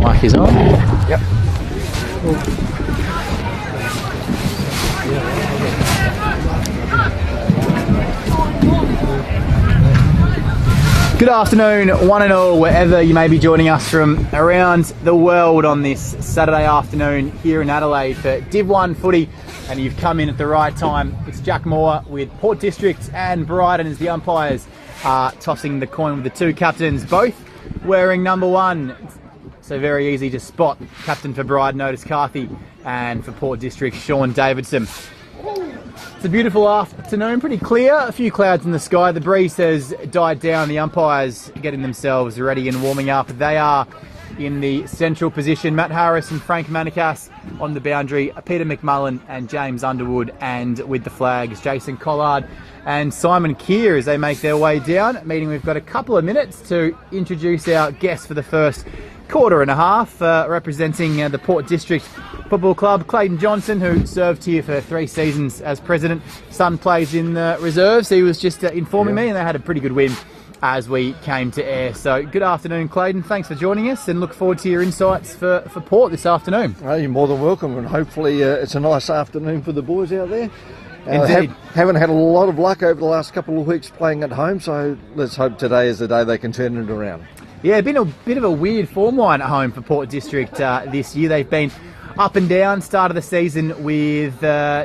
Mic is on. Yep. Good afternoon, one and all, wherever you may be joining us from around the world on this Saturday afternoon here in Adelaide for Div 1 footy, and you've come in at the right time. It's Jack Moore with Port District and Brighton as the umpires are tossing the coin with the two captains, both wearing number 1. So very easy to spot. Captain for Brighton, Otis Carthy, and for Port District, Sean Davidson. It's a beautiful afternoon, pretty clear, a few clouds in the sky. The breeze has died down, the umpires getting themselves ready and warming up. They are in the central position. Matt Harris and Frank Manikas on the boundary, Peter McMullen and James Underwood, and with the flags, Jason Collard and Simon Keir as they make their way down. Meeting, we've got a couple of minutes to introduce our guests for the first quarter and a half, representing the Port District Football Club, Clayton Johnson, who served here for 3 seasons as president. Son plays in the reserves. He was just informing me, and they had a pretty good win as we came to air. So good afternoon, Clayton. Thanks for joining us, and look forward to your insights for Port this afternoon. Well, you're more than welcome, and hopefully it's a nice afternoon for the boys out there. Indeed. Haven't had a lot of luck over the last couple of weeks playing at home, so let's hope today is the day they can turn it around. Yeah, been a bit of a weird form line at home for Port District this year. They've been up and down. Start of the season with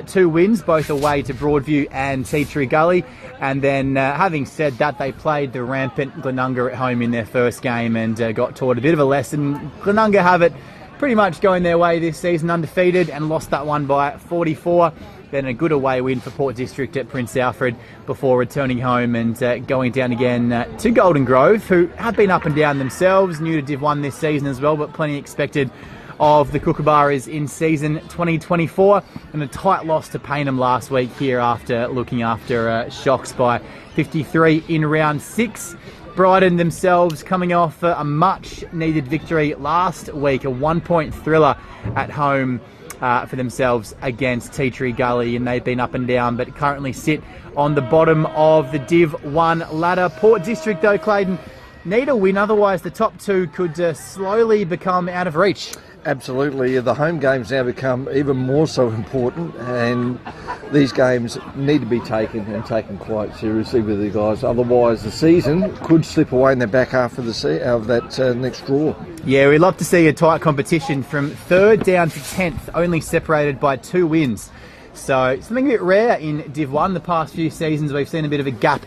2 wins, both away to Broadview and Tea Tree Gully. And then, having said that, they played the rampant Glenunga at home in their first game and got taught a bit of a lesson. Glenunga have it pretty much going their way this season, undefeated, and lost that one by 44. Then a good away win for Port District at Prince Alfred before returning home and going down again to Golden Grove, who have been up and down themselves, new to Div 1 this season as well, but plenty expected of the Kookaburras in season 2024, and a tight loss to Payneham last week here after looking after shocks by 53 in round 6. Brighton themselves coming off a much needed victory last week, a 1-point thriller at home for themselves against Tea Tree Gully, and they've been up and down but currently sit on the bottom of the Div 1 ladder. Port District though, Clayton, need a win, otherwise the top 2 could slowly become out of reach. Absolutely. The home games now become even more so important, and these games need to be taken quite seriously with the guys. Otherwise, the season could slip away in the back half of that next draw. Yeah, we'd love to see a tight competition from 3rd down to 10th, only separated by 2 wins. So something a bit rare in Div 1. The past few seasons we've seen a bit of a gap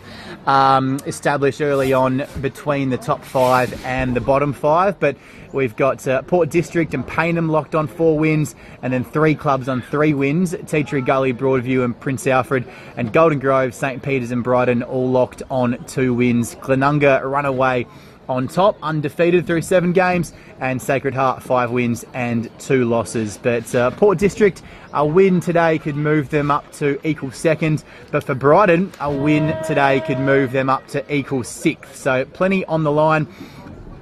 established early on between the top 5 and the bottom 5, but we've got Port District and Payneham locked on 4 wins, and then 3 clubs on 3 wins, Tea Tree Gully, Broadview and Prince Alfred, and Golden Grove, St Peters and Brighton all locked on 2 wins. Glenunga run away on top, undefeated through 7 games, and Sacred Heart 5 wins and 2 losses. But Port District, a win today could move them up to equal 2nd, but for Brighton, a win today could move them up to equal 6th. So plenty on the line.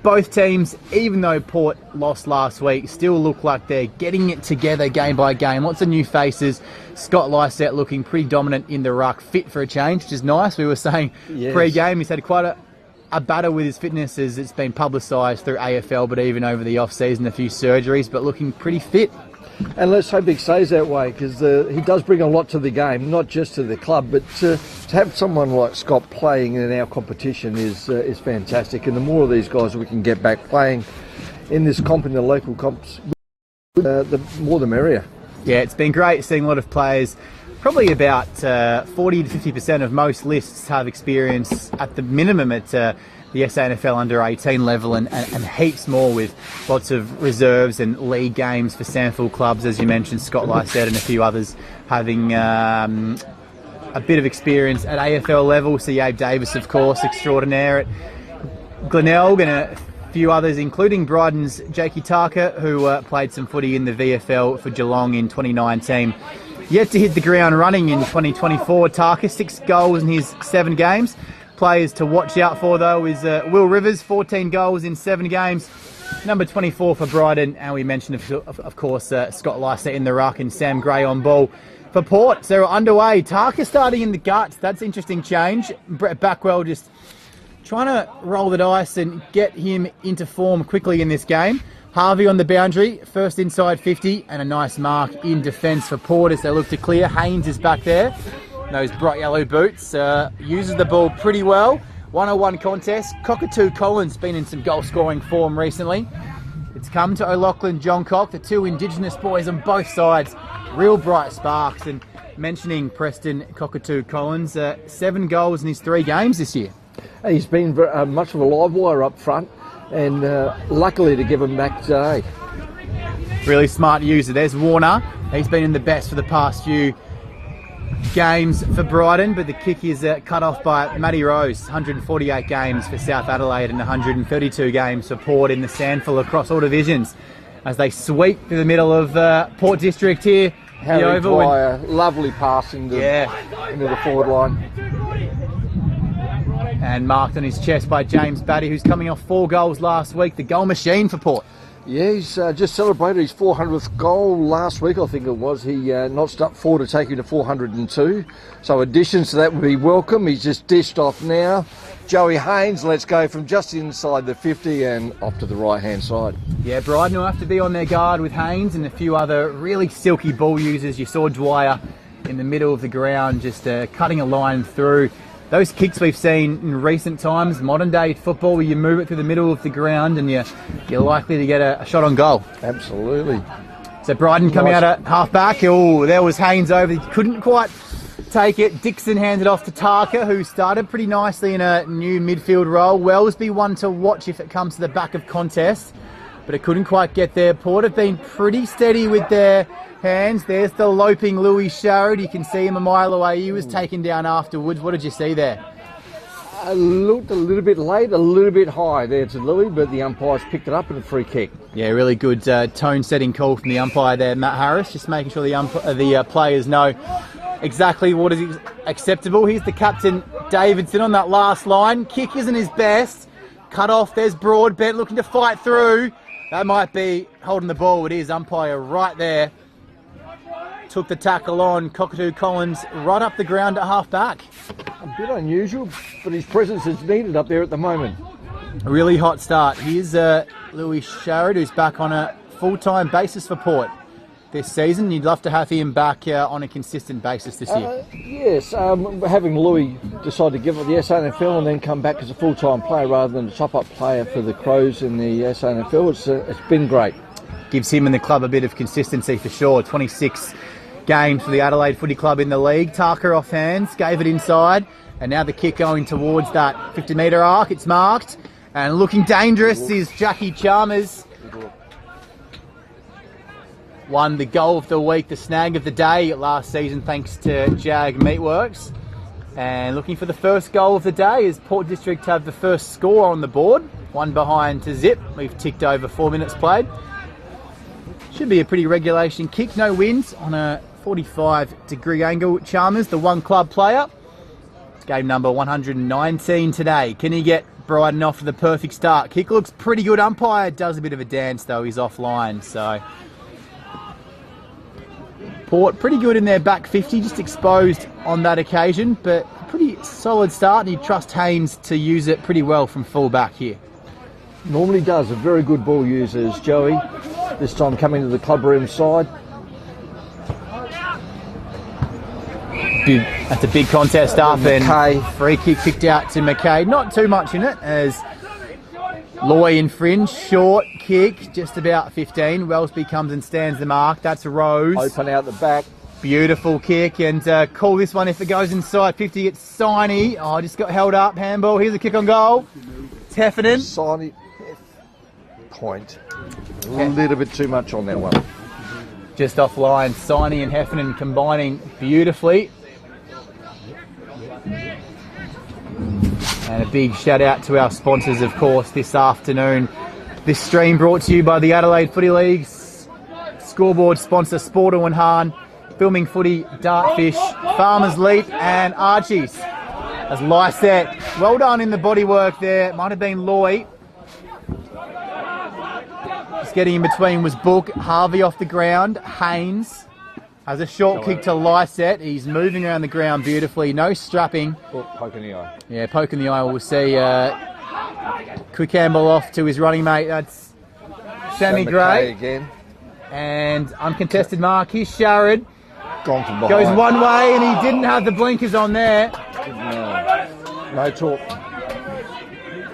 Both teams, even though Port lost last week, still look like they're getting it together game by game. Lots of new faces. Scott Lysett looking pretty dominant in the ruck, fit for a change, which is nice. We were saying pre-game he's had quite a battle with his fitness as it's been publicised through AFL, but even over the off-season, a few surgeries, but looking pretty fit. And let's hope he stays that way, because he does bring a lot to the game, not just to the club, but to have someone like Scott playing in our competition is fantastic. And the more of these guys we can get back playing in this comp, in the local comps, the more the merrier. Yeah, it's been great seeing a lot of players. Probably about 40 to 50% of most lists have experience at the minimum at the SANFL under 18 level, and heaps more with lots of reserves and league games for SANFL clubs, as you mentioned, Scott Lysett and a few others having a bit of experience at AFL level. So Abe Davis, of course, extraordinaire at Glenelg, and a few others, including Brighton's Jakey Tarker, who played some footy in the VFL for Geelong in 2019. Yet to hit the ground running in 2024, Tarker, 6 goals in his 7 games. Players to watch out for, though, is Will Rivers, 14 goals in 7 games. Number 24 for Brighton, and we mentioned, of course, Scott Lysett in the ruck and Sam Gray on ball for Port. So underway, Tarker starting in the guts. That's interesting change. Brett Backwell just trying to roll the dice and get him into form quickly in this game. Harvey on the boundary, first inside 50, and a nice mark in defence for Port as they look to clear. Haynes is back there. Those bright yellow boots. Uses the ball pretty well. 101 contest. Cockatoo Collins been in some goal-scoring form recently. It's come to O'Loughlin, John Cock, the two Indigenous boys on both sides. Real bright sparks. And mentioning Preston Cockatoo Collins, 7 goals in his 3 games this year. He's been much of a live wire up front, and luckily to give him back today. Really smart user. There's Warner. He's been in the best for the past few games for Brighton, but the kick is cut off by Matty Rose. 148 games for South Adelaide and 132 games for Port in the SANFL across all divisions as they sweep through the middle of Port District here. Harry Dwyer, lovely pass into the forward line. And marked on his chest by James Batty, who's coming off 4 goals last week. The goal machine for Port. Yeah, he's just celebrated his 400th goal last week, I think it was. He notched up 4 to take him to 402. So additions to that would be welcome. He's just dished off now. Joey Haynes lets go from just inside the 50 and off to the right-hand side. Yeah, Brighton will have to be on their guard with Haynes and a few other really silky ball users. You saw Dwyer in the middle of the ground just cutting a line through. Those kicks we've seen in recent times, modern day football, where you move it through the middle of the ground and you're likely to get a shot on goal. Absolutely. So Brighton coming out at half back. Oh, there was Haynes over. He couldn't quite take it. Dixon handed off to Tarka, who started pretty nicely in a new midfield role. Wellesby one to watch if it comes to the back of contest, but it couldn't quite get there. Port have been pretty steady with their hands. There's the loping Louis Sharrod. You can see him a mile away. He was taken down afterwards. What did you see there? Looked a little bit late, a little bit high there to Louis, but the umpires picked it up in a free kick. Yeah, really good tone-setting call from the umpire there, Matt Harris, just making sure the players know exactly what is acceptable. Here's the captain, Davidson, on that last line. Kick isn't his best. Cut off. There's Broadbent looking to fight through. That might be holding the ball. It is. Umpire right there. Took the tackle on. Cockatoo Collins right up the ground at half back. A bit unusual, but his presence is needed up there at the moment. A really hot start. Here's Louis Sharrod, who's back on a full-time basis for Port this season. You'd love to have him back on a consistent basis this year. Yes, having Louis decide to give up the SANFL and then come back as a full-time player rather than a top-up player for the Crows in the SANFL, it's been great. Gives him and the club a bit of consistency for sure. 26 games for the Adelaide Footy Club in the league. Tarka off hands, gave it inside, and now the kick going towards that 50-metre arc. It's marked, and looking dangerous is Jackie Chalmers. Won the goal of the week, the snag of the day last season thanks to Jag Meatworks. And looking for the first goal of the day as Port District have the first score on the board. 1 behind to zip. We've ticked over 4 minutes played. Should be a pretty regulation kick. No wind on a 45-degree angle. Chalmers, the one club player. Game number 119 today. Can he get Brighton off to the perfect start? Kick looks pretty good. Umpire does a bit of a dance though. He's offline, so Port pretty good in their back 50, just exposed on that occasion, but pretty solid start, and you trust Haynes to use it pretty well from full back here. Normally does. A very good ball user is Joey. This time coming to the club room side. That's a big contest up, McKay. And free kick kicked out to McKay. Not too much in it as Loy in fringe, short kick, just about 15. Wellesby comes and stands the mark. That's Rose. Open out the back. Beautiful kick, and call this one if it goes inside 50. It's Siney. Oh, just got held up. Handball. Here's a kick on goal. It's Heffernan. Siney. Point. A little bit too much on that one. Just offline. Siney and Heffernan combining beautifully. And a big shout out to our sponsors, of course, this afternoon. This stream brought to you by the Adelaide Footy League's scoreboard sponsor, Sporto and Hahn, Filming Footy, Dartfish, Farmers Leap, and Archie's. As Lysette, well done in the bodywork there. Might have been Loy. Just getting in between was Book. Harvey off the ground. Haynes. Has a short kick to Lysette. He's moving around the ground beautifully. No strapping. Oh, poke in the eye. Yeah, poke in the eye. We'll see. Quick handball off to his running mate. That's Sammy Gray. Again. And uncontested mark. Here's Sharad. Gone from behind. Goes one way and he didn't have the blinkers on there. No talk.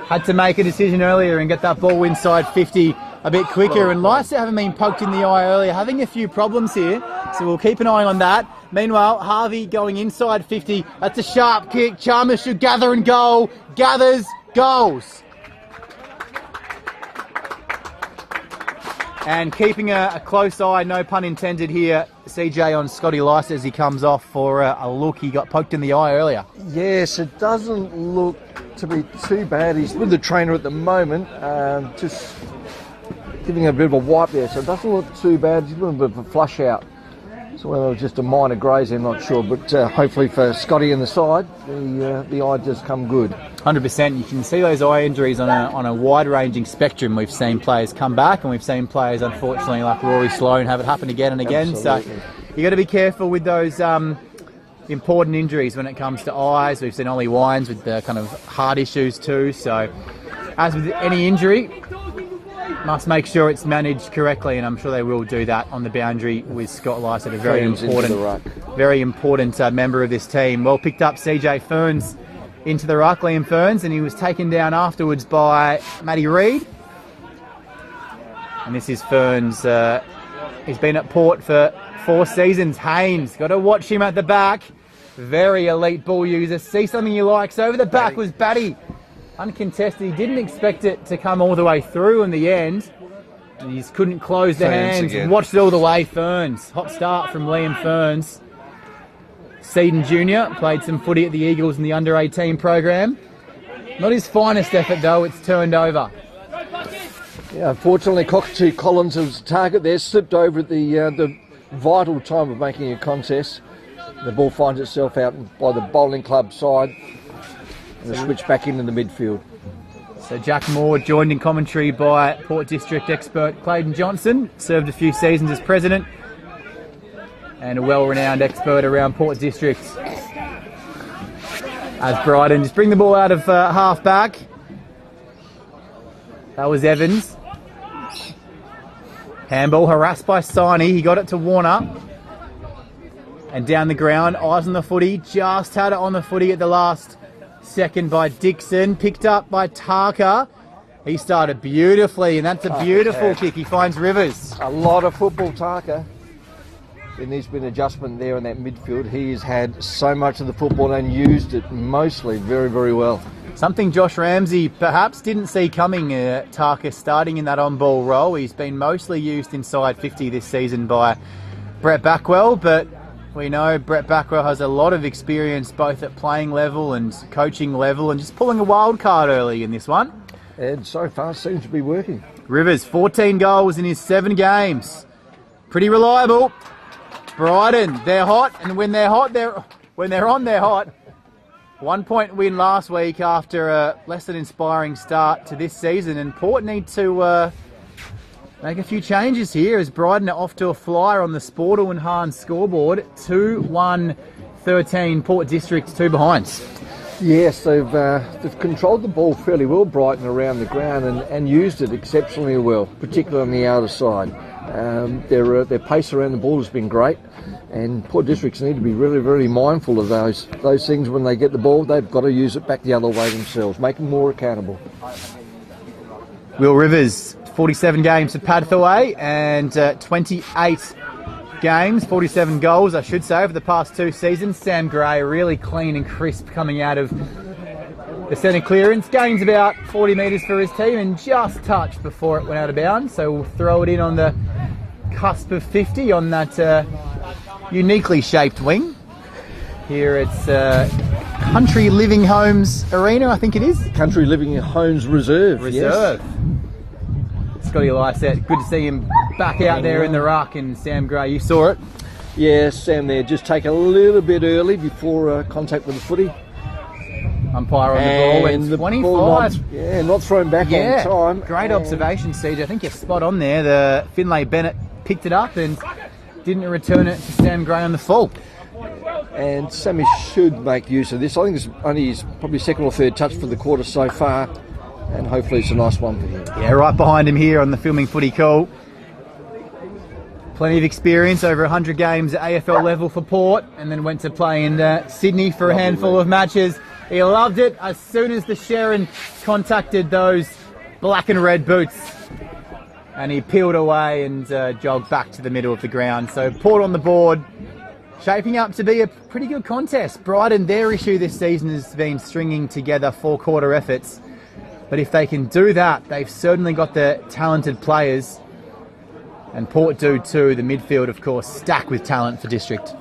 Had to make a decision earlier and get that ball inside 50 a bit quicker. And Lysette haven't been poked in the eye earlier, having a few problems here. So we'll keep an eye on that. Meanwhile, Harvey going inside 50. That's a sharp kick. Chalmers should gather and goal. Gathers, goals. And keeping a close eye, no pun intended here, CJ on Scotty Lysette as he comes off for a look. He got poked in the eye earlier. Yes, it doesn't look to be too bad. He's with the trainer at the moment, just giving a bit of a wipe there, so it doesn't look too bad. He's a little bit of a flush out. So whether it was just a minor graze, I'm not sure, but hopefully for Scotty in the side, the eye does come good. 100%. You can see those eye injuries on a wide-ranging spectrum. We've seen players come back, and we've seen players, unfortunately, like Rory Sloane, have it happen again and again. Absolutely. So you got to be careful with those important injuries when it comes to eyes. We've seen Ollie Wines with the kind of heart issues too. So as with any injury, must make sure it's managed correctly, and I'm sure they will do that on the boundary with Scott Lysette, a very important member of this team. Well picked up CJ Ferns into the ruck, Liam Ferns, and he was taken down afterwards by Matty Reid. And this is Ferns. He's been at Port for 4 seasons. Haynes, got to watch him at the back. Very elite ball user. See something he likes. Over the back was Batty. Uncontested. He didn't expect it to come all the way through in the end. And he just couldn't close the hands. Again. Watched it all the way. Ferns. Hot start from Liam Ferns. Seaton Jr. played some footy at the Eagles in the under-18 program. Not his finest effort though. It's turned over. Yeah, unfortunately, Cockatoo Collins was the target there. Slipped over at the vital time of making a contest. The ball finds itself out by the bowling club side. And the switch back into the midfield. So Jack Moore joined in commentary by Port District expert Clayton Johnson. Served a few seasons as president and a well-renowned expert around Port District. As Brighton just bring the ball out of half-back. That was Evans. Handball harassed by Siney. He got it to Warner. And down the ground, eyes on the footy. Just had it on the footy at the last second by Dixon. Picked up by Tarka. He started beautifully, and that's a beautiful kick. He finds Rivers. A lot of football, Tarka. There needs to be an adjustment there in that midfield. He has had so much of the football and used it mostly very, very well. Something Josh Ramsey perhaps didn't see coming, Tarka starting in that on-ball role. He's been mostly used inside 50 this season by Brett Backwell, but we know Brett Backwell has a lot of experience both at playing level and coaching level, and just pulling a wild card early in this one. And so far seems to be working. Rivers, 14 goals in his 7 games. Pretty reliable. Brighton, they're hot, and when they're hot, they're hot. 1 point win last week after a less than inspiring start to this season, and Port need to make a few changes here as Brighton are off to a flyer on the Sportle and Hahn scoreboard. 2-1-13, Port District 2 behinds. Yes, they've controlled the ball fairly well, Brighton, around the ground and used it exceptionally well, particularly on the outer side. Their pace around the ball has been great, and Port Districts need to be really, really mindful of those things when they get the ball. They've got to use it back the other way themselves, make them more accountable. Will Rivers, 47 games for Padthaway and 28 games, 47 goals, I should say, over the past 2 seasons. Sam Gray, really clean and crisp coming out of the centre clearance. Gains about 40 metres for his team and just touched before it went out of bounds. So we'll throw it in on the cusp of 50 on that uniquely shaped wing. Here it's Country Living Homes Arena, I think it is. Country Living Homes Reserve. Yes. Scotty Lysette, good to see him back out there in the ruck, and Sam Gray, you saw it. Yeah, Sam there, just take a little bit early before contact with the footy. Umpire on the ball, and 25. Not thrown back on time. Great observation, CJ. I think you're spot on there. The Finlay Bennett picked it up and didn't return it to Sam Gray on the full. And Sammy should make use of this. I think it's only his probably second or third touch for the quarter so far, and hopefully it's a nice one for him. Yeah, right behind him here on the filming footy call. Plenty of experience, over 100 games at AFL level for Port, and then went to play in Sydney for a handful of matches. He loved it as soon as the Sharon contacted those black and red boots. And he peeled away and jogged back to the middle of the ground. So Port on the board, shaping up to be a pretty good contest. Brighton, their issue this season has been stringing together four-quarter efforts. But if they can do that, they've certainly got the talented players. And Port do too. The midfield, of course, stacked with talent for District.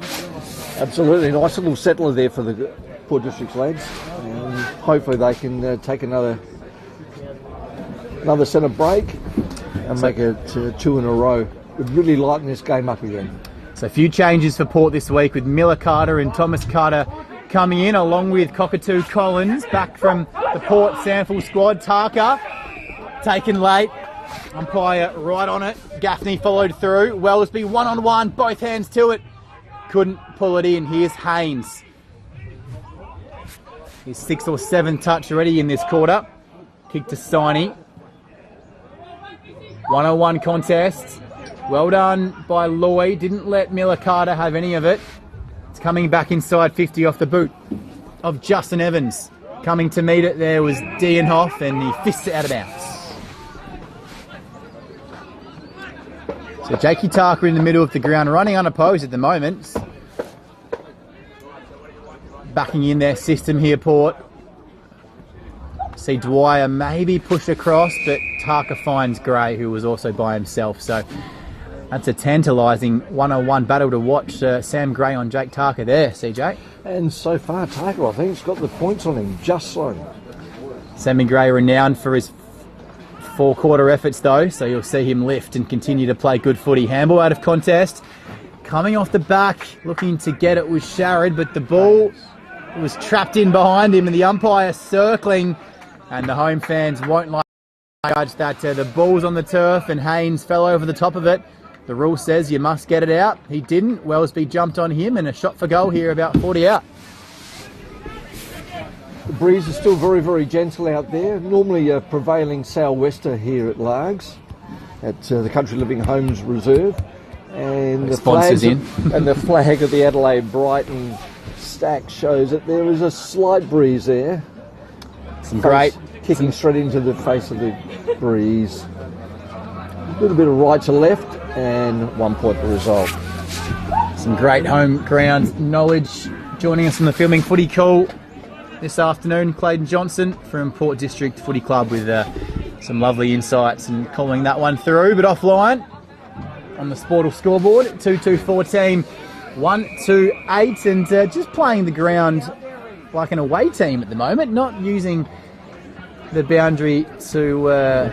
Absolutely. Nice little settler there for the Port District's lads. Hopefully they can take another centre break and make it 2 in a row. We'd really lighten this game up again. So a few changes for Port this week with Miller Carter and Thomas Carter coming in, along with Cockatoo Collins back from the Port Sample squad. Tarka taken late. Umpire right on it. Gaffney followed through. Wellesby one-on-one, both hands to it. Couldn't pull it in. Here's Haynes. His 6th or 7th touch already in this quarter. Kick to Siney. 101 contest. Well done by Lloyd. Didn't let Miller Carter have any of it. It's coming back inside 50 off the boot of Justin Evans. Coming to meet it there was Dienhoff, and he fists it out of bounds. So Jakey Tarker in the middle of the ground, running unopposed at the moment. Backing in their system here, Port. See Dwyer maybe pushed across, but Tarker finds Gray, who was also by himself. So that's a tantalising 1-on-1 battle to watch. Sam Gray on Jake Tarker there, CJ. And so far, Tarker, I think, has got the points on him, just so. Sammy Gray renowned for his four-quarter efforts, though, so you'll see him lift and continue to play good footy. Handball out of contest. Coming off the back, looking to get it was Sharrod, but the ball was trapped in behind him, and the umpire circling, and the home fans won't like judge that. The ball's on the turf, and Haynes fell over the top of it. The rule says you must get it out. He didn't. Wellesby jumped on him, and a shot for goal here about 40 out. The breeze is still very, very gentle out there. Normally a prevailing sou'wester here at Largs, at the Country Living Homes Reserve. And the flag of the Adelaide Brighton stack shows that there is a slight breeze there. Kicking straight into the face of the breeze. A little bit of right to left, and 1 point the result. Some great home ground knowledge joining us from the filming footy call this afternoon. Clayton Johnson from Port District Footy Club with some lovely insights and calling that one through. But offline on the Sportal scoreboard, 2-2-14, 1-2-8, and just playing the ground like an away team at the moment, not using the boundary to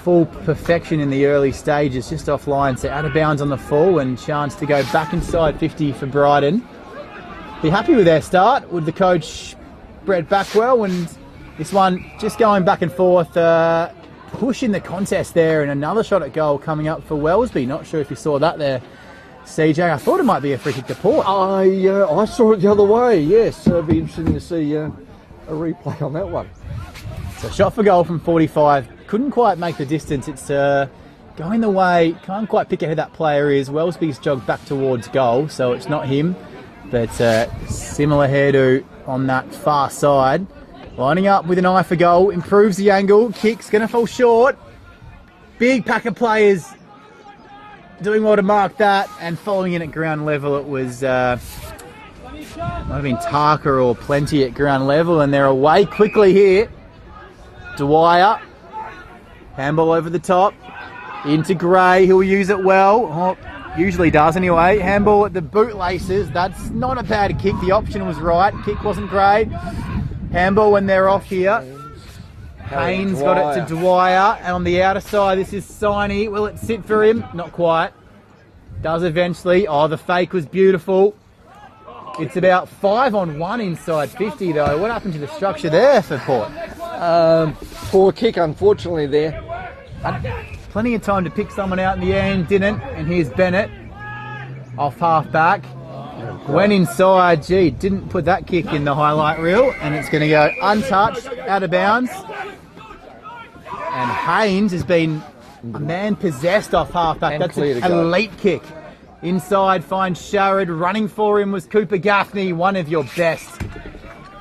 full perfection in the early stages, just offline, so out of bounds on the full, and chance to go back inside 50 for Brighton. Be happy with their start with the coach Brett Backwell, and this one just going back and forth, pushing the contest there, and another shot at goal coming up for Wellesby. Not sure if you saw that there, CJ. I thought it might be a free kick to Port. I saw it the other way, yes. It'd be interesting to see a replay on that one. So shot for goal from 45. Couldn't quite make the distance. It's going the way. Can't quite pick out who that player is. Wellesby's jogged back towards goal, so it's not him. But similar hairdo on that far side. Lining up with an eye for goal. Improves the angle. Kick's going to fall short. Big pack of players doing well to mark that. And following in at ground level, it was might have been Tarker or Plenty at ground level. And they're away quickly here. Dwyer. Handball over the top. Into Gray, who'll use it well. Usually does anyway. Handball at the bootlaces. That's not a bad kick. The option was right. Kick wasn't great. Handball when they're off here. Haynes got it to Dwyer. And on the outer side, this is Siney. Will it sit for him? Not quite. Does eventually. Oh, the fake was beautiful. It's about 5-on-1 inside 50 though. What happened to the structure there for Port? Poor kick, unfortunately, there. Plenty of time to pick someone out in the end, didn't. And here's Bennett. off half back. Went inside, gee, didn't put that kick in the highlight reel, and it's going to go untouched, out of bounds. And Haynes has been a man possessed off half back. That's an elite kick. Inside finds Sharrod. Running for him was Cooper Gaffney, one of your best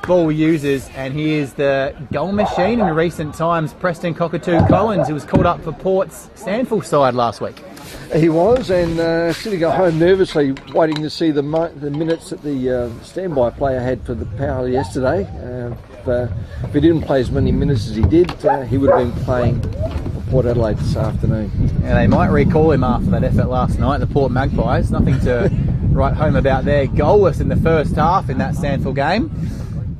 ball users. And he is the goal machine in recent times, Preston Cockatoo Collins, who was called up for Port's Sandford side last week. He was, and sitting at home nervously waiting to see the minutes that the standby player had for the Power yesterday. If he didn't play as many minutes as he did, he would have been playing for Port Adelaide this afternoon. Yeah, they might recall him after that effort last night, the Port Magpies. Nothing to write home about there. Goalless in the first half in that Sandford game.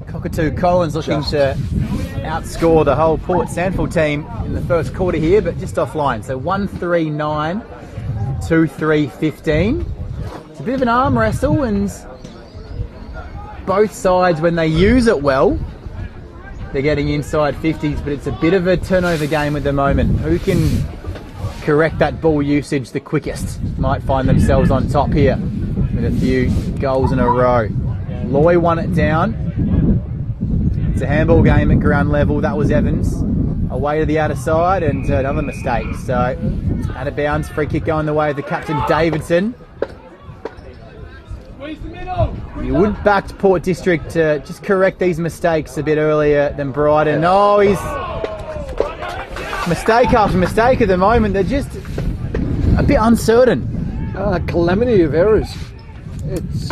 Cockatoo Collins looking to outscore the whole Port Sandford team in the first quarter here, but just offline. So 1-3-9, 2-3-15. It's a bit of an arm wrestle, and both sides, when they use it well, they're getting inside 50s, but it's a bit of a turnover game at the moment. Who can correct that ball usage the quickest might find themselves on top here with a few goals in a row. Loy won it down. It's a handball game at ground level. That was Evans. Away to the outer side, and another mistake. So, out of bounds, free kick going the way of the captain, Davidson. You would back to Port District to just correct these mistakes a bit earlier than Brighton. Oh, he's mistake after mistake at the moment. They're just a bit uncertain. Calamity of errors. It's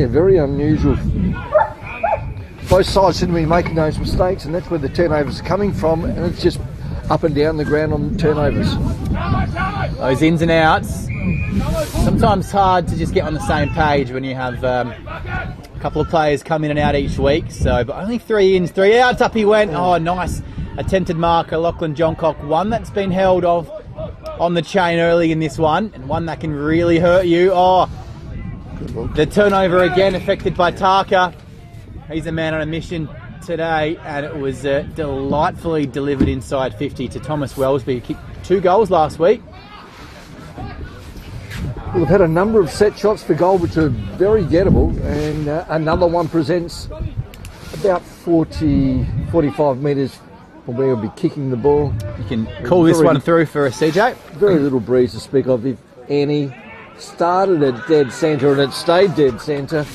very unusual. Both sides seem to be making those mistakes, and that's where the turnovers are coming from, and it's just up and down the ground on turnovers. Those ins and outs. Sometimes hard to just get on the same page when you have a couple of players come in and out each week. So, but only 3 ins, 3 outs. Up he went. Oh, nice attempted marker, Lachlan Johncock. One that's been held off on the chain early in this one, and one that can really hurt you. Oh, the turnover again affected by Tarka. He's a man on a mission today, and it was delightfully delivered inside 50 to Thomas Wellesby, who kicked 2 goals last week. Well, we've had a number of set shots for goal which are very gettable, and another one presents about 45 metres from where we'll be kicking the ball. You can call this one through for a CJ. Very little breeze to speak of, if any. Started at dead centre and it stayed dead centre,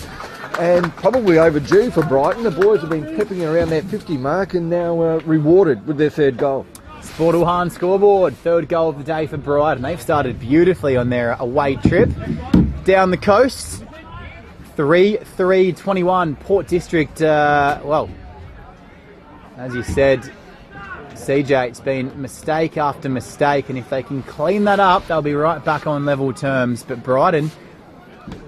and probably overdue for Brighton. The boys have been pepping around that 50 mark and now rewarded with their 3rd goal. Sportalhan scoreboard, 3rd goal of the day for Brighton. They've started beautifully on their away trip down the coast. 3-3-21 Port District. Well, as you said, CJ, it's been mistake after mistake, and if they can clean that up, they'll be right back on level terms. But Brighton,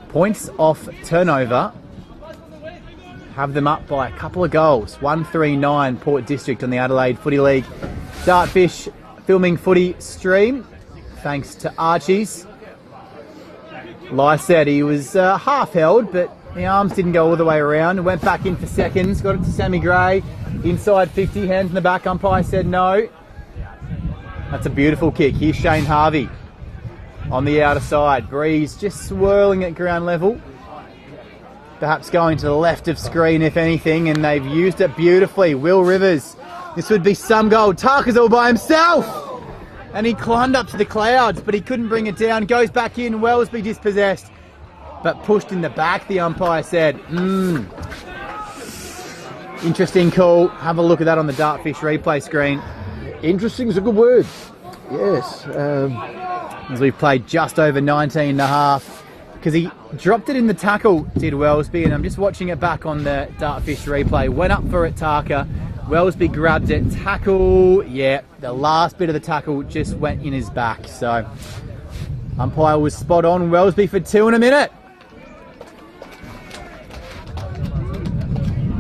points off turnover, have them up by a couple of goals. 1-3-9 Port District on the Adelaide Footy League Dartfish filming footy stream, thanks to Archie's. Like I said, he was half held, but the arms didn't go all the way around. Went back in for seconds, got it to Sammy Gray. Inside 50, hands in the back, umpire said no. That's a beautiful kick. Here's Shane Harvey on the outer side. Breeze just swirling at ground level. Perhaps going to the left of screen, if anything, and they've used it beautifully. Will Rivers. This would be some goal. Tarka's all by himself. And he climbed up to the clouds, but he couldn't bring it down. Goes back in. Wellesby dispossessed, but pushed in the back, the umpire said. Interesting call. Have a look at that on the Dartfish replay screen. Interesting is a good word. Yes. As we've played just over 19 and a half. Because he dropped it in the tackle, did Wellesby, and I'm just watching it back on the Dartfish replay. Went up for it, Tarka. Wellesby grabbed it. Tackle. Yeah, the last bit of the tackle just went in his back. So, umpire was spot on. Wellesby for 2 in a minute.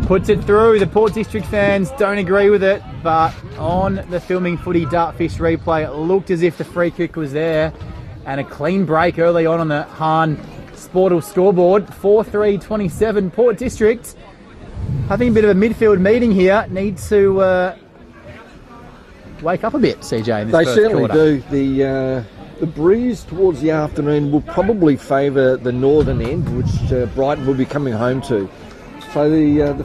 Puts it through. The Port District fans don't agree with it, but on the filming footy Dartfish replay, it looked as if the free kick was there, and a clean break early on the Hahn Sportal scoreboard. 4-3-27 Port District. Having a bit of a midfield meeting here. Need to wake up a bit, CJ, in this they first certainly quarter. do. The breeze towards the afternoon will probably favour the northern end, which Brighton will be coming home to. So the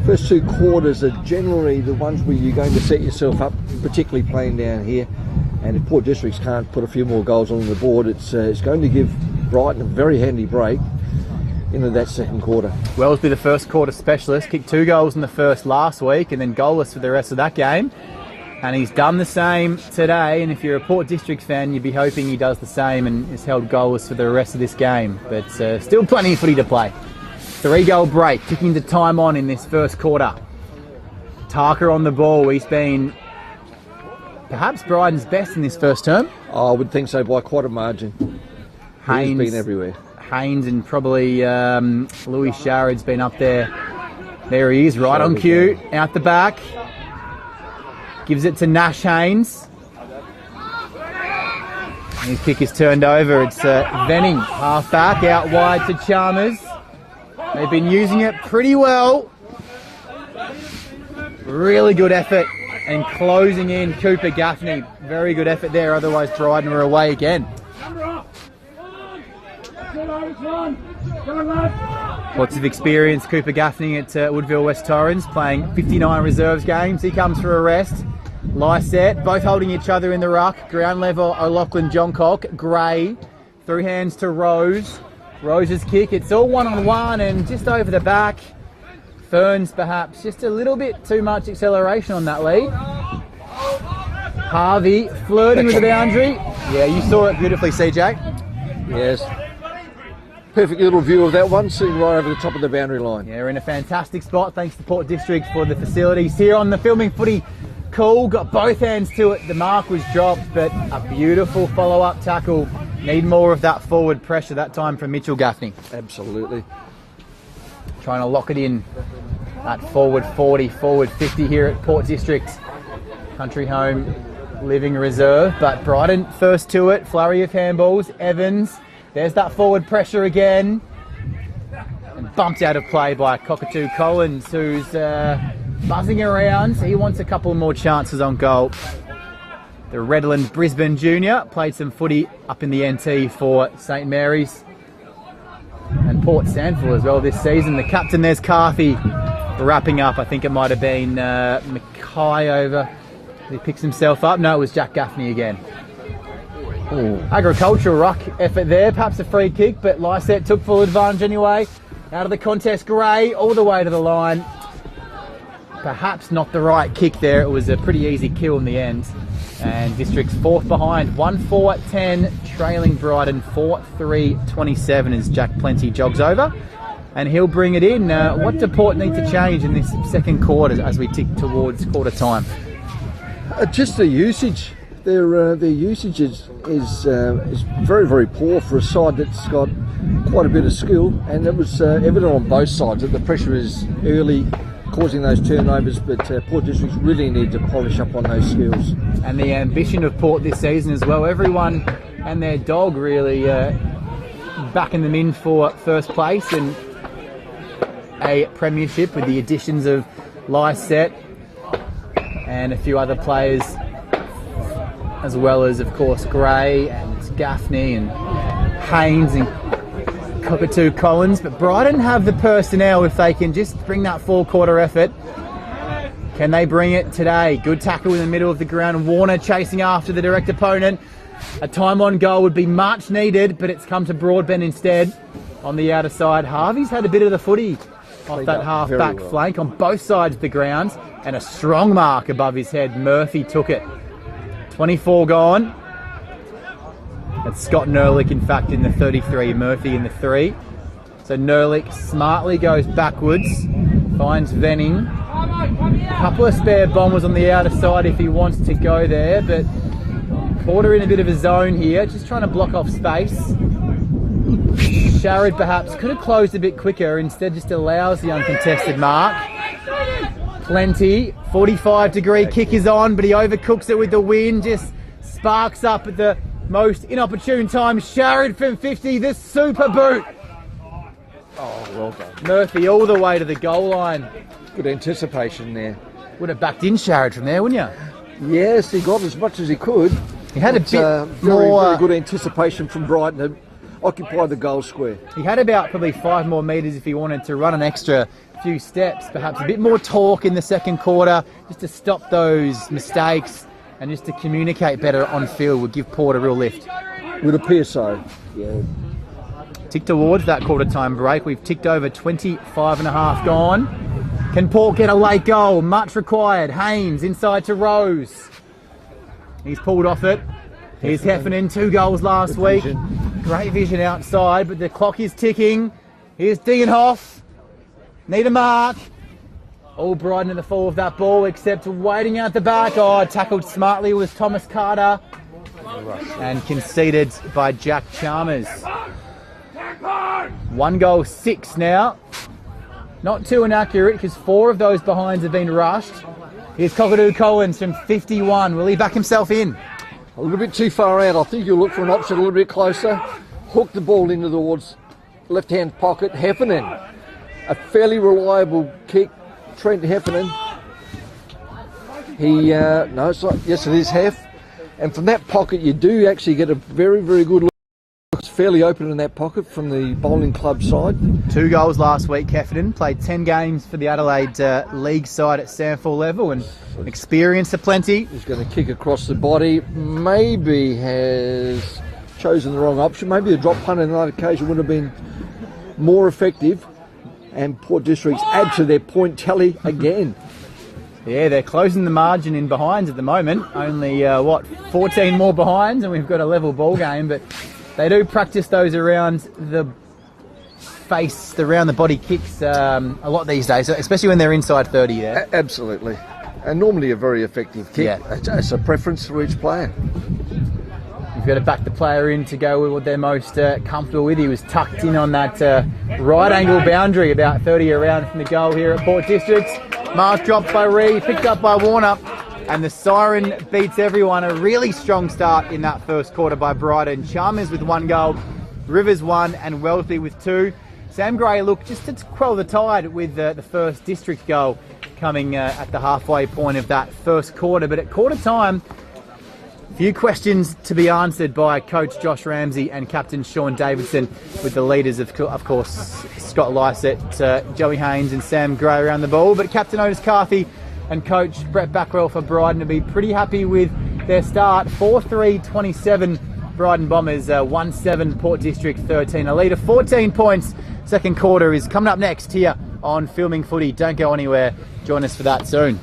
first two quarters are generally the ones where you're going to set yourself up, particularly playing down here. And if Port Districts can't put a few more goals on the board, it's going to give Brighton a very handy break into that second quarter. Wellesby, the first quarter specialist, kicked 2 goals in the first last week and then goalless for the rest of that game. And he's done the same today, and if you're a Port Districts fan, you'd be hoping he does the same and is held goalless for the rest of this game. But still plenty of footy to play. 3-goal break, ticking the time on in this first quarter. Tarker on the ball. He's been perhaps Brighton's best in this first term. Oh, I would think so, by quite a margin. He's been everywhere. Haynes and probably Louis Sharrod's been up there. There he is, right on cue, out the back. Gives it to Nash Haynes. And his kick is turned over. It's Venning, half back, out wide to Chalmers. They've been using it pretty well. Really good effort. And closing in Cooper Gaffney. Very good effort there, otherwise Dryden were away again. Lots of experience, Cooper Gaffney at Woodville West Torrens, playing 59 reserves games. He comes for a rest. Lysette, both holding each other in the ruck. Ground level, O'Loughlin, Johncock. Gray, through hands to Rose. Rose's kick, it's all one-on-one and just over the back. Ferns perhaps just a little bit too much acceleration on that lead. Harvey flirting with the boundary. Yeah, you saw it beautifully, CJ. Yes. Perfect little view of that one, sitting right over the top of the boundary line. Yeah, we're in a fantastic spot. Thanks to Port District for the facilities here on the Filming Footy. Cool, got both hands to it. The mark was dropped, but a beautiful follow-up tackle. Need more of that forward pressure, that time from Mitchell Gaffney. Absolutely. Trying to lock it in at forward 40, forward 50 here at Port District. Country home living reserve, but Brighton first to it. Flurry of handballs. Evans, there's that forward pressure again. And bumped out of play by Cockatoo Collins, who's buzzing around. He wants a couple more chances on goal. The Redland Brisbane junior played some footy up in the NT for St Mary's and Port Sandford as well this season. The captain, there's Carthy wrapping up. I think it might have been Mackay over. He picks himself up. No, it was Jack Gaffney again. Ooh. Agricultural ruck effort there. Perhaps a free kick, but Lysette took full advantage anyway. Out of the contest, Gray all the way to the line. Perhaps not the right kick there. It was a pretty easy kill in the end. And District's fourth behind, 1-4-10, trailing Brighton 4-3-27 as Jack Plenty jogs over. And he'll bring it in. What do Port need to change in this second quarter as we tick towards quarter time? Just the usage. Their usage is very, very poor for a side that's got quite a bit of skill. And it was evident on both sides that the pressure is early, causing those turnovers, but Port Districts really need to polish up on those skills. And the ambition of Port this season as well, everyone and their dog really backing them in for first place and a premiership, with the additions of Lysette and a few other players, as well as of course Gray and Gaffney and Haynes and Cockatoo Collins. But Brighton have the personnel if they can just bring that full quarter effort. Can they bring it today? Good tackle in the middle of the ground. Warner chasing after the direct opponent. A time on goal would be much needed, but it's come to Broadbent instead on the outer side. Harvey's had a bit of the footy off that half-back flank on both sides of the ground, and a strong mark above his head. Murphy took it. 24 gone. It's Scott Nerlich, in fact, in the 33, Murphy in the 3. So Nerlich smartly goes backwards, finds Venning. A couple of spare bombers on the outer side if he wants to go there, but Porter in a bit of a zone here, just trying to block off space. Sharrod perhaps could have closed a bit quicker, instead just allows the uncontested mark. Plenty, 45-degree kick is on, but he overcooks it with the wind, just sparks up at the most inopportune time. Sharrod from 50, the super boot. Oh, well done. Murphy all the way to the goal line. Good anticipation there. Would have backed in Sharrod from there, wouldn't you? Yes, he got as much as he could. He had a bit very good anticipation from Brighton to occupy the goal square. He had about probably 5 more metres if he wanted to run an extra few steps, perhaps a bit more torque in the second quarter, just to stop those mistakes and just to communicate better on field would give Port a real lift. Would appear so, yeah. Tick towards that quarter time break. We've ticked over 25 and a half gone. Can Port get a late goal? Much required. Haynes inside to Rose. He's pulled off it. Here's Heffernan, 2 goals last week. Great vision outside, but the clock is ticking. Here's Degenhoff. Need a mark. All Brighton in the fall of that ball, except waiting out the back. Oh, tackled smartly was Thomas Carter. And conceded by Jack Chalmers. 1 goal, 6 now. Not too inaccurate because 4 of those behinds have been rushed. Here's Cockatoo Collins from 51. Will he back himself in? A little bit too far out. I think you'll look for an option a little bit closer. Hook the ball into towards left-hand pocket. Heffernan. A fairly reliable kick. Trent Heffernan. No, it's not. Yes, it is Hef. And from that pocket, you do actually get a very, very good look. It's fairly open in that pocket from the bowling club side. 2 goals last week, Heffernan. Played 10 games for the Adelaide League side at Sandford level and experience aplenty. He's going to kick across the body. Maybe has chosen the wrong option. Maybe a drop punt on that occasion would have been more effective. And Port Districts add to their point tally again. Yeah, they're closing the margin in behinds at the moment. Only, 14 more behinds and we've got a level ball game. But they do practice those around the face, around the body kicks a lot these days, especially when they're inside 30 there. Absolutely. And normally a very effective kick. Yeah. It's a preference for each player. You've got to back the player in to go with what they're most comfortable with. He was tucked in on that right angle boundary, about 30 around from the goal here at Port Districts. Mark dropped by Reed, picked up by Warner, and the siren beats everyone. A really strong start in that first quarter by Brighton. Chalmers with 1 goal, Rivers 1, and Wellesley with 2. Sam Gray looked just to quell the tide with the first district goal coming at the halfway point of that first quarter. But at quarter time, a few questions to be answered by Coach Josh Ramsey and Captain Sean Davidson, with the leaders, of course, Scott Lysett, Joey Haynes and Sam Gray around the ball. But Captain Otis Carthy and Coach Brett Backwell for Brighton will be pretty happy with their start. 4-3-27 Brighton Bombers, 1-7 Port District 13. A lead of 14 points. Second quarter is coming up next here on Filming Footy. Don't go anywhere. Join us for that soon.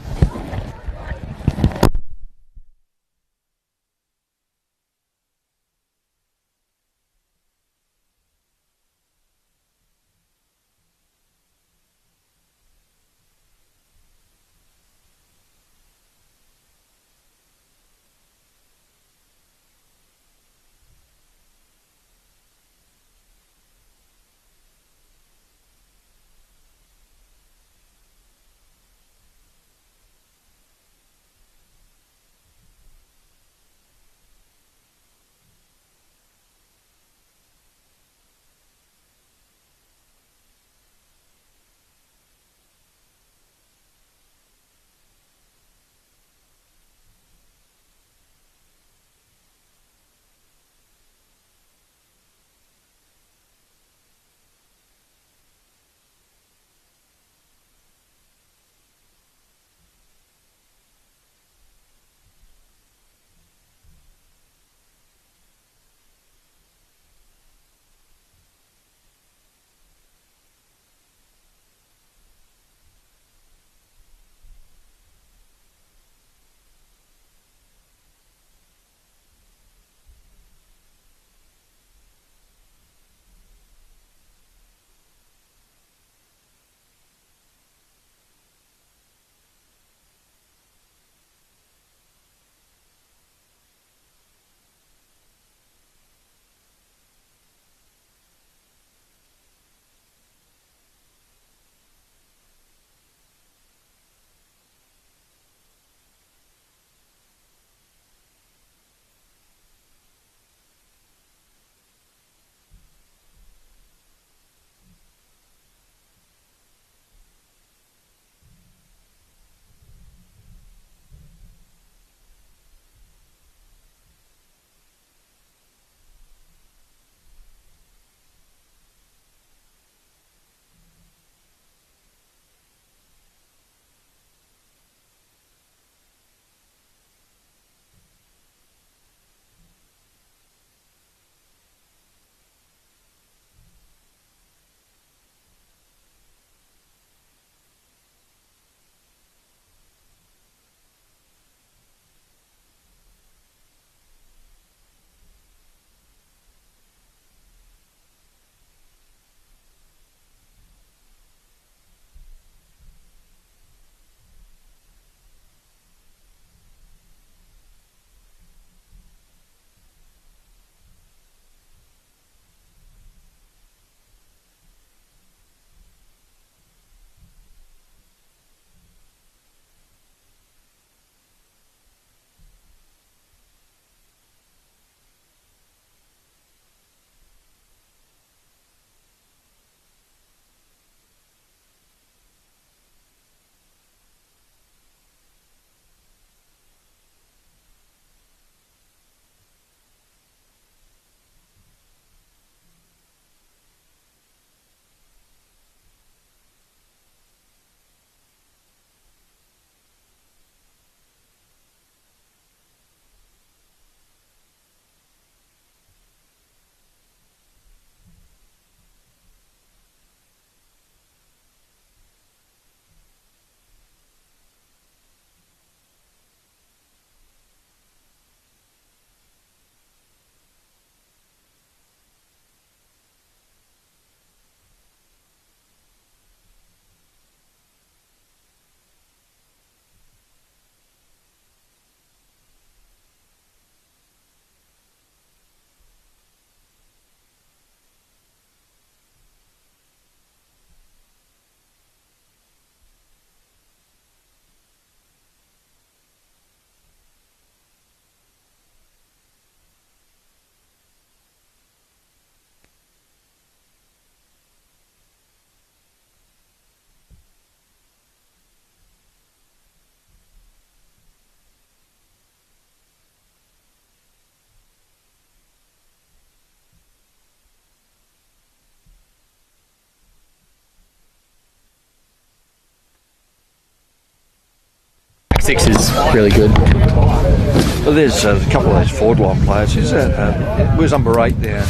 six is really good. Well, there's a couple of those forward line players. Who's number 8 there?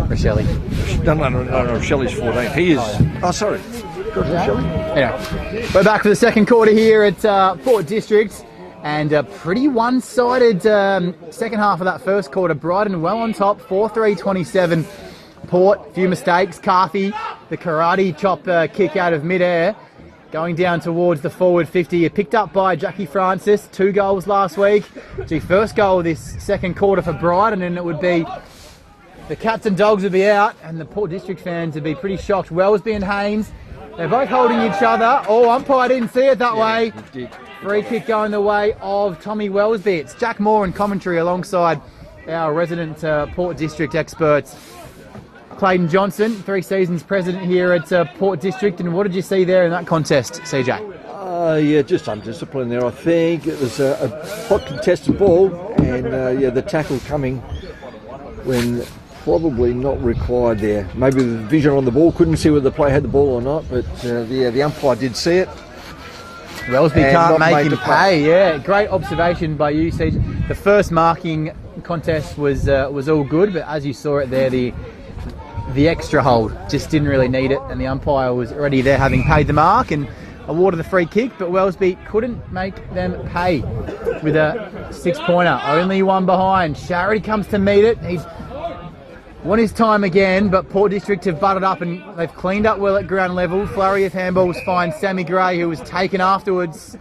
Rochelle. No, Shelley's 14. He is. Oh, sorry. Anyway, we're back for the second quarter here at Port District, and a pretty one-sided second half of that first quarter. Brighton well on top, 4-3-27. Port, few mistakes. Carthy, the karate chop kick out of mid-air, going down towards the forward 50. Picked up by Jackie Francis, 2 goals last week. First goal this second quarter for Brighton, and it would be the Cats and Dogs would be out, and the Port District fans would be pretty shocked. Wellesby and Haynes, they're both holding each other. Oh, umpire didn't see it that way. Free kick going the way of Tommy Wellesby. It's Jack Moore in commentary alongside our resident Port District experts, Clayton Johnson, 3 seasons president here at Port District. And what did you see there in that contest, CJ? Yeah, just undisciplined there, I think. It was a hot contested ball, and the tackle coming when probably not required there. Maybe the vision on the ball, couldn't see whether the player had the ball or not, but the umpire did see it. Wellesby can't make him pay. Yeah, great observation by you, CJ. The first marking contest was all good, but as you saw it there, the extra hold just didn't really need it, and the umpire was already there having paid the mark and awarded the free kick, but Wellesby couldn't make them pay with a 6-pointer. Only one behind. Sharity comes to meet it. He's won his time again, but Port District have butted up and they've cleaned up well at ground level. Flurry of handballs finds Sammy Gray, who was taken afterwards.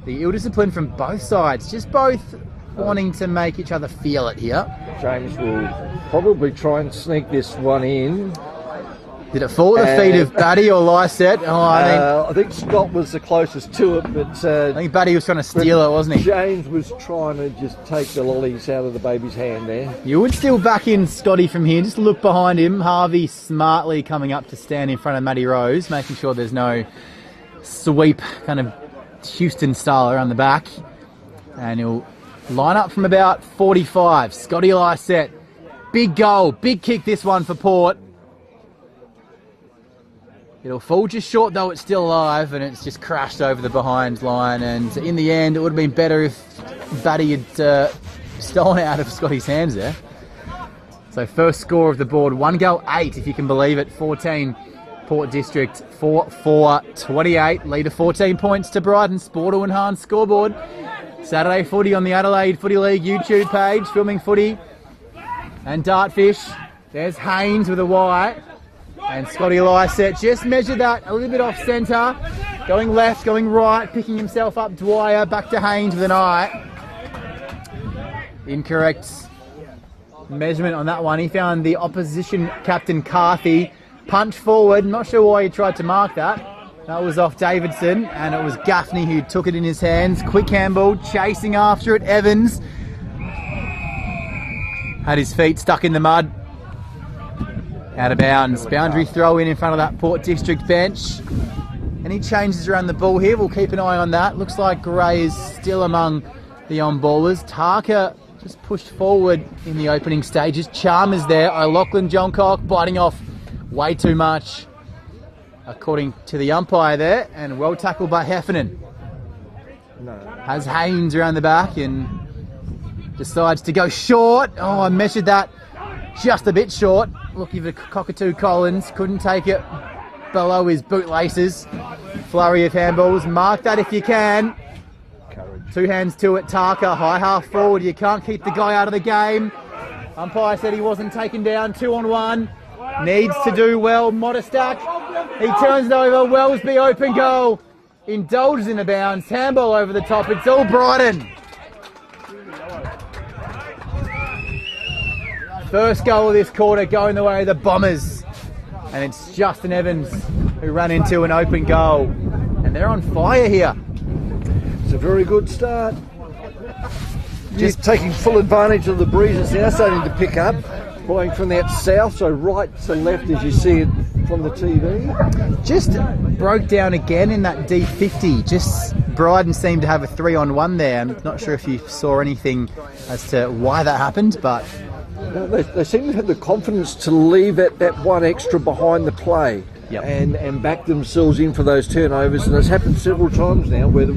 The ill discipline from both sides, just both wanting to make each other feel it here. James will probably try and sneak this one in. Did it fall at the feet of Batty or Lysette? I think Scott was the closest to it, but I think Batty was trying to steal it, wasn't he? James was trying to just take the lollies out of the baby's hand there. You would still back in Scotty from here. Just look behind him. Harvey smartly coming up to stand in front of Matty Rose, making sure there's no sweep, kind of Houston style around the back. And he'll line up from about 45. Scotty Lysette. Big goal, big kick this one for Port. It'll fall just short, though it's still alive, and it's just crashed over the behind line. And in the end, it would have been better if Batty had stolen it out of Scotty's hands there. So first score of the board, 1 goal 8, if you can believe it. 14 Port District, 4-4-28. Leader 14 points to Brighton. Sport to enhance scoreboard. Saturday Footy on the Adelaide Footy League YouTube page. Filming footy and Dartfish. There's Haynes with a Y. And Scotty Lysette just measured that a little bit off centre. Going left, going right, picking himself up. Dwyer back to Haynes with an eye. Incorrect measurement on that one. He found the opposition captain Carthy. Punch forward. Not sure why he tried to mark that. That was off Davidson, and it was Gaffney who took it in his hands. Quick handball, chasing after it. Evans had his feet stuck in the mud. Out of bounds. Boundary throw in front of that Port District bench. Any changes around the ball here? We'll keep an eye on that. Looks like Gray is still among the on-ballers. Tarka just pushed forward in the opening stages. Chalmers there. O'Loughlin, John Cock biting off way too much, according to the umpire there. And well tackled by Heffernan. Has Haynes around the back and decides to go short. Oh, I measured that just a bit short. Looking for Cockatoo Collins, couldn't take it below his bootlaces. Flurry of handballs, mark that if you can. Two hands to it, Tarka, high half forward. You can't keep the guy out of the game. Umpire said he wasn't taken down, 2-on-1. Needs to do well, Modestak. He turns it over, Wellesby open goal. Indulges in the bounds, handball over the top. It's all Brighton. First goal of this quarter going the way of the Bombers. And it's Justin Evans who ran into an open goal. And they're on fire here. It's a very good start. Just taking full advantage of the breezes now, starting to pick up. Blowing from that south, so right to left as you see it from the TV. Just broke down again in that D50. Just Brighton seemed to have a 3-on-1 there. I'm not sure if you saw anything as to why that happened, but they seem to have the confidence to leave that one extra behind the play. Yep. and back themselves in for those turnovers. And it's happened several times now where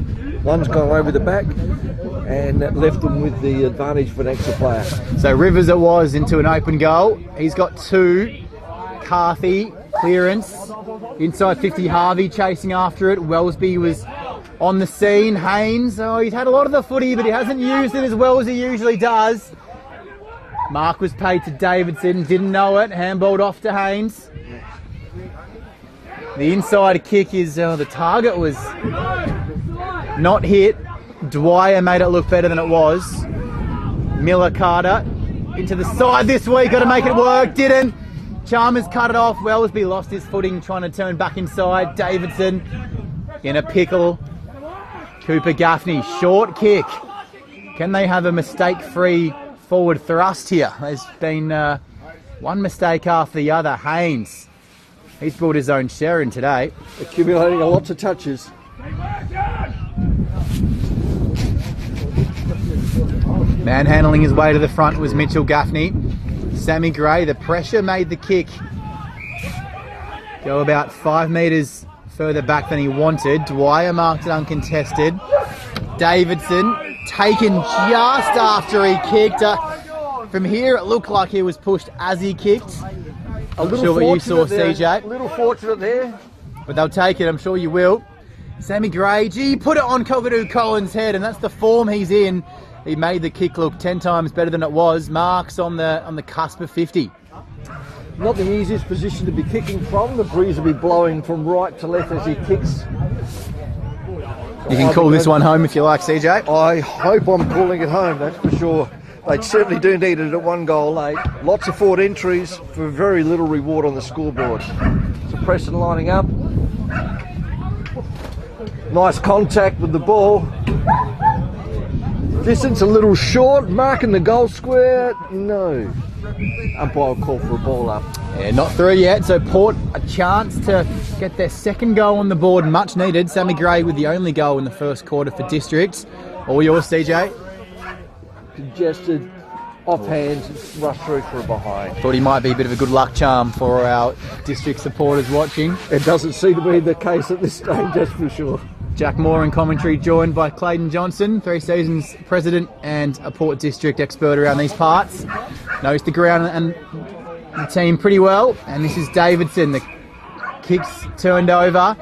one's gone over the back and left them with the advantage for an extra player. So Rivers it was into an open goal. He's got 2. Carthy, clearance. Inside 50, Harvey chasing after it. Wellesby was on the scene. Haynes, he's had a lot of the footy, but he hasn't used it as well as he usually does. Mark was paid to Davidson, didn't know it. Handballed off to Haynes. The inside kick is, the target was not hit. Dwyer made it look better than it was. Miller Carter into the side this week, got to make it work, didn't. Chalmers cut it off. Wellesby lost his footing trying to turn back inside. Davidson in a pickle. Cooper Gaffney, short kick. Can they have a mistake-free forward thrust here? There's been one mistake after the other. Haynes, he's brought his own share in today. Accumulating lots of touches. Manhandling his way to the front was Mitchell Gaffney. Sammy Gray, the pressure made the kick go about 5 metres further back than he wanted. Dwyer marked it uncontested. Davidson taken just after he kicked. From here it looked like he was pushed as he kicked. A little sure what you saw, there. CJ. A little fortunate there. But they'll take it, I'm sure you will. Sammy Gray, put it on Cockatoo Collins' head, and that's the form he's in. He made the kick look 10 times better than it was. Marks on the cusp of 50. Not the easiest position to be kicking from. The breeze will be blowing from right to left as he kicks. You can call this one home if you like, CJ. I hope I'm calling it home, that's for sure. They certainly do need it at 1 goal late. Lots of forward entries for very little reward on the scoreboard. So Preston lining up. Nice contact with the ball. Distance a little short, marking the goal square, no. Umpire call for a ball up. Yeah, not through yet, so Port a chance to get their second goal on the board, much needed. Sammy Gray with the only goal in the first quarter for District. All yours, CJ. Congested, off hands, rush through for a behind. Thought he might be a bit of a good luck charm for our District supporters watching. It doesn't seem to be the case at this stage, that's for sure. Jack Moore in commentary, joined by Clayton Johnson, 3 seasons president and a Port District expert around these parts. Knows the ground and the team pretty well. And this is Davidson. The kick's turned over.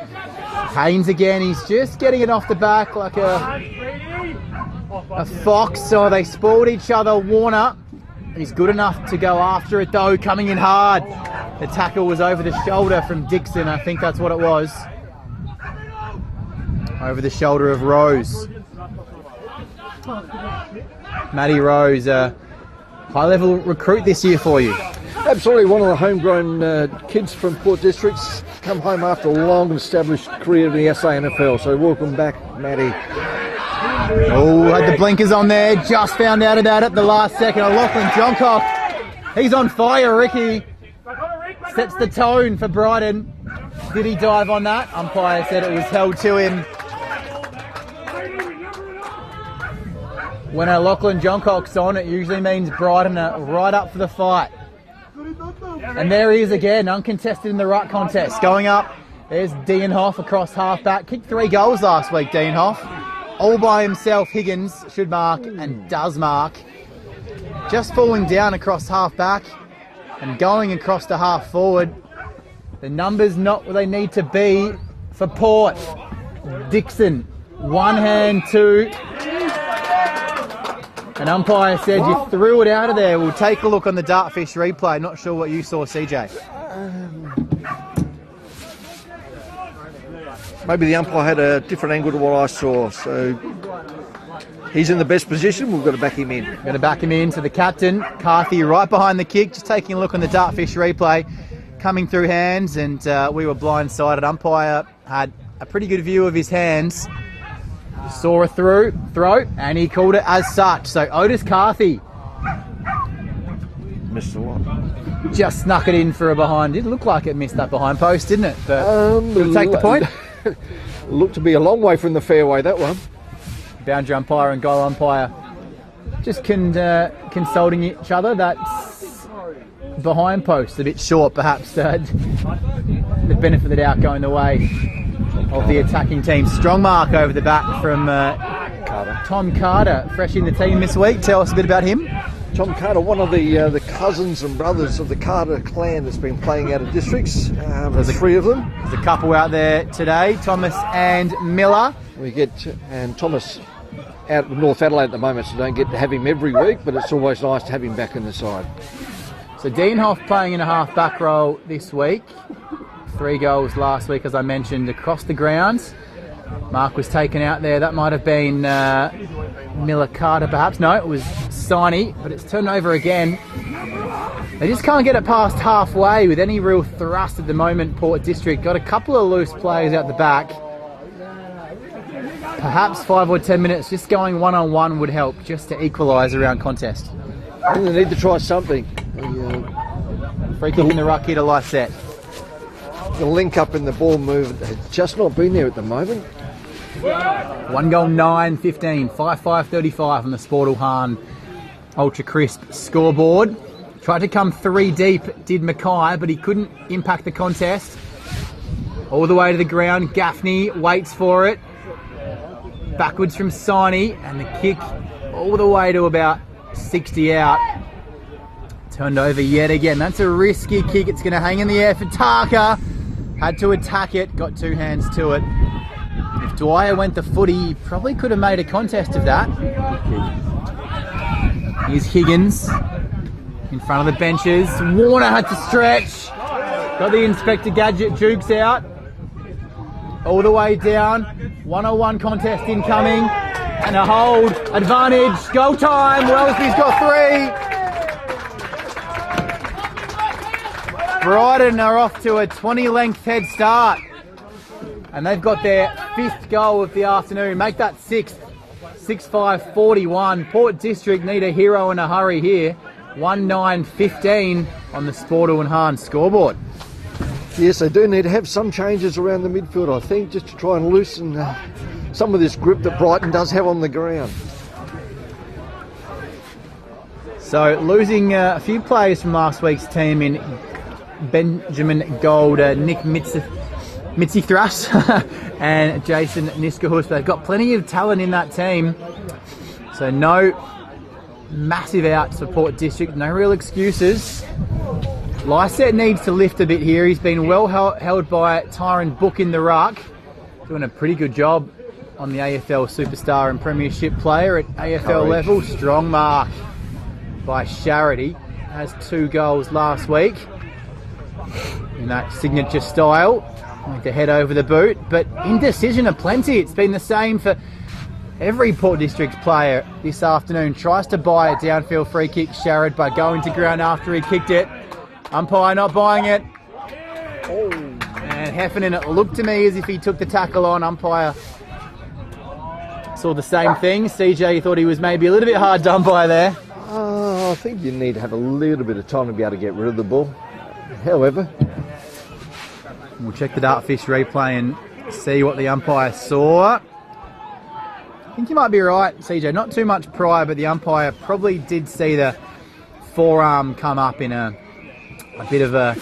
Haynes again. He's just getting it off the back like a fox. So they spoiled each other. Warner, he's good enough to go after it though. Coming in hard. The tackle was over the shoulder from Dixon. I think that's what it was. Over the shoulder of Rose. Matty Rose, a high-level recruit this year for you. Absolutely, one of the homegrown kids from Port Districts, come home after a long established career in the SANFL. So welcome back, Matty. Oh, had the blinkers on there, just found out about it the last second. Lachlan Johncock, he's on fire, Ricky. Sets the tone for Brighton. Did he dive on that? Umpire said it was held to him. When a Lachlan Johncock's on, it usually means Brighton are right up for the fight. And there he is again, uncontested in the ruck contest. Going up, there's Dienhoff across half-back. Kicked 3 goals last week, Dienhoff. All by himself, Higgins should mark and does mark. Just falling down across half-back and going across to half-forward. The numbers not where they need to be for Port. Dixon, one hand, 2. An umpire said you threw it out of there. We'll take a look on the Dartfish replay. Not sure what you saw, CJ. Maybe the umpire had a different angle to what I saw. So he's in the best position. We've got to back him in. Going to back him in to the captain. Carthy right behind the kick. Just taking a look on the Dartfish replay. Coming through hands, and we were blindsided. Umpire had a pretty good view of his hands. Saw a throw, and he called it as such. So Otis Carthy Missed a lot. just snuck it in for a behind. It looked like it missed that behind post, didn't it? But did it take the point? Looked to be a long way from the fairway, that one. Boundary umpire and goal umpire just consulting each other. That's behind post, a bit short perhaps. The benefit of the doubt going the way of the attacking team. Strong mark over the back from Tom Carter, fresh in the team this week. Tell us a bit about him. Tom Carter, one of the cousins and brothers of the Carter clan that's been playing out of districts. There's 3 of them. There's a couple out there today, Thomas and Miller. And Thomas out of North Adelaide at the moment, so don't get to have him every week, but it's always nice to have him back in the side. So Dienhoff playing in a half-back role this week. 3 goals last week, as I mentioned, across the grounds. Mark was taken out there. That might have been Miller Carter, perhaps. No, it was Siney, but it's turned over again. They just can't get it past halfway with any real thrust at the moment, Port District. Got a couple of loose players out the back. Perhaps 5 or 10 minutes just going one-on-one would help, just to equalise around contest. I think they need to try something. Free kick in the ruck here to Lysette. The link up in the ball movement has just not been there at the moment. 1 goal 9-15, 5-5-35 on the Sportal Hahn Ultra Crisp scoreboard. Tried to come 3 deep, did Mackay, but he couldn't impact the contest. All the way to the ground, Gaffney waits for it. Backwards from Siney, and the kick all the way to about 60 out. Turned over yet again. That's a risky kick. It's going to hang in the air for Tarka. Had to attack it, got 2 hands to it. If Dwyer went the footy, he probably could have made a contest of that. Here's Higgins in front of the benches. Warner had to stretch. Got the Inspector Gadget Jukes out. All the way down. 101 contest incoming. And a hold. Advantage. Goal time. Wellesby's got 3. Brighton are off to a 20-length head start. And they've got their 5th goal of the afternoon. Make that 6th. 6-5-41. Port District need a hero in a hurry here. 1-9-15 on the Sportal and Hahn scoreboard. Yes, they do need to have some changes around the midfield, I think, just to try and loosen some of this grip that Brighton does have on the ground. So losing a few players from last week's team in Benjamin Gold, Nick Mitzi Thrush and Jason Niskahus. They've got plenty of talent in that team. So no massive outs for Port District, no real excuses. Lysette needs to lift a bit here. He's been well held by Tyron Book in the ruck. Doing a pretty good job on the AFL superstar and premiership player at AFL level. Strong mark by Sharity. Has 2 goals last week in that signature style. Like to head over the boot, but indecision aplenty. It's been the same for every Port District player this afternoon. Tries to buy a downfield free kick, Sharad, by going to ground after he kicked it. Umpire not buying it. Oh. And Heffernan, it looked to me as if he took the tackle on. Umpire saw the same thing. CJ thought he was maybe a little bit hard done by there. I think you need to have a little bit of time to be able to get rid of the ball. However, we'll check the Dartfish replay and see what the umpire saw. I think you might be right, CJ. Not too much prior, but the umpire probably did see the forearm come up in a bit of a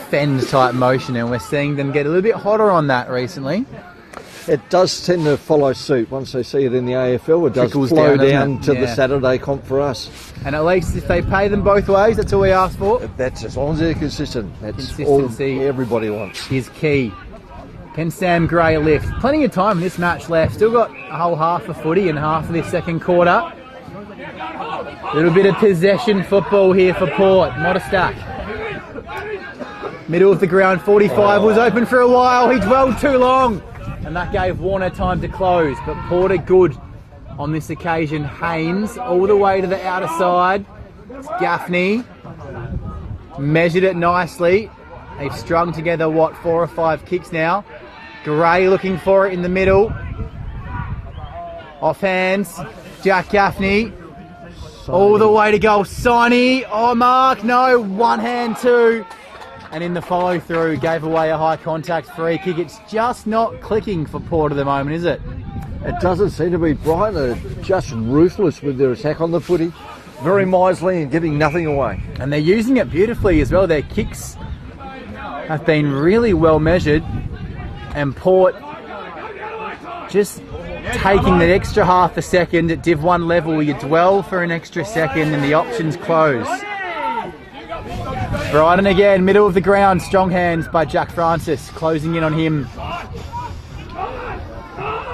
fend type motion, and we're seeing them get a little bit hotter on that recently. It does tend to follow suit. Once they see it in the AFL, it does flow down to the Saturday comp for us. And at least if they pay them both ways, that's all we ask for. That's as long as they're consistent. That's all everybody wants. Is key. Can Sam Gray lift? Plenty of time in this match left. Still got a whole half of footy and half of this second quarter. Little bit of possession football here for Port. Not a stack. Middle of the ground, 45 was open for a while. He dwelled too long. And that gave Warner time to close. But Porter good on this occasion. Haynes all the way to the outer side. It's Gaffney. Measured it nicely. They've strung together, 4 or 5 kicks now. Gray looking for it in the middle. Off hands. Jack Gaffney. All the way to goal. Siney. Oh, Mark. No. One hand too. And in the follow through, gave away a high contact free kick. It's just not clicking for Port at the moment, is it? It doesn't seem to be. Brighton are just ruthless with their attack on the footy. very miserly and giving nothing away. And they're using it beautifully as well. Their kicks have been really well measured, and Port just taking that extra half a second. At Div 1 level, you dwell for an extra second and the options close. Brighton again, middle of the ground, strong hands by Jack Francis, closing in on him.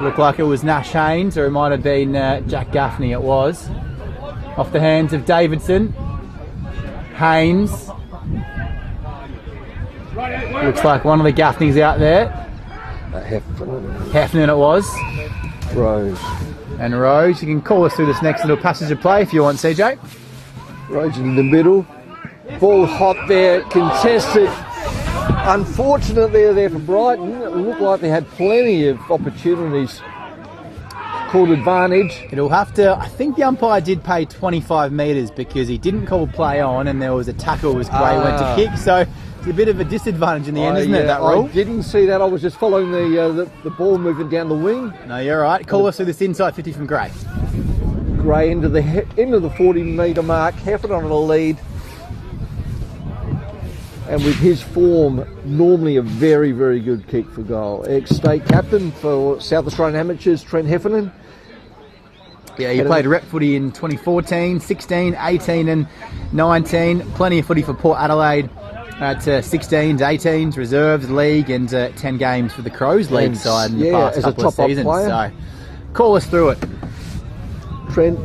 Looked like it was Nash Haynes, or it might have been Jack Gaffney. It was. Off the hands of Davidson. Haynes. Looks like one of the Gaffneys out there. Heffernan it was. Rose. And Rose. You can call us through this next little passage of play if you want, CJ. Rose in the middle. Ball hot there, contested. Unfortunately, there for Brighton. It looked like they had plenty of opportunities. Called advantage. It'll have to, I think the umpire did pay 25 metres because he didn't call play on and there was a tackle as Gray went to kick. So it's a bit of a disadvantage in the end, isn't it, that rule? I didn't see that. I was just following the ball moving down the wing. No, you're right. Call us through this inside 50 from Gray. Gray into the 40-metre mark. Heffernan on the lead. And with his form, normally a very, very good kick for goal. Ex-state captain for South Australian Amateurs, Trent Heffernan. Yeah, he played rep footy in 2014, 16, 18 and 19. Plenty of footy for Port Adelaide at 16s, 18s, reserves, league, and 10 games for the Crows league side in the past couple of seasons. So call us through it. Trent,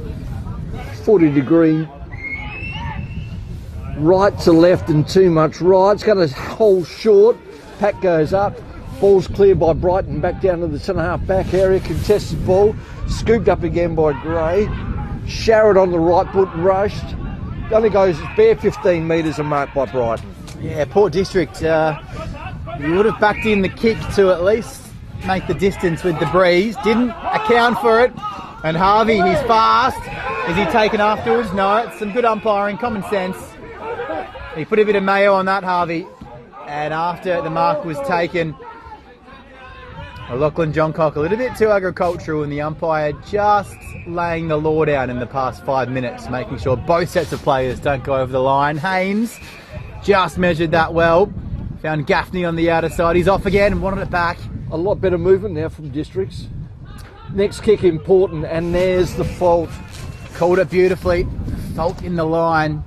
40-degree. Right to left and too much right. It's going to hold short. Pack goes up. Ball's cleared by Brighton back down to the centre-half back area. Contested ball. Scooped up again by Gray. Sharrett on the right foot, rushed. Only goes bare 15 metres a mark by Brighton. Yeah, Port District, you would have backed in the kick to at least make the distance with the breeze. Didn't account for it. And Harvey, he's fast. Is he taken afterwards? No, it's some good umpiring, common sense. He put a bit of mayo on that, Harvey. And after the mark was taken, Lachlan Johncock a little bit too agricultural, and the umpire just laying the law down in the past 5 minutes, making sure both sets of players don't go over the line. Haynes just measured that well. Found Gaffney on the outer side. He's off again and wanted it back. A lot better movement now from Districts. Next kick important, and there's the fault. Called it beautifully. Fault in the line.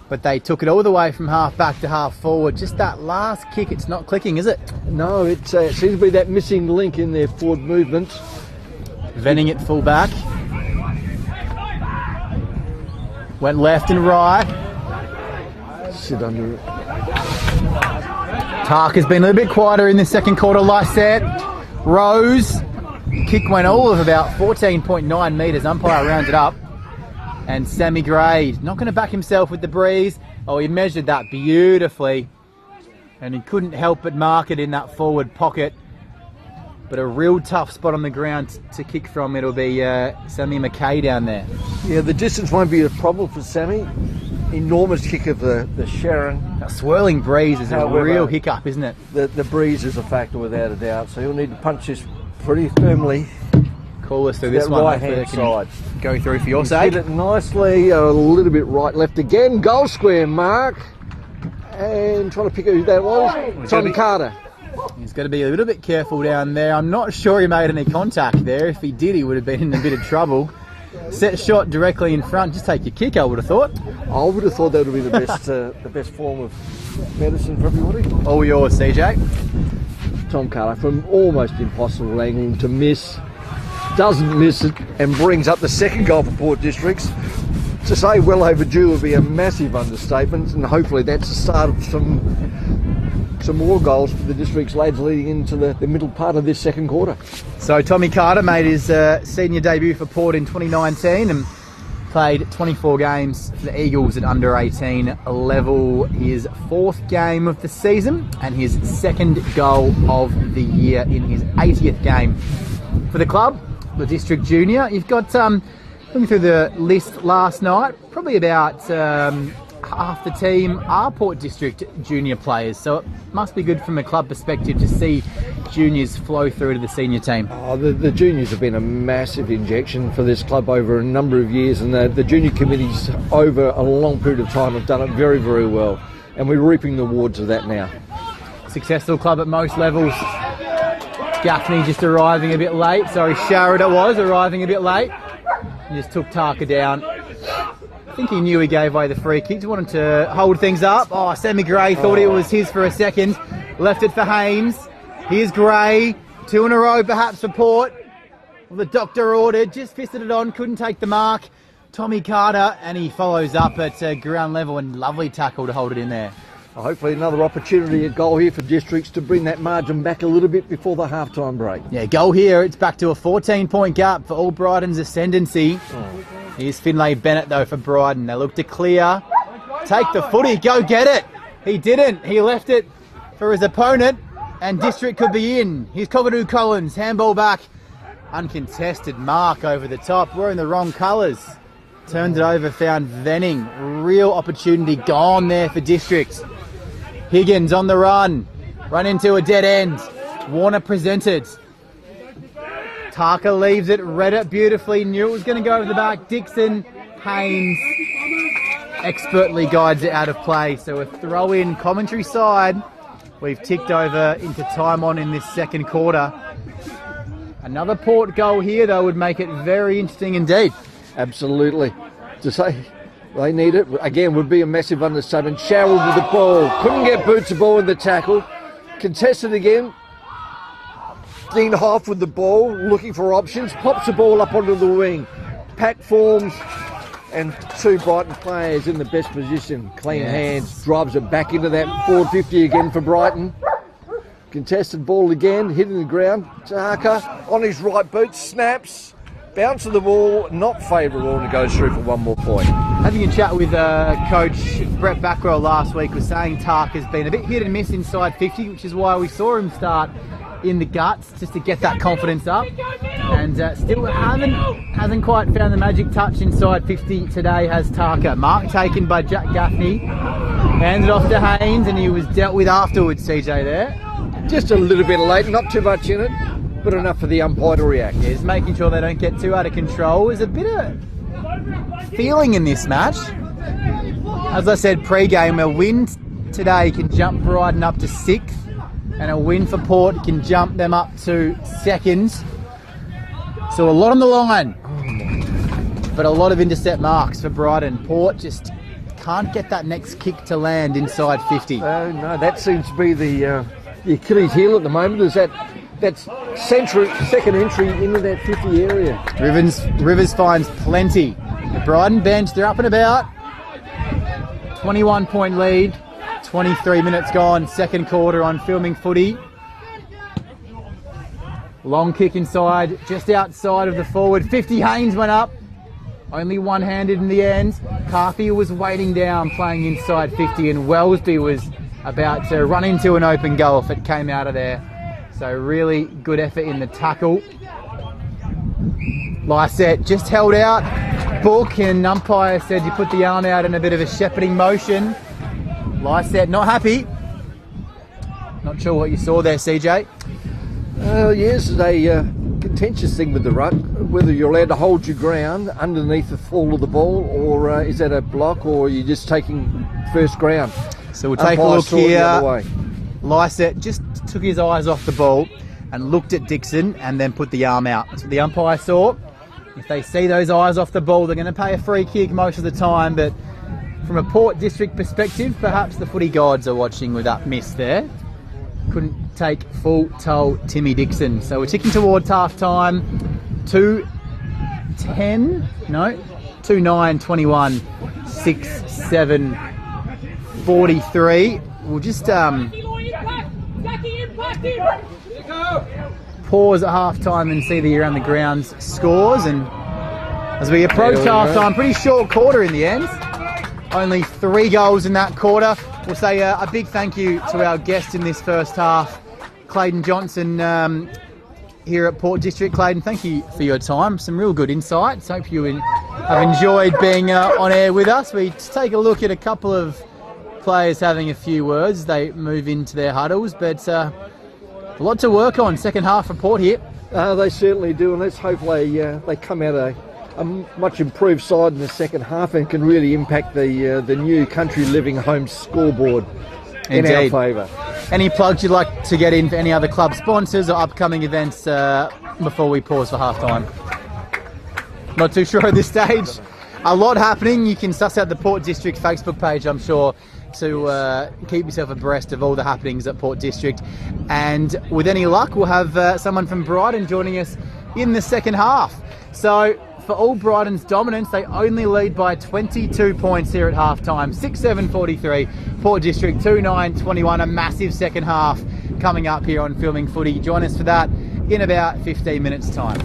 But they took it all the way from half back to half forward. Just that last kick, it's not clicking, is it? No, it seems to be that missing link in their forward movement. Venning it full back. Went left and right. Sit under it. Tark has been a little bit quieter in the second quarter. Lysette. Rose. Kick went all of about 14.9 metres. Umpire rounds it up. And Sammy Gray, not going to back himself with the breeze. Oh, he measured that beautifully. And he couldn't help but mark it in that forward pocket. But a real tough spot on the ground to kick from. It'll be Sammy McKay down there. Yeah, the distance won't be a problem for Sammy. Enormous kick of the Sharon. That swirling breeze is a real hiccup, isn't it? The breeze is a factor without a doubt. So he'll need to punch this pretty firmly. Call us through this one. Right-hand side. Go through for your sake. Hit it nicely, a little bit right, left again. Goal square mark. And trying to pick out who that was. Tom Carter. He's got to be a little bit careful down there. I'm not sure he made any contact there. If he did, he would have been in a bit of trouble. Set shot directly in front. Just take your kick, I would have thought. I would have thought that would be the best form of medicine for everybody. All yours, CJ. Tom Carter from almost impossible angle to miss. Doesn't miss it and brings up the second goal for Port Districts. To say well overdue would be a massive understatement, and hopefully that's the start of some more goals for the Districts lads leading into the middle part of this second quarter. So Tommy Carter made his senior debut for Port in 2019 and played 24 games for the Eagles at under 18 level. His fourth game of the season and his second goal of the year in his 80th game for the club. The District Junior. You've got, looking through the list last night, probably about half the team are Port District Junior players, so it must be good from a club perspective to see juniors flow through to the senior team? Oh, the juniors have been a massive injection for this club over a number of years, and the junior committees over a long period of time have done it very, very well, and we're reaping the rewards of that now. Successful club at most levels. Gaffney just arriving a bit late. Sorry, Sharrett it was, arriving a bit late. He just took Tarka down. I think he knew he gave away the free kick. He wanted to hold things up. Oh, Sammy Gray thought it was his for a second. Left it for Haynes. Here's Gray. 2 in a row perhaps for Port. Well, the doctor ordered. Just fisted it on. Couldn't take the mark. Tommy Carter. And he follows up at ground level. And lovely tackle to hold it in there. Hopefully another opportunity at goal here for Districts to bring that margin back a little bit before the half-time break. Yeah, goal here. It's back to a 14-point gap for all Brighton's ascendancy. Here's Finlay Bennett, though, for Brighton. They look to clear. Take the footy. Go get it. He didn't. He left it for his opponent, and District could be in. Here's Cockatoo Collins. Handball back. Uncontested mark over the top. Wearing the wrong colours. Turned it over, found Venning. Real opportunity gone there for District. Higgins on the run. Run into a dead end. Warner presented. Tarka leaves it, read it beautifully, knew it was going to go over the back. Dixon, Haynes expertly guides it out of play. So a throw in commentary side. We've ticked over into time on in this second quarter. Another Port goal here, though, would make it very interesting indeed. Absolutely. To say they need it, again, would be a massive understatement. Sharrell with the ball. Couldn't get Boots the ball in the tackle. Contested again. Dean Hoff with the ball, looking for options, pops the ball up onto the wing. Pack forms, and 2 Brighton players in the best position. Clean hands, drives it back into that forward 50 again for Brighton. Contested ball again, hitting the ground. Tarka on his right boot, snaps, bounce of the ball, not favourable, and it goes through for 1 more point. Having a chat with Coach Brett Backwell last week, was saying Tarka's been a bit hit and miss inside 50, which is why we saw him start in the guts just to get that confidence up, and still hasn't quite found the magic touch inside 50 today. Has Tarka. Mark taken by Jack Gaffney, handed off to Haynes, and he was dealt with afterwards. CJ there, just a little bit late, not too much in it, but enough for the umpire to react. Yeah, just making sure they don't get too out of control. There's a bit of feeling in this match. As I said pre-game, a win today can jump Brighton up to 6th. And a win for Port can jump them up to 2nd. So a lot on the line. But a lot of intercept marks for Brighton. Port just can't get that next kick to land inside 50. No, that seems to be the Achilles heel at the moment. Is that's second entry into that 50 area. Rivers finds plenty. The Brighton bench, they're up and about. 21-point lead. 23 minutes gone, second quarter on Filming Footy. Long kick inside, just outside of the forward. 50, Haynes went up. Only one-handed in the end. Carthy was waiting down, playing inside 50, and Wellesby was about to run into an open goal if it came out of there. So really good effort in the tackle. Lysette just held out. Book, and umpire said you put the arm out in a bit of a shepherding motion. Lysette not happy. Not sure what you saw there, CJ. Yes, it's a contentious thing with the ruck, whether you're allowed to hold your ground underneath the fall of the ball, or is that a block, or you're just taking first ground. So we'll take a look here. Lysette just took his eyes off the ball and looked at Dixon and then put the arm out. That's what the umpire saw. If they see those eyes off the ball, they're going to pay a free kick most of the time, but from a Port District perspective, perhaps the footy gods are watching with that miss there. Couldn't take full toll Timmy Dixon. So we're ticking towards half time. 2:10, no, 2:09, 21, 6, 7, 43. We'll just pause at half time and see the around the grounds scores. And as we approach half time, pretty short quarter in the end. Only 3 goals in that quarter. We'll say a big thank you to our guest in this first half, Clayton Johnson, here at Port District. Clayton, thank you for your time. Some real good insights. Hope you have enjoyed being on air with us. We take a look at a couple of players having a few words as they move into their huddles, but A lot to work on. Second half report here. They certainly do, and let's hope they come out a much improved side in the second half and can really impact the new Country Living home scoreboard in our favour. Any plugs you'd like to get in for any other club sponsors or upcoming events before we pause for half time? Not too sure at this stage. A lot happening. You can suss out the Port District Facebook page, I'm sure, to keep yourself abreast of all the happenings at Port District. And with any luck, we'll have someone from Brighton joining us in the second half. So for all Brighton's dominance, they only lead by 22 points here at half-time. 6-7-43, Port District 2-9-21, a massive second half coming up here on Filming Footy. Join us for that in about 15 minutes' time.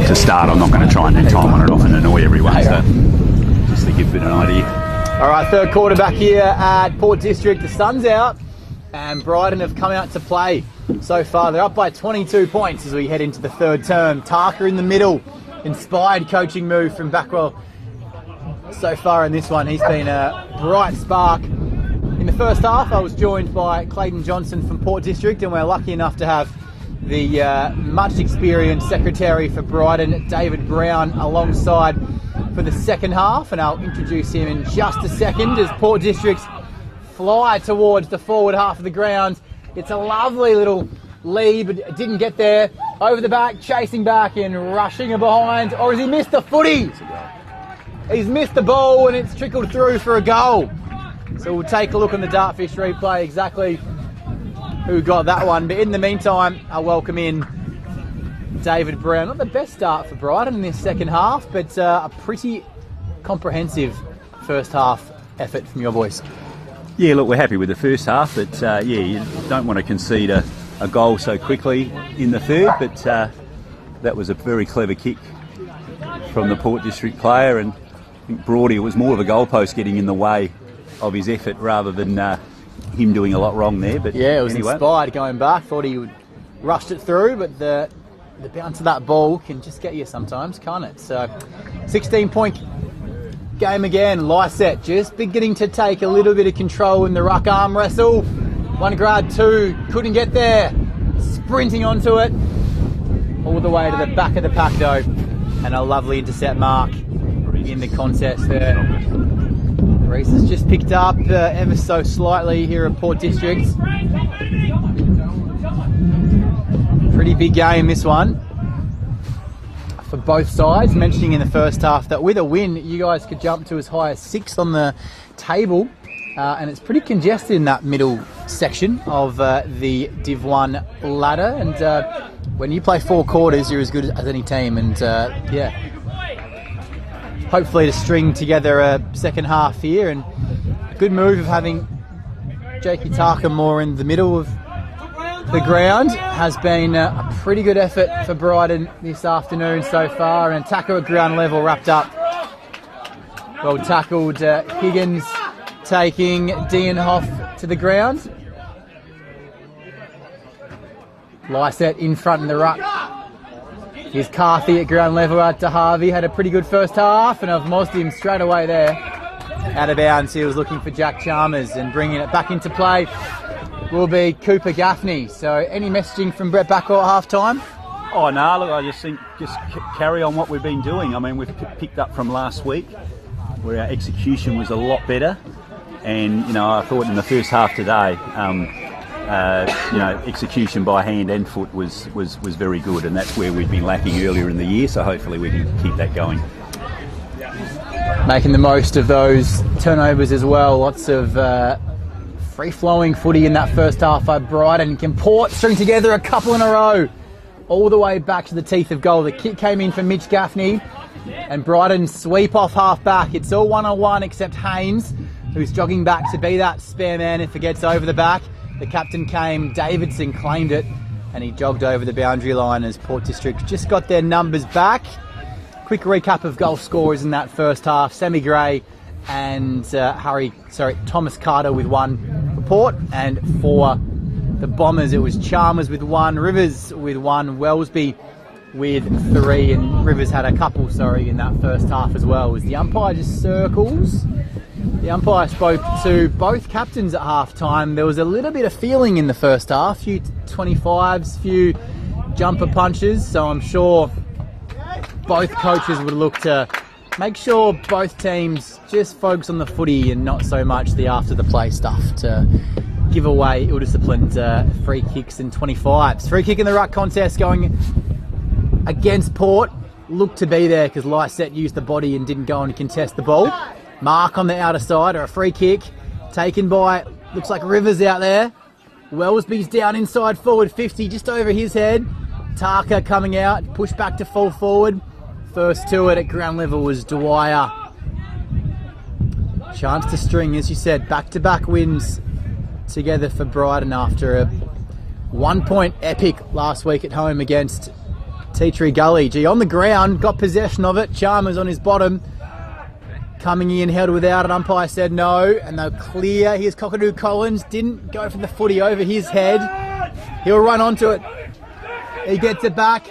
that to start. I'm not going to try and time on it off and annoy everyone. So just to give a bit of an idea. All right, third quarter back here at Port District. The sun's out and Brighton have come out to play so far. They're up by 22 points as we head into the third term. Tarka in the middle. Inspired coaching move from Backwell so far in this one. He's been a bright spark. In the first half, I was joined by Clayton Johnson from Port District, and we're lucky enough to have the much experienced secretary for Brighton, David Brown, alongside for the second half, and I'll introduce him in just a second as Port Districts fly towards the forward half of the ground. It's a lovely little lead, but it didn't get there. Over the back, chasing back and rushing behind. Or has he missed the footy? He's missed the ball and it's trickled through for a goal. So we'll take a look on the Dartfish replay exactly who got that one. But in the meantime, I'll welcome in David Brown. Not the best start for Brighton in this second half, but a pretty comprehensive first half effort from your boys. Yeah, look, we're happy with the first half, but yeah, you don't want to concede a goal so quickly in the third, but that was a very clever kick from the Port District player, and I think Brody, it was more of a goalpost getting in the way of his effort rather than him doing a lot wrong there. But yeah, it was anyway. Inspired going back, thought he would rushed it through, but the bounce of that ball can just get you sometimes, can't it? So 16-point game again. Lysette just beginning to take a little bit of control in the ruck arm wrestle. One grad, two, couldn't get there. Sprinting onto it. All the way to the back of the pack though. And a lovely intercept mark in the contest there. Reese has just picked up ever so slightly here at Port District. Pretty big game this one for both sides. Mentioning in the first half that with a win you guys could jump to as high as 6th on the table, and it's pretty congested in that middle section of the Div 1 ladder, and when you play 4 quarters you're as good as any team, and yeah, hopefully to string together a second half here, and a good move of having Jakey Tarka more in the middle of the ground has been a pretty good effort for Brighton this afternoon so far, and tackle at ground level wrapped up. Well tackled, Higgins taking Dienhoff to the ground. Lysette in front in the ruck. Here's Carthy at ground level out to Harvey. Had a pretty good first half, and I've mossed him straight away there. Out of bounds, he was looking for Jack Chalmers, and bringing it back into play will be Cooper Gaffney. So any messaging from Brett Backwell at half time? Oh no, look, I just think just carry on what we've been doing. I mean, we've picked up from last week where our execution was a lot better, and you know, I thought in the first half today, you know, execution by hand and foot was very good, and that's where we'd been lacking earlier in the year, so hopefully we can keep that going. Making the most of those turnovers as well. Lots of free-flowing footy in that first half by Brighton. Can Port string together a couple in a row all the way back to the teeth of goal. The kick came in from Mitch Gaffney, and Brighton sweep off half-back. It's all one-on-one except Haynes, who's jogging back to be that spare man if it gets over the back. The captain came, Davidson claimed it, and he jogged over the boundary line as Port District just got their numbers back. Quick recap of goal scorers in that first half. Sammy Gray and Thomas Carter with 1 for Port, and for the Bombers it was Chalmers with 1, Rivers with 1, Wellesby with 3, and Rivers had a couple, in that first half as well. As the umpire just circles. The umpire spoke to both captains at half-time. There was a little bit of feeling in the first half, few 25s, few jumper punches, so I'm sure both coaches would look to make sure both teams just focus on the footy and not so much the after-the-play stuff to give away ill-disciplined free kicks and 25s. Free kick in the ruck contest going against Port. Looked to be there because Lysette used the body and didn't go and contest the ball. Mark on the outer side, or a free kick taken by, looks like Rivers out there. Wellesby's down inside forward 50, just over his head. Tarka coming out, pushed back to full forward. First to it at ground level was Dwyer. Chance to string, as you said, back-to-back wins together for Brighton after a 1-point epic last week at home against Tea Tree Gully. Gee, on the ground, got possession of it. Chalmers on his bottom. Coming in, held without it. Umpire said no, and they'll clear. Here's Cockatoo Collins. Didn't go for the footy over his head. He'll run onto it. He gets it back.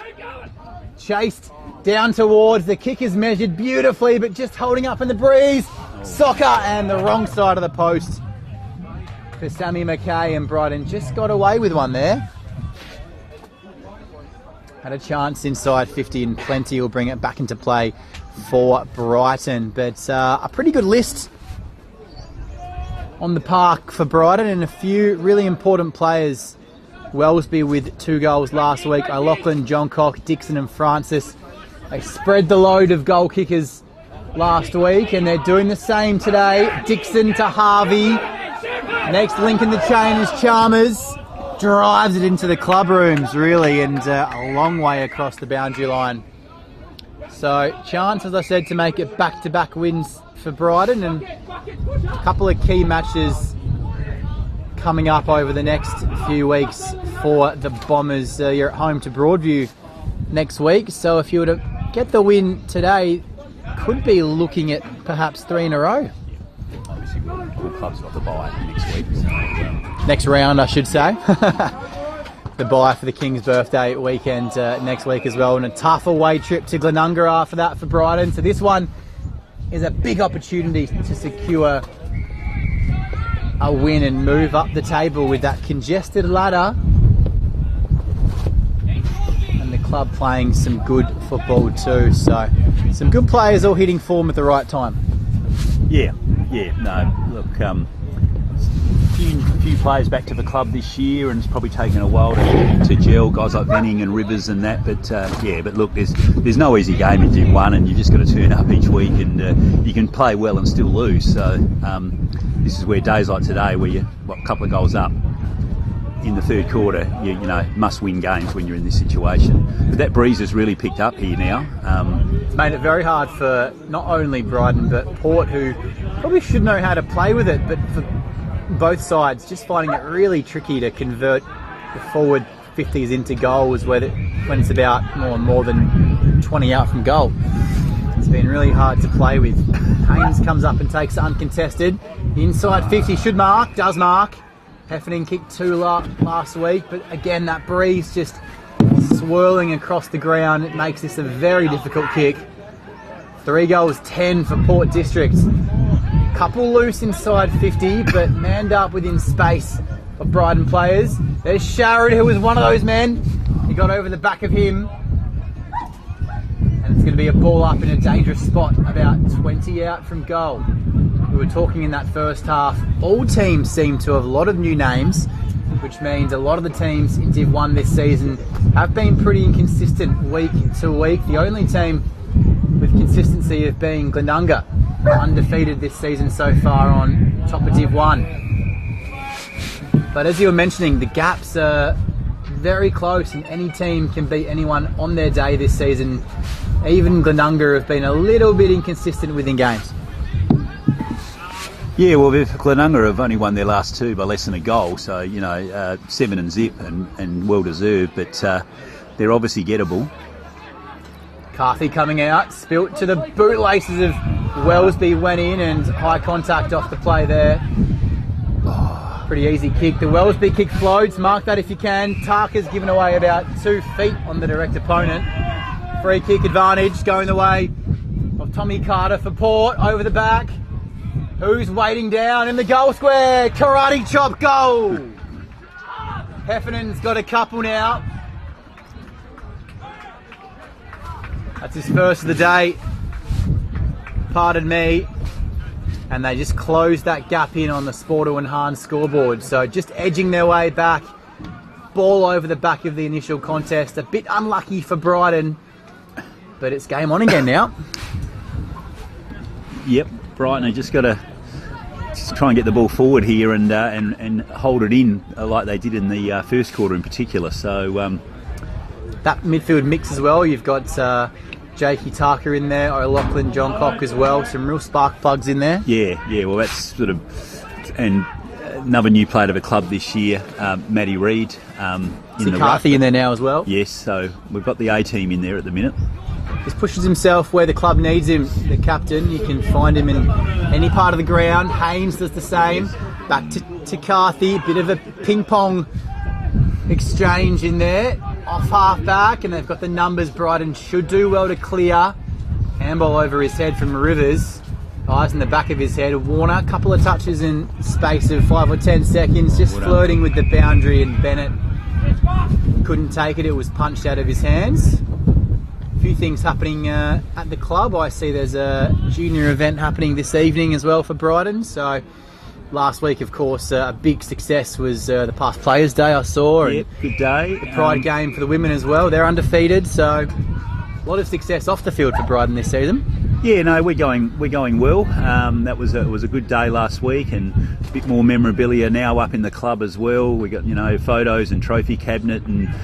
Chased down towards. The kick is measured beautifully, but just holding up in the breeze. Soccer and the wrong side of the post for Sammy McKay, and Brighton just got away with one there. Had a chance inside 50 and plenty will bring it back into play for Brighton. But a pretty good list on the park for Brighton, and a few really important players. Wellesby with 2 goals last week. O'Loughlin, Johncock, Dixon and Francis. They spread the load of goal kickers last week, and they're doing the same today. Dixon to Harvey. Next link in the chain is Chalmers. Drives it into the club rooms, really, and a long way across the boundary line. So, chance, as I said, to make it back-to-back wins for Brighton, and a couple of key matches coming up over the next few weeks for the Bombers. You're at home to Broadview next week, so if you were to get the win today, could be looking at perhaps 3 in a row. Obviously, all clubs got the bye next week. So, next round, I should say. The bye for the King's birthday weekend next week as well, and a tough away trip to Glenunga after that for Brighton. So this one is a big opportunity to secure a win and move up the table with that congested ladder, and the club playing some good football too. So some good players all hitting form at the right time. Yeah, no, look, few players back to the club this year, and it's probably taken a while to gel, guys like Venning and Rivers and that, but look, there's no easy game in Div 1, and you've just got to turn up each week, and you can play well and still lose. So this is where days like today, where you're a couple of goals up in the third quarter, you must win games when you're in this situation. But that breeze has really picked up here now. It's made it very hard for not only Brighton but Port, who probably should know how to play with it, but for both sides just finding it really tricky to convert the forward 50s into goals when it's about more than 20 out from goal. It's been really hard to play with. Haynes comes up and takes it uncontested. Inside 50 should mark, does mark. Heffernan kicked 2 last week, but again that breeze just swirling across the ground. It makes this a very difficult kick. 3 goals, 10 for Port District. Couple loose inside 50, but manned up within space of Brighton players. There's Sharrod, who was one of those men. He got over the back of him. And it's going to be a ball up in a dangerous spot, about 20 out from goal. We were talking in that first half. All teams seem to have a lot of new names, which means a lot of the teams in Div 1 this season have been pretty inconsistent week to week. The only team with consistency of being Glenunga, undefeated this season so far on top of Div 1. But as you were mentioning, the gaps are very close, and any team can beat anyone on their day this season. Even Glenunga have been a little bit inconsistent within games. Yeah, well, Glenunga have only won their last 2 by less than a goal, so 7 and zip and well deserved, but they're obviously gettable. Carthy coming out, spilt to the bootlaces of Wellesby, went in, and high contact off the play there. Pretty easy kick. The Wellesby kick floats, mark that if you can. Tarker's given away about 2 feet on the direct opponent. Free kick advantage going the way of Tommy Carter for Port, over the back. Who's waiting down in the goal square? Karate chop goal! Heffernan's got a couple now. That's his first of the day. Pardon me. And they just closed that gap in on the Sporto and Hahn scoreboard. So just edging their way back. Ball over the back of the initial contest. A bit unlucky for Brighton. But it's game on again now. Yep, Brighton have just got to try and get the ball forward here and hold it in like they did in the first quarter in particular. So that midfield mix as well. You've got Jakey Tarker in there, O'Loughlin, Johncock as well. Some real spark plugs in there. Yeah. Well, that's sort of, and another new player to the club this year, Matty Reid. Is Carthy in there now as well? Yes, so we've got the A team in there at the minute. Just pushes himself where the club needs him, the captain. You can find him in any part of the ground. Haynes does the same. Back to Carthy, bit of a ping pong exchange in there. Off half back, and they've got the numbers. Brighton should do well to clear. Handball over his head from Rivers. Eyes in the back of his head. Warner, a couple of touches in space of 5 or 10 seconds, just flirting with the boundary, and Bennett couldn't take it. It was punched out of his hands. A few things happening at the club. I see there's a junior event happening this evening as well for Brighton. So last week, of course, a big success was the past Players' Day I saw. Yep, good day. The Pride game for the women as well. They're undefeated, so a lot of success off the field for Brighton this season. Yeah, no, we're going well. That was a good day last week, and a bit more memorabilia now up in the club as well. We got photos and trophy cabinet and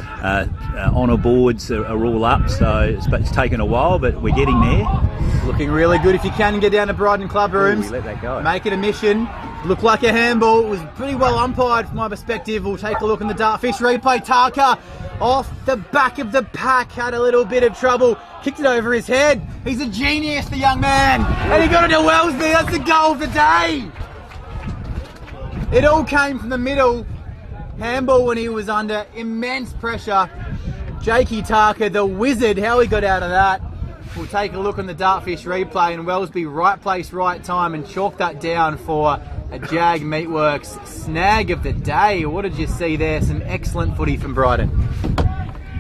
honour boards are all up. So it's taken a while, but we're getting there. Looking really good. If you can get down to Brighton club rooms, we let that go. Make it a mission. Looked like a handball. It was pretty well umpired from my perspective. We'll take a look in the Dartfish replay. Tarka off the back of the pack, had a little bit of trouble. Kicked it over his head. He's a genius, the young man. And he got it to Wellesby. That's the goal of the day. It all came from the middle. Handball when he was under immense pressure. Jakey Tarka, the wizard, how he got out of that. We'll take a look on the Dartfish replay, and Wellesby right place, right time, and chalk that down for a Jag Meatworks snag of the day. What did you see there? Some excellent footy from Brighton.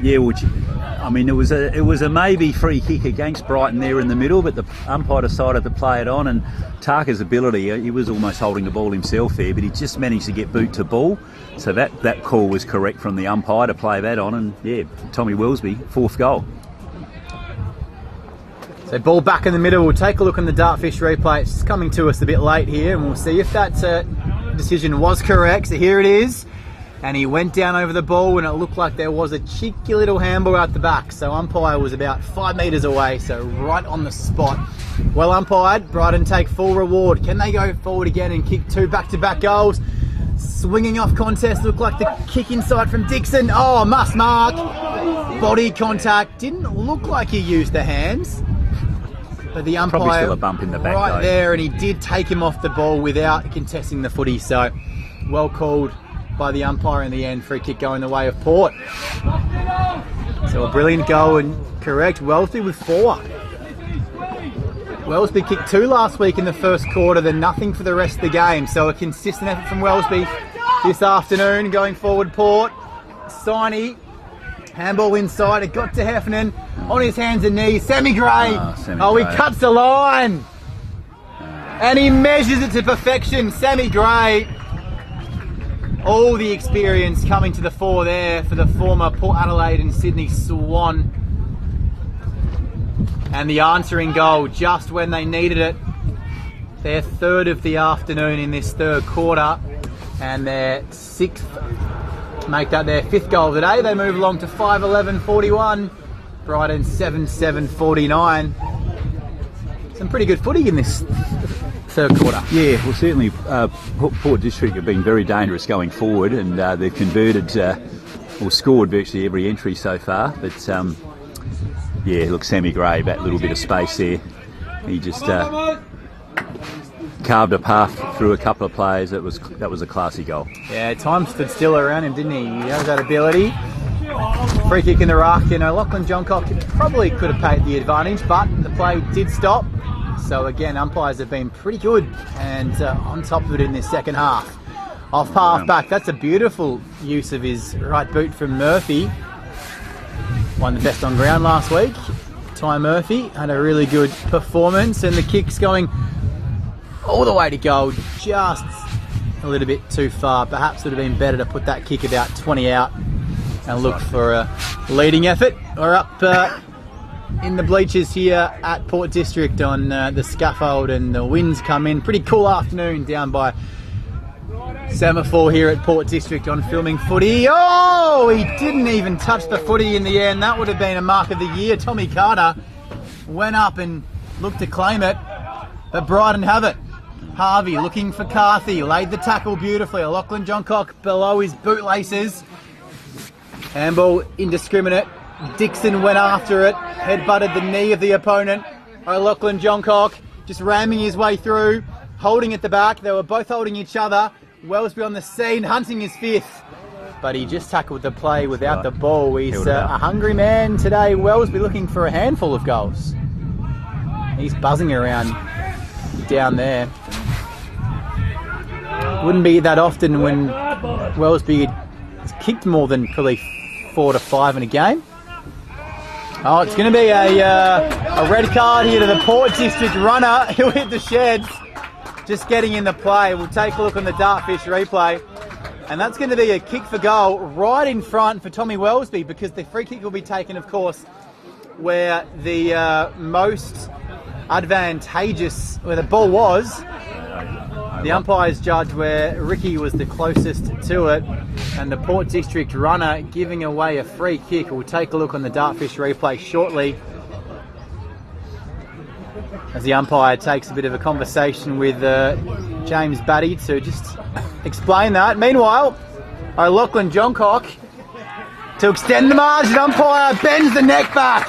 Yeah, it was a maybe free kick against Brighton there in the middle, but the umpire decided to play it on, and Tarka's ability, he was almost holding the ball himself there, but he just managed to get boot to ball. So that call was correct from the umpire to play that on, and yeah, Tommy Wellesby, 4th goal. So ball back in the middle. We'll take a look on the Dartfish replay. It's coming to us a bit late here, and we'll see if that decision was correct. So here it is. And he went down over the ball, and it looked like there was a cheeky little handball out the back. So umpire was about 5 metres away, so right on the spot. Well umpired. Brighton take full reward. Can they go forward again and kick 2 back-to-back goals? Swinging off contest, looked like the kick inside from Dixon. Oh, must mark. Body contact. Didn't look like he used the hands. But the umpire probably still a bump in the back right though. There, and he did take him off the ball without contesting the footy. So well called by the umpire in the end. Free kick going the way of Port. So a brilliant goal and correct. Wellesby with 4. Wellesby kicked 2 last week in the first quarter, then nothing for the rest of the game. So a consistent effort from Wellesby this afternoon. Going forward, Port. Siney. Handball inside, it got to Heffernan, on his hands and knees, Sammy Gray. He cuts the line. And he measures it to perfection. Sammy Gray. All the experience coming to the fore there for the former Port Adelaide and Sydney Swan. And the answering goal just when they needed it. Their 3rd of the afternoon in this 3rd quarter. And their 6th. Make that their 5th goal of the day. They move along to 5-11-41. Brighton 7-7-49. Some pretty good footy in this 3rd quarter. Yeah, well certainly Port District have been very dangerous going forward, and they've converted or scored virtually every entry so far. But yeah, look, Sammy Gray, that little bit of space there. He just carved a path through a couple of players. That was a classy goal. Yeah, time stood still around him, didn't he? He has that ability. Free kick in the ruck. Lachlan Johncock probably could have paid the advantage, but the play did stop. So again, umpires have been pretty good and on top of it in this second half. Off half back. That's a beautiful use of his right boot from Murphy. Won the best on ground last week. Ty Murphy had a really good performance, and the kick's going all the way to goal, just a little bit too far. Perhaps it would have been better to put that kick about 20 out and look for a leading effort. We're up in the bleachers here at Port District on the scaffold, and the winds come in. Pretty cool afternoon down by Semaphore here at Port District on filming footy. Oh, he didn't even touch the footy in the end. That would have been a mark of the year. Tommy Carter went up and looked to claim it, but Brighton have it. Harvey looking for Carthy, laid the tackle beautifully. Lachlan Johncock below his bootlaces. Handball indiscriminate. Dixon went after it, headbutted the knee of the opponent. Lachlan Johncock just ramming his way through, holding at the back. They were both holding each other. Wellsby on the scene, hunting his fifth. But he just tackled the play without the ball. He's a hungry man today. Wellsby looking for a handful of goals. He's buzzing around down there. Wouldn't be that often when Wellsby has kicked more than probably 4 to 5 in a game. Oh, it's going to be a red card here to the Port District runner. He'll hit the sheds. Just getting in the play. We'll take a look on the Dartfish replay. And that's going to be a kick for goal right in front for Tommy Wellsby, because the free kick will be taken, of course, where the most advantageous, where the ball was. The umpires judge where Ricky was the closest to it, and the Port District runner giving away a free kick. We'll take a look on the Dartfish replay shortly, as the umpire takes a bit of a conversation with James Batty to just explain that. Meanwhile, Lachlan Johncock, to extend the margin, umpire bends the neck back.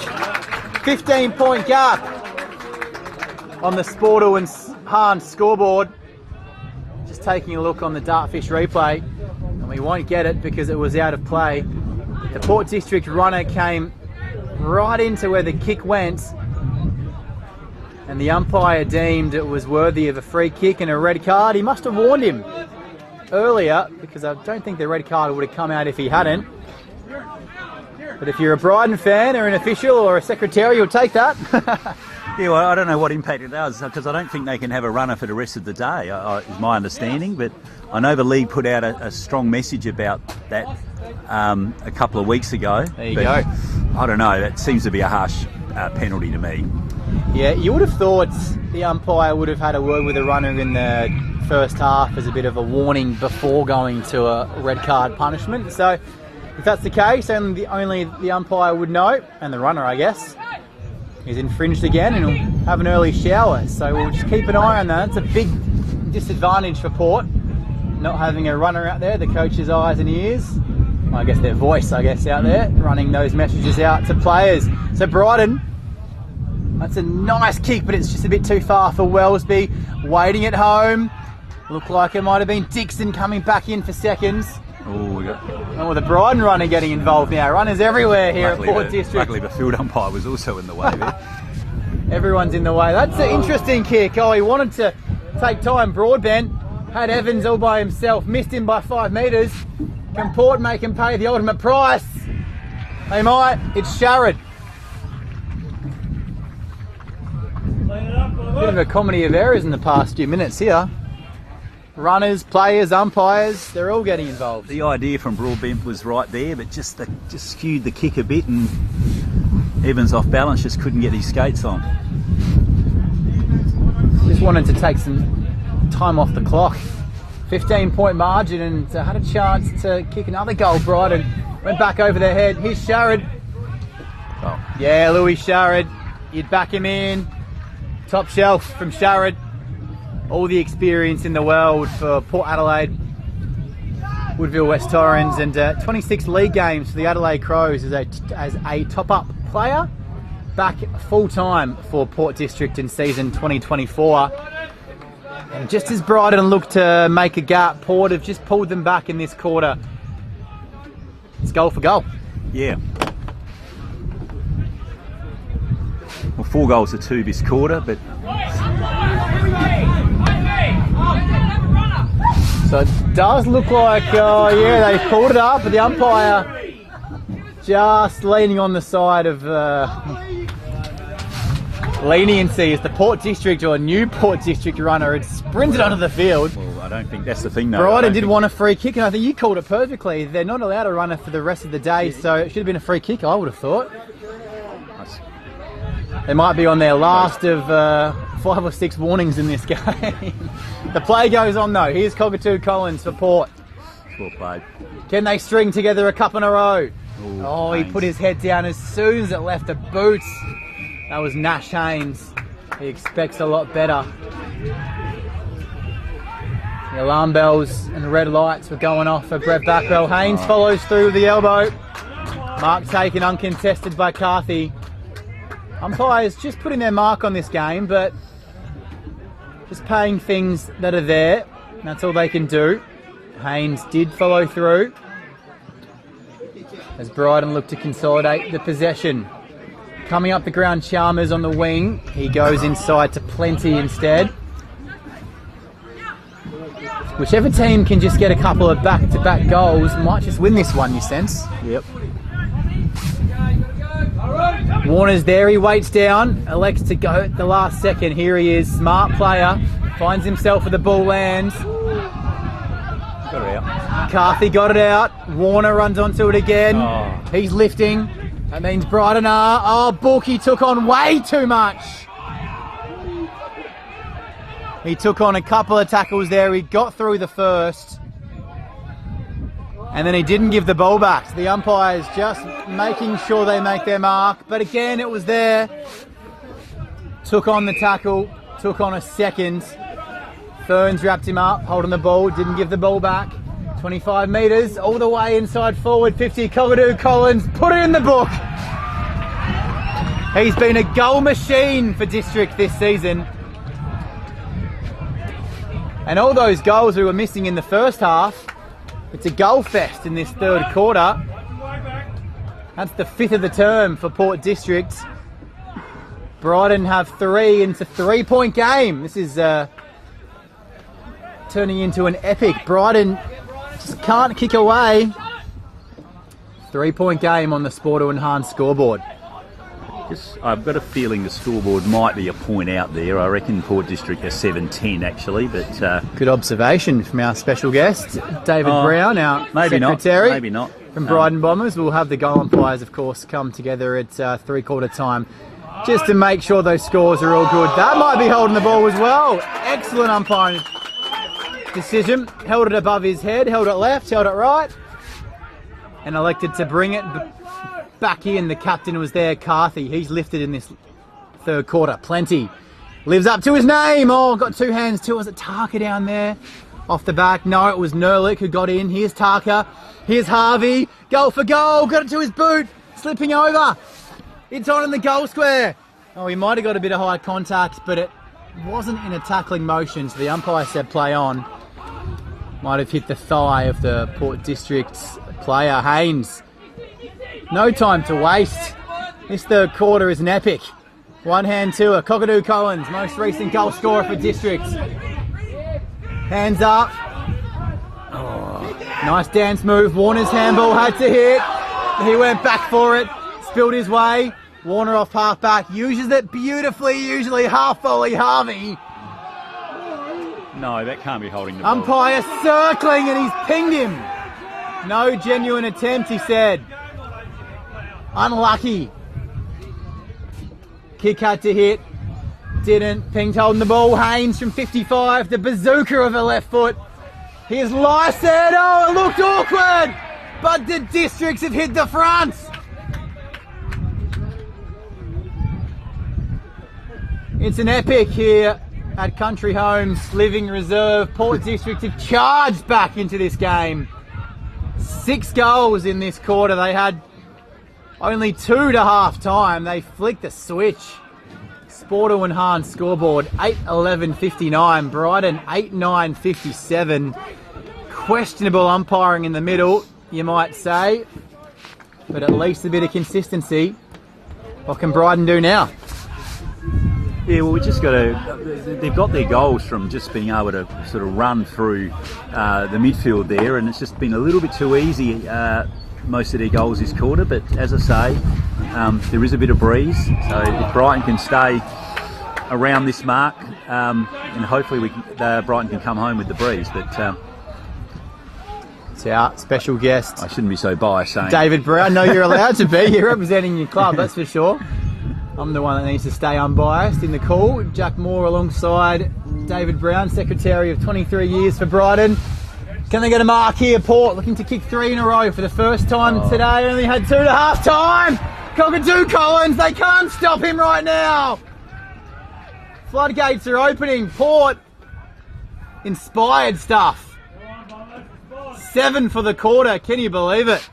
15-point gap on the Sportle and Hahn scoreboard. Just taking a look on the Dartfish replay, and we won't get it because it was out of play. The Port District runner came right into where the kick went, and the umpire deemed it was worthy of a free kick and a red card. He must have warned him earlier, because I don't think the red card would have come out if he hadn't. But if you're a Brighton fan or an official or a secretary, you'll take that. Yeah, well, I don't know what impact it does, because I don't think they can have a runner for the rest of the day, is my understanding. But I know the league put out a strong message about that a couple of weeks ago. There you go. I don't know, that seems to be a harsh penalty to me. Yeah, you would have thought the umpire would have had a word with the runner in the first half as a bit of a warning before going to a red card punishment. So if that's the case, only the umpire would know, and the runner, I guess. He's infringed again and he'll have an early shower. So we'll just keep an eye on that. It's a big disadvantage for Port, not having a runner out there, the coach's eyes and ears. Well, I guess their voice, out there, running those messages out to players. So Brighton, that's a nice kick, but it's just a bit too far for Wellsby. Waiting at home. Looked like it might have been Dixon coming back in for seconds. Oh, the Brighton runner getting involved now. Runners everywhere here at Port District. Luckily the field umpire was also in the way there. Everyone's in the way. That's an interesting kick. Oh, he wanted to take time. Broadbent had Evans all by himself. Missed him by 5 metres. Can Port make him pay the ultimate price? They might. It's Sharrod. Bit of a comedy of errors in the past few minutes here. Runners, players, umpires, they're all getting involved. The idea from Broadbent was right there, but just skewed the kick a bit, and Evans off balance, just couldn't get his skates on. Just wanted to take some time off the clock. 15-point margin, and had a chance to kick another goal. Brighton went back over their head. Here's Sharrod. Oh. Yeah, Louis Sharrod. You'd back him in. Top shelf from Sharrod. All the experience in the world for Port Adelaide, Woodville West Torrens, and 26 league games for the Adelaide Crows as a top-up player. Back full-time for Port District in season 2024. And just as Brighton looked to make a gap, Port have just pulled them back in this quarter. It's goal for goal. Yeah. Well, 4 goals to 2 this quarter, but... So it does look like, they pulled it up, but the umpire just leaning on the side of leniency as the Port District, or new Port District runner, had sprinted onto the field. Well, I don't think that's the thing, though. Brighton did want a free kick, and I think you called it perfectly. They're not allowed a runner for the rest of the day, so it should have been a free kick, I would have thought. They might be on their last of 5 or 6 warnings in this game. The play goes on though. Here's Cockatoo Collins for Port. Well played. Can they string together a couple in a row? Ooh, he put his head down as soon as it left the boots. That was Nash Haynes. He expects a lot better. The alarm bells and red lights were going off for Brett Backwell. Haynes follows through with the elbow. Mark taken uncontested by Carthy. Umpires just putting their mark on this game, but just paying things that are there. That's all they can do. Haynes did follow through as Brighton look to consolidate the possession. Coming up the ground, Chalmers on the wing. He goes inside to Plenty instead. Whichever team can just get a couple of back-to-back goals might just win this one, you sense. Yep. Warner's there, he waits down, elects to go at the last second. Here he is, smart player, finds himself with the ball lands. Got it out. Carthy got it out, Warner runs onto it again. Oh. He's lifting, that means Brighton are. Oh, Borky took on way too much. He took on a couple of tackles there, he got through the first. And then he didn't give the ball back. The umpires just making sure they make their mark. But again, it was there. Took on the tackle, took on a second. Ferns wrapped him up, holding the ball, didn't give the ball back. 25 metres, all the way inside forward 50. Cockadoo Collins, put it in the book. He's been a goal machine for District this season. And all those goals we were missing in the first half, it's a goal fest in this third quarter. That's the 5th of the term for Port District. Brighton have 3 into 3-point game. This is turning into an epic. Brighton just can't kick away. 3-point game on the Sport to Enhance scoreboard. I've got a feeling the scoreboard might be a point out there. I reckon Port District are 7-10 actually, but good observation from our special guest, David Brown, our secretary. Maybe not. From Brighton Bombers. We'll have the goal umpires, of course, come together at three-quarter time just to make sure those scores are all good. That might be holding the ball as well. Excellent umpiring decision. Held it above his head, held it left, held it right, and elected to bring it back in. The captain was there, Carthy. He's lifted in this third quarter. Plenty. Lives up to his name. Oh, got two hands too. Was it Tarka down there? Off the back. No, it was Nerlich who got in. Here's Tarka. Here's Harvey. Goal for goal. Got it to his boot. Slipping over. It's on in the goal square. Oh, he might have got a bit of high contact, but it wasn't in a tackling motion, so the umpire said play on. Might have hit the thigh of the Port District player, Haynes. No time to waste. This third quarter is an epic. One hand to a Cockadoo Collins, most recent goal scorer for District. Hands up. Oh, nice dance move. Warner's handball had to hit. He went back for it. Spilled his way. Warner off half back. Uses it beautifully. Usually half volley Harvey. No, that can't be holding the ball. Umpire circling and he's pinged him. No genuine attempt, he said. Unlucky. Kick had to hit. Didn't. Pinged holding the ball. Haynes from 55. The bazooka of a left foot. Here's Lysaid. Oh, it looked awkward. But the Districts have hit the front. It's an epic here at Country Homes Living Reserve. Port District have charged back into this game. 6 goals in this quarter. They had only 2 to half time. They flicked the switch. Sport to Enhance scoreboard 8-11-59. Brighton 8-9-57. Questionable umpiring in the middle, you might say, but at least a bit of consistency. What can Brighton do now? Yeah, well, we just got to. They've got their goals from just being able to sort of run through the midfield there, and it's just been a little bit too easy. Most of their goals this quarter, but as I say, there is a bit of breeze. So if Brighton can stay around this mark, and hopefully Brighton can come home with the breeze. But it's our special guest. I shouldn't be so biased saying David Brown. No, you're allowed to be. You're representing your club, that's for sure. I'm the one that needs to stay unbiased in the call. Jack Moore alongside David Brown, Secretary of 23 years for Brighton. Can they get a mark here? Port looking to kick 3 in a row for the first time today. Only had 2 to half time. Cockadoo Collins, they can't stop him right now. Floodgates are opening. Port Inspired stuff. 7 for the quarter. Can you believe it?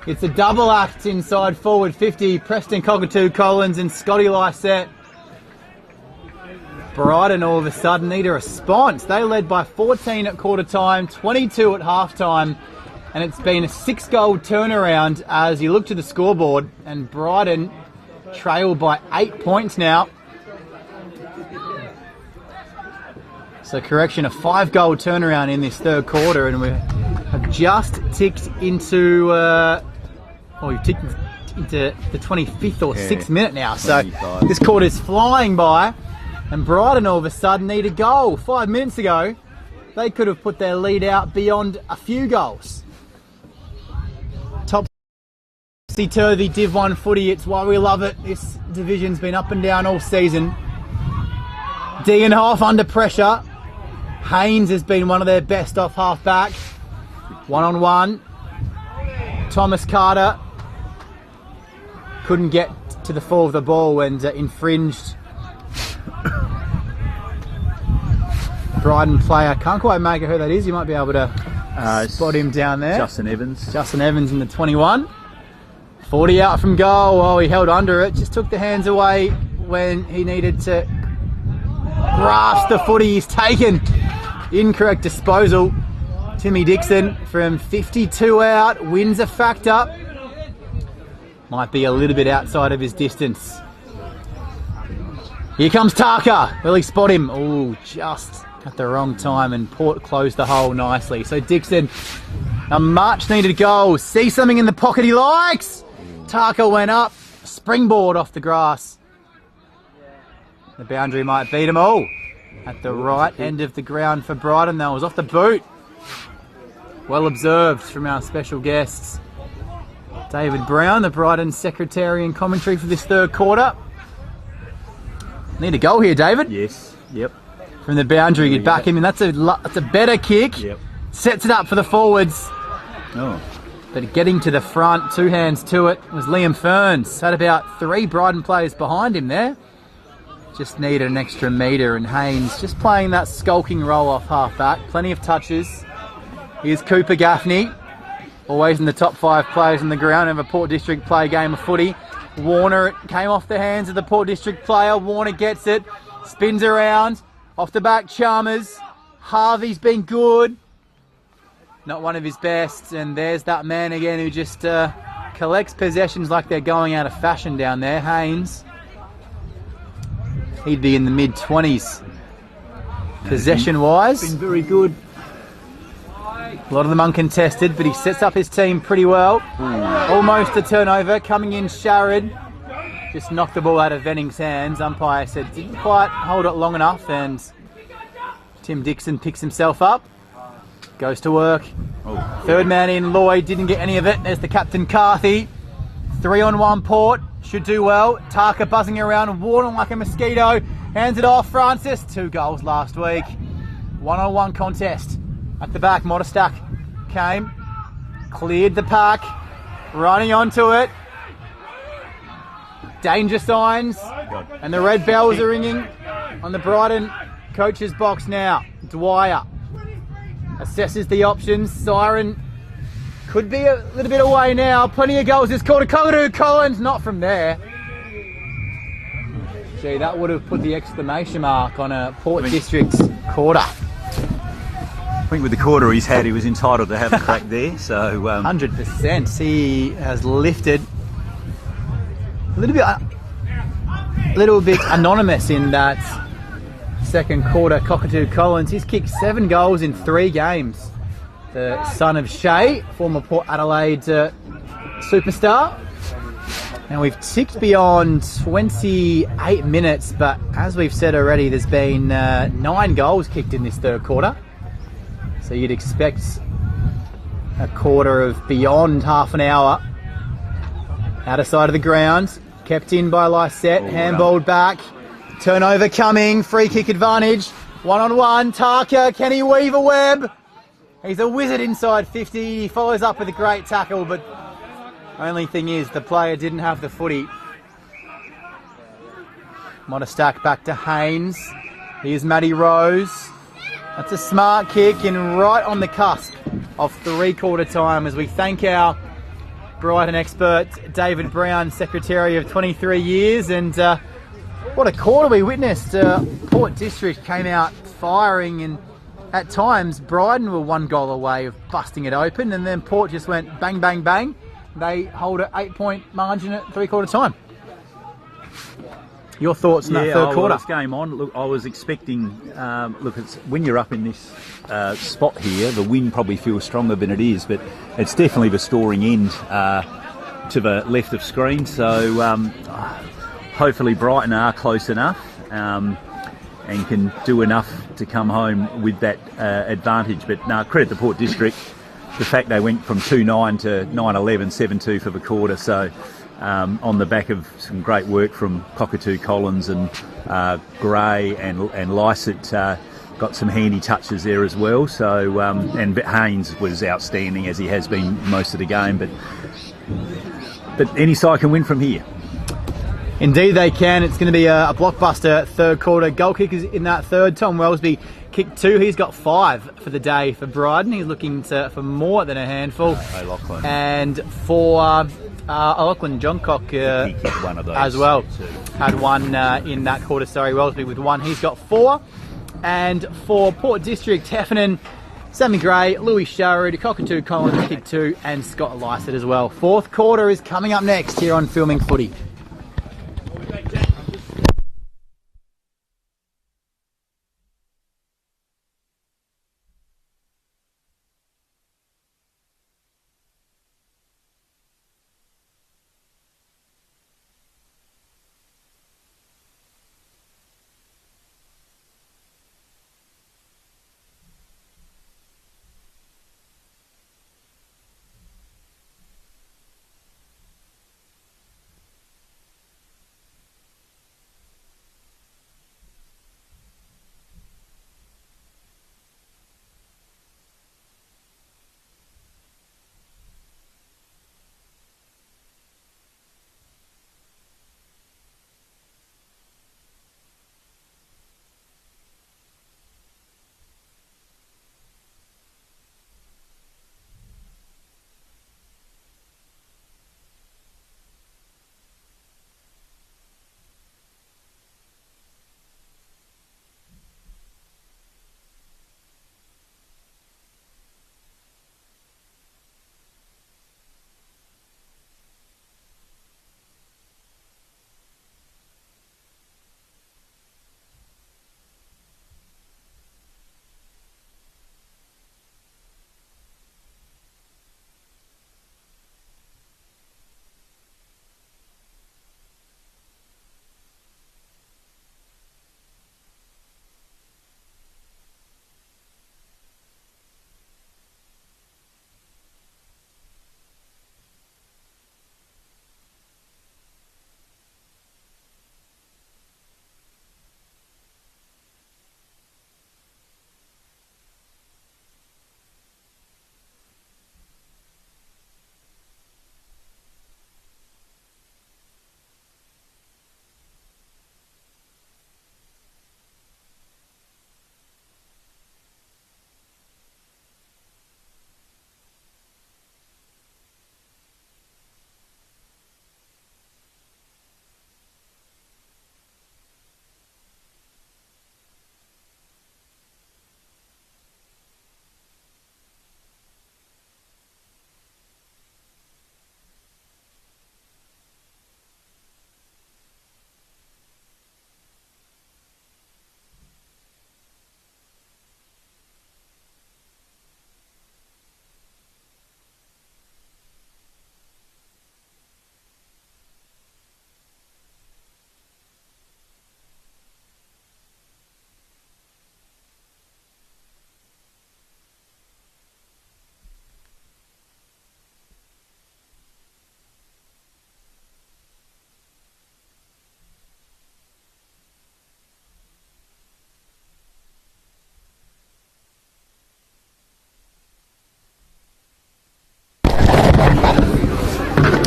It's a double act inside forward 50. Preston Cockatoo Collins and Scotty Lysette. Brighton all of a sudden need a response. They led by 14 at quarter time, 22 at half time, and it's been a 6-goal turnaround as you look to the scoreboard, and Brighton trail by 8 points now. So correction, a 5-goal turnaround in this third quarter, and we have just ticked into we've ticked into the 25th or 6th minute now. So 25. This quarter's flying by, and Brighton all of a sudden need a goal. 5 minutes ago, they could have put their lead out beyond a few goals. Topsy-turvy Div 1 footy, it's why we love it. This division's been up and down all season. Degenhoff under pressure. Haynes has been one of their best off half-back. 1-on-1. Thomas Carter couldn't get to the fall of the ball and infringed. Brighton player, can't quite make out who that is. You might be able to spot him down there. Justin Evans. Justin Evans in the 21. 40 out from goal. Oh, he held under it. Just took the hands away when he needed to grasp the footy. He's taken. Incorrect disposal. Timmy Dixon from 52 out. Wins a factor. Might be a little bit outside of his distance. Here comes Taka. Will he spot him? Oh, just at the wrong time, and Port closed the hole nicely. So Dixon, a much needed goal. See something in the pocket he likes. Taka went up. Springboard off the grass. The boundary might beat them all. At the right end of the ground for Brighton. That was off the boot. Well observed from our special guests. David Brown, the Brighton secretary and commentary for this third quarter. Need a goal here, David. Yes. Yep. From the boundary, you'd back him in. That's a better kick. Yep. Sets it up for the forwards. Oh. But getting to the front, 2 hands to it, was Liam Ferns. Had about 3 Brighton players behind him there. Just needed an extra metre, and Haynes just playing that skulking role off half-back. Plenty of touches. Here's Cooper Gaffney. Always in the top 5 players in the ground of a Port District play game of footy. Warner, it came off the hands of the Port District player. Warner gets it. Spins around. Off the back, Chalmers. Harvey's been good. Not one of his best. And there's that man again who just collects possessions like they're going out of fashion down there. Haynes. He'd be in the mid-20s. Possession-wise. Been very good. A lot of them uncontested, but he sets up his team pretty well. Almost a turnover. Coming in, Sharad. Just knocked the ball out of Venning's hands. Umpire said didn't quite hold it long enough, and Tim Dixon picks himself up. Goes to work. Oh. Third man in, Lloyd. Didn't get any of it. There's the captain, Carthy. 3-on-1 Port. Should do well. Taka buzzing around, warning like a mosquito. Hands it off, Francis. 2 goals last week. 1-on-1 contest. At the back, Modestack came. Cleared the pack. Running onto it. Danger signs. And the red bells are ringing on the Brighton coach's box now. Dwyer assesses the options. Siren could be a little bit away now. Plenty of goals. It's called a Cockatoo Collins. Not from there. Gee, that would have put the exclamation mark on a Port District's quarter. I think with the quarter he's had, he was entitled to have a crack there. So 100%. He has lifted a little bit anonymous in that second quarter. Cockatoo Collins. He's kicked 7 goals in 3 games. The son of Shea, former Port Adelaide superstar. Now we've ticked beyond 28 minutes, but as we've said already, there's been 9 goals kicked in this third quarter. So you'd expect a quarter of beyond half an hour. Outer side of the ground, kept in by Lysette, handballed back. Turnover coming, free kick advantage. 1-on-1, Taka, can he weave a web? He's a wizard inside 50. He follows up with a great tackle, but only thing is the player didn't have the footy. Monastack back to Haynes. Here's Matty Rose. That's a smart kick and right on the cusp of three-quarter time as we thank our Brighton expert David Brown, secretary of 23 years. And what a quarter we witnessed. Port District came out firing, and at times Brighton were one goal away of busting it open, and then Port just went bang, bang, bang. They hold an 8-point margin at three-quarter time. Your thoughts on that third quarter? Well, game on. Look, I was expecting. When you're up in this spot here, the wind probably feels stronger than it is, but it's definitely the storing end to the left of screen. So hopefully Brighton are close enough and can do enough to come home with that advantage. But no, credit the Port District. The fact they went from 2-9 to 9-11, 7-2 for the quarter. So. On the back of some great work from Cockatoo Collins and Gray and Lysett, got some handy touches there as well. So and Haynes was outstanding as he has been most of the game. But any side can win from here. Indeed they can. It's going to be a blockbuster third quarter. Goal kickers in that third. Tom Wellesby kicked 2. He's got 5 for the day for Brighton. He's looking for more than a handful. O'Loughlin. And for O'Loughlin, Johncock one of those as well. too. Had one in that quarter. Sorry, Wellesby with 1. He's got 4. And for Port District, Heffernan, Sammy Gray, Louis Sharrood, Cockatoo Collins kicked 2, and Scott Lysett as well. Fourth quarter is coming up next here on Filming Footy.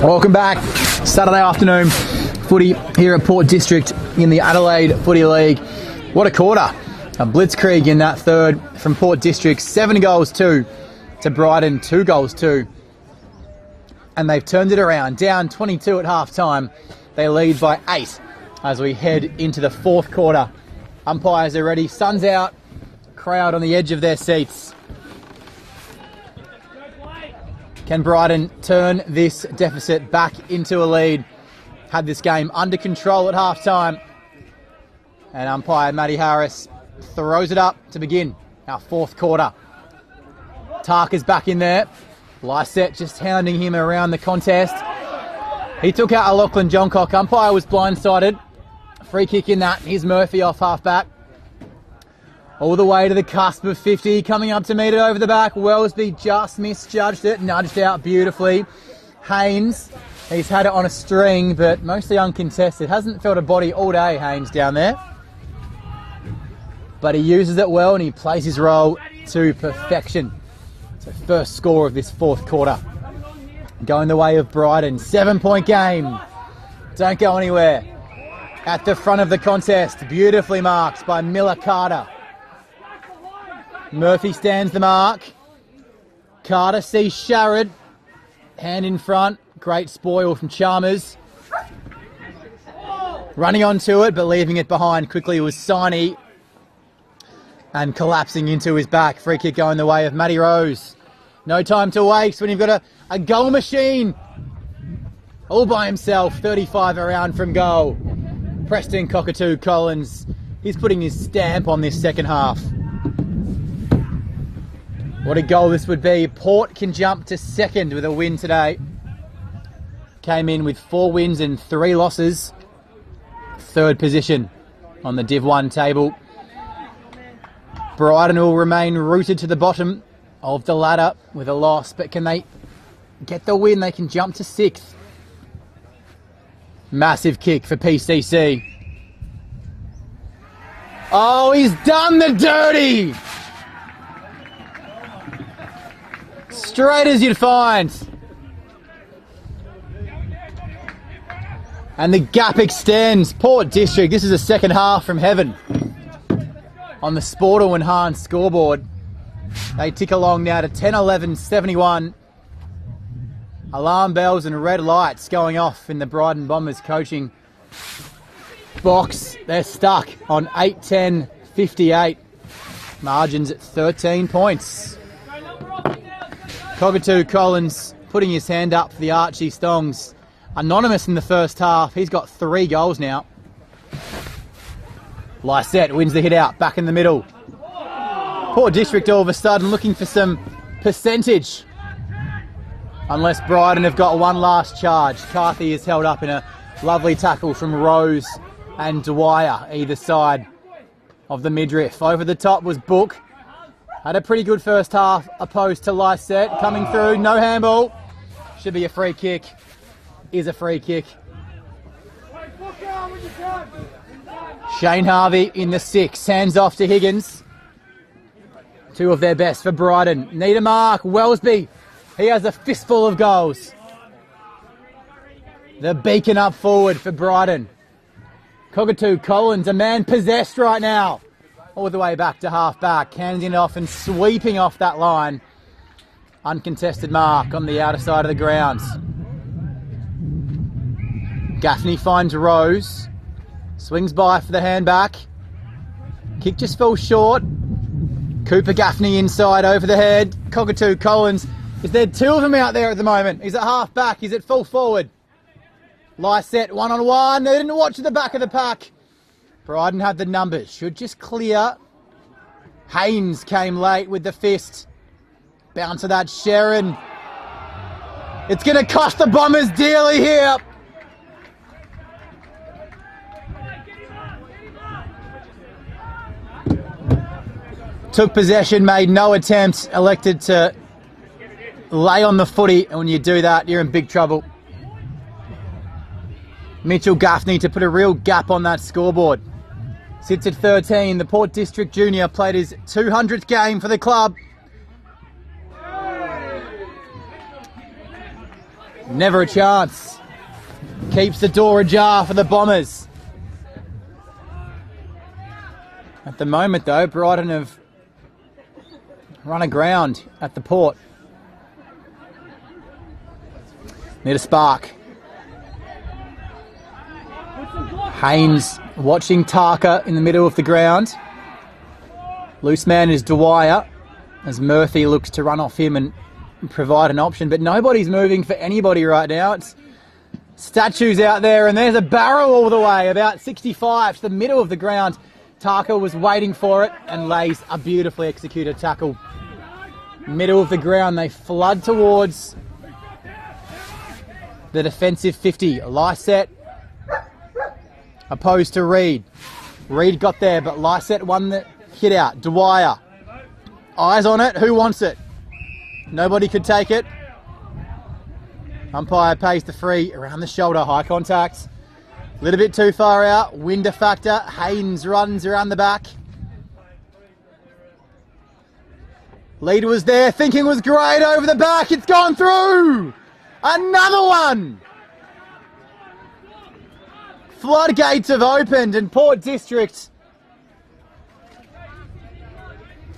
Welcome back. Saturday afternoon, footy here at Port District in the Adelaide Footy League. What a quarter. A blitzkrieg in that third from Port District. 7 goals 2 to Brighton, 2 goals 2. And they've turned it around. Down 22 at half time. They lead by 8 as we head into the fourth quarter. Umpires are ready. Sun's out. Crowd on the edge of their seats. Can Brighton turn this deficit back into a lead? Had this game under control at half time. And umpire Matty Harris throws it up to begin our fourth quarter. Tarker's back in there. Lysette just hounding him around the contest. He took out a Lachlan Johncock. Umpire was blindsided. Free kick in that. Here's Murphy off half-back. All the way to the cusp of 50. Coming up to meet it over the back. Wellesby just misjudged it. Nudged out beautifully. Haynes, he's had it on a string, but mostly uncontested. Hasn't felt a body all day, Haynes, down there. But he uses it well and he plays his role to perfection. So first score of this fourth quarter. Going the way of Brighton. 7-point game. Don't go anywhere. At the front of the contest. Beautifully marked by Miller Carter. Murphy stands the mark. Carter sees Sharrod. Hand in front. Great spoil from Chalmers. Running onto it, but leaving it behind quickly was Siney. And collapsing into his back. Free kick going the way of Matty Rose. No time to waste when you've got a goal machine. All by himself. 35 around from goal. Preston Cockatoo Collins. He's putting his stamp on this second half. What a goal this would be. Port can jump to second with a win today. Came in with 4 wins and 3 losses. Third position on the Div 1 table. Brighton will remain rooted to the bottom of the ladder with a loss, but can they get the win? They can jump to 6th. Massive kick for PCC. Oh, he's done the dirty! Straight as you'd find. And the gap extends. Port District, this is a second half from heaven. On the Sportal Enhanced scoreboard. They tick along now to 10-11-71. Alarm bells and red lights going off in the Brighton Bombers coaching box. They're stuck on 8-10-58. Margins at 13 points. Cockatoo Collins putting his hand up for the Archie Stongs. Anonymous in the first half. He's got 3 goals now. Lysette wins the hit out, back in the middle. Port District all of a sudden looking for some percentage. Unless Brighton have got one last charge. Carthy is held up in a lovely tackle from Rose and Dwyer, either side of the midriff. Over the top was Book. Had a pretty good first half opposed to Lysette. Coming through, no handball. Should be a free kick. Is a free kick. Shane Harvey in the 6. Hands off to Higgins. 2 of their best for Brighton. Need a mark. Wellesby. He has a fistful of goals. The beacon up forward for Brighton. Cockatoo Collins, a man possessed right now. All the way back to half-back. Handing it off and sweeping off that line. Uncontested mark on the outer side of the grounds. Gaffney finds Rose. Swings by for the hand back. Kick just fell short. Cooper Gaffney inside over the head. Cockatoo Collins. Is there 2 of them out there at the moment? He's at half back. He's at full forward. Lysette 1-on-1. They didn't watch at the back of the pack. Brighton had the numbers. Should just clear. Haynes came late with the fist. Bounce of that Sharon. It's going to cost the Bombers dearly here. Took possession, made no attempt, elected to lay on the footy, and when you do that, you're in big trouble. Mitchell Gaffney to put a real gap on that scoreboard. Sits at 13. The Port District Junior played his 200th game for the club. Never a chance. keeps the door ajar for the Bombers. At the moment, though, Brighton have run aground at the Port. Need a spark. Haynes watching Tarka in the middle of the ground. Loose man is Dwyer as Murphy looks to run off him and provide an option, but nobody's moving for anybody right now. It's statues out there, and there's a barrow all the way, about 65 to the middle of the ground. Tarka was waiting for it and lays a beautifully executed tackle. Middle of the ground, they flood towards the defensive 50. Lyset opposed to Reed. Reed got there, but Lyset won the hit out. Dwyer, eyes on it. Who wants it? Nobody could take it. Umpire pays the free around the shoulder. High contact. A little bit too far out. Wind a factor. Haynes runs around the back. Lead was there. Thinking was great over the back. It's gone through. Another one. Floodgates have opened, and Port District,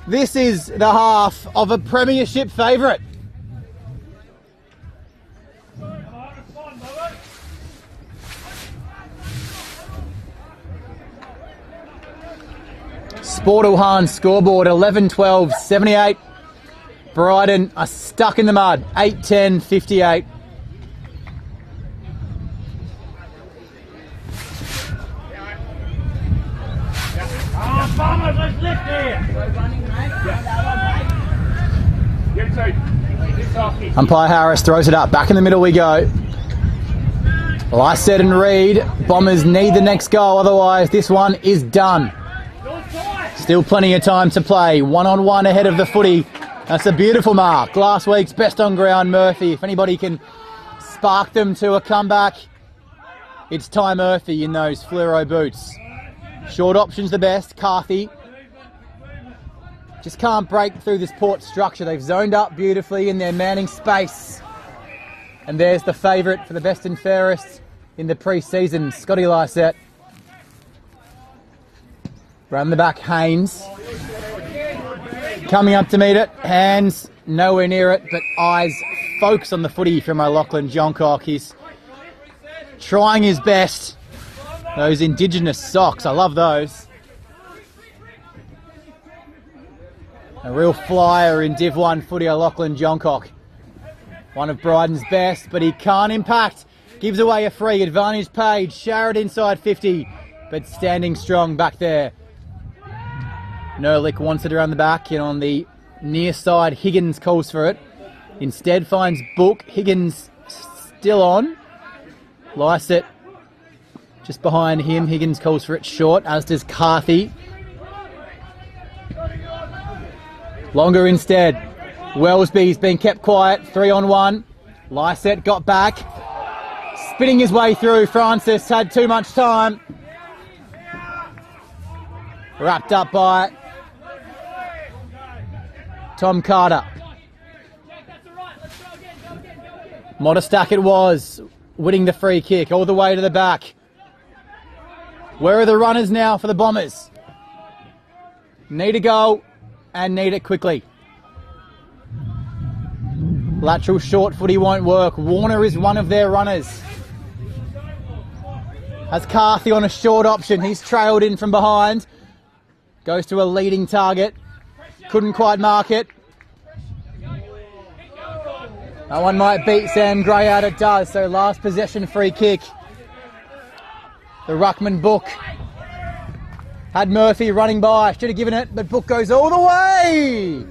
this is the half of a premiership favourite. Sportalhan scoreboard 11-12, 78. Brighton are stuck in the mud, 8-10, 58. Umpire Harris throws it up. Back in the middle we go. Lyset and Reed. Bombers need the next goal, otherwise this one is done. Still plenty of time to play. 1-on-1 ahead of the Footy. That's a beautiful mark. Last week's best on ground, Murphy. If anybody can spark them to a comeback, it's Ty Murphy in those fluoro boots. Short option's the best. Carthy just can't break through this Port structure. They've zoned up beautifully in their manning space. And there's the favourite for the best and fairest in the pre-season, Scotty Lyset. Round the back, Haynes. Coming up to meet it. Hands nowhere near it, but eyes focus on the Footy from O'Loughlin Johncock. He's trying his best. Those Indigenous socks, I love those. A real flyer in Div 1 Footy, O'Loughlin Johncock. One of Brighton's best, but he can't impact. Gives away a free. Advantage paid. Sharrett inside 50, but standing strong back there. Nerlich wants it around the back, and on the near side, Higgins calls for it. Instead finds Book. Higgins still on. Lyset just behind him. Higgins calls for it short, as does Carthy. Longer instead. Wellesby's been kept quiet. 3-on-1. Lyset got back. Spinning his way through. Francis had too much time. Wrapped up by Tom Carter. Modestack it was. Winning the free kick all the way to the back. Where are the runners now for the Bombers? Need a goal and need it quickly. Lateral short footy won't work. Warner is one of their runners. Has Carthy on a short option. He's trailed in from behind. Goes to a leading target. Couldn't quite mark it. That one might beat Sam Gray out. It does. So last possession free kick. The ruckman Book had Murphy running by. Should have given it, but Book goes all the way.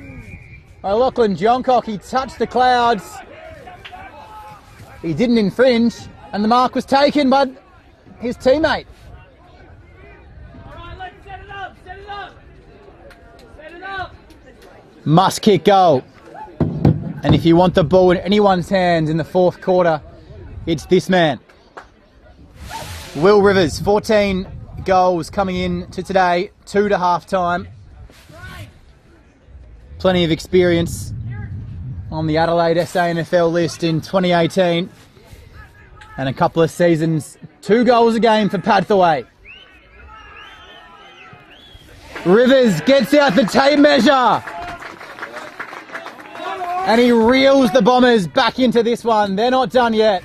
O'Loughlin Johncock, he touched the clouds. He didn't infringe, and the mark was taken by his teammate. Must kick goal. And if you want the ball in anyone's hands in the fourth quarter, it's this man. Will Rivers, 14 goals coming in to today, 2 to half time. Plenty of experience on the Adelaide SANFL list in 2018. And a couple of seasons, 2 goals a game for Padthaway. Rivers gets out the tape measure. And he reels the Bombers back into this one. They're not done yet.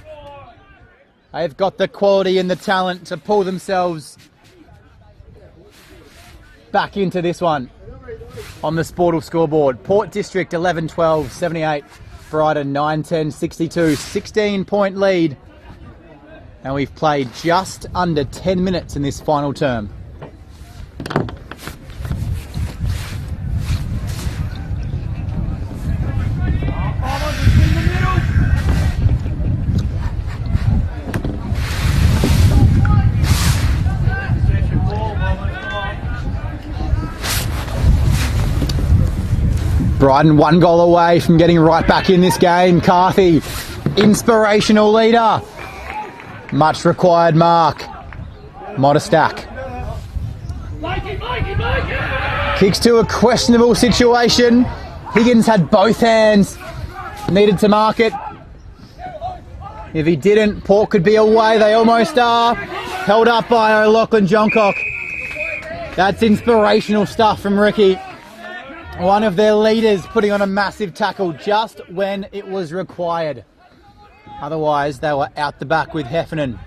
They've got the quality and the talent to pull themselves back into this one on the Sportal scoreboard. Port District 11-12, 78. Brighton 9-10, 62. 16-point lead. And we've played just under 10 minutes in this final term. Brighton 1 goal away from getting right back in this game. Carthy, inspirational leader. Much required mark. Modestak. Kicks to a questionable situation. Higgins had both hands. Needed to mark it. If he didn't, Port could be away. They almost are. Held up by O'Loughlin Johncock. That's inspirational stuff from Ricky. One of their leaders putting on a massive tackle just when it was required. Otherwise, they were out the back with Heffernan.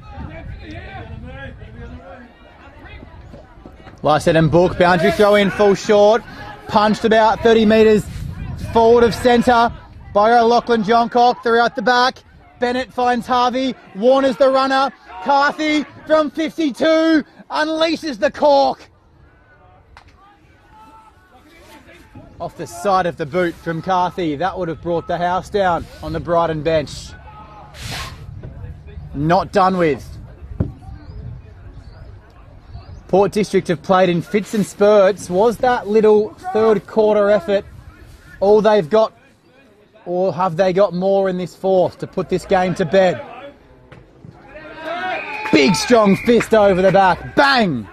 Lyset and Book, boundary throw in, full short. Punched about 30 metres forward of centre by O'Loughlin Johncock. They're out the back. Bennett finds Harvey. Warner's the runner. Carthy from 52 unleashes the cork. Off the side of the boot from Carthy. That would have brought the house down on the Brighton bench. Not done with. Port District have played in fits and spurts. Was that little third quarter effort all they've got, or have they got more in this fourth to put this game to bed? Big strong fist over the back. Bang!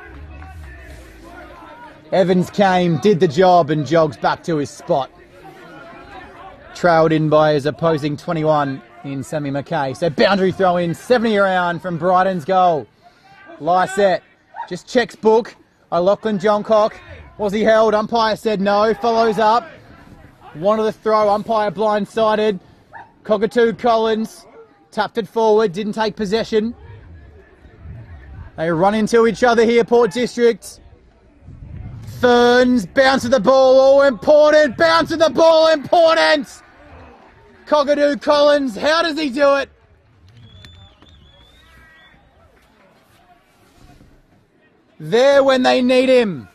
Evans came, did the job and jogs back to his spot. Trailed in by his opposing 21 in Sammy McKay. So boundary throw in, 70 around from Brighton's goal. Lyset just checks Book. O'Loughlin Johncock. Was he held? Umpire said no. Follows up. Wanted the throw. Umpire blindsided. Cockatoo Collins tapped it forward. Didn't take possession. They run into each other here, Port District. Ferns, bounce of the ball, all important. Bounce of the ball, important. Cockatoo Collins, how does he do it? There when they need him.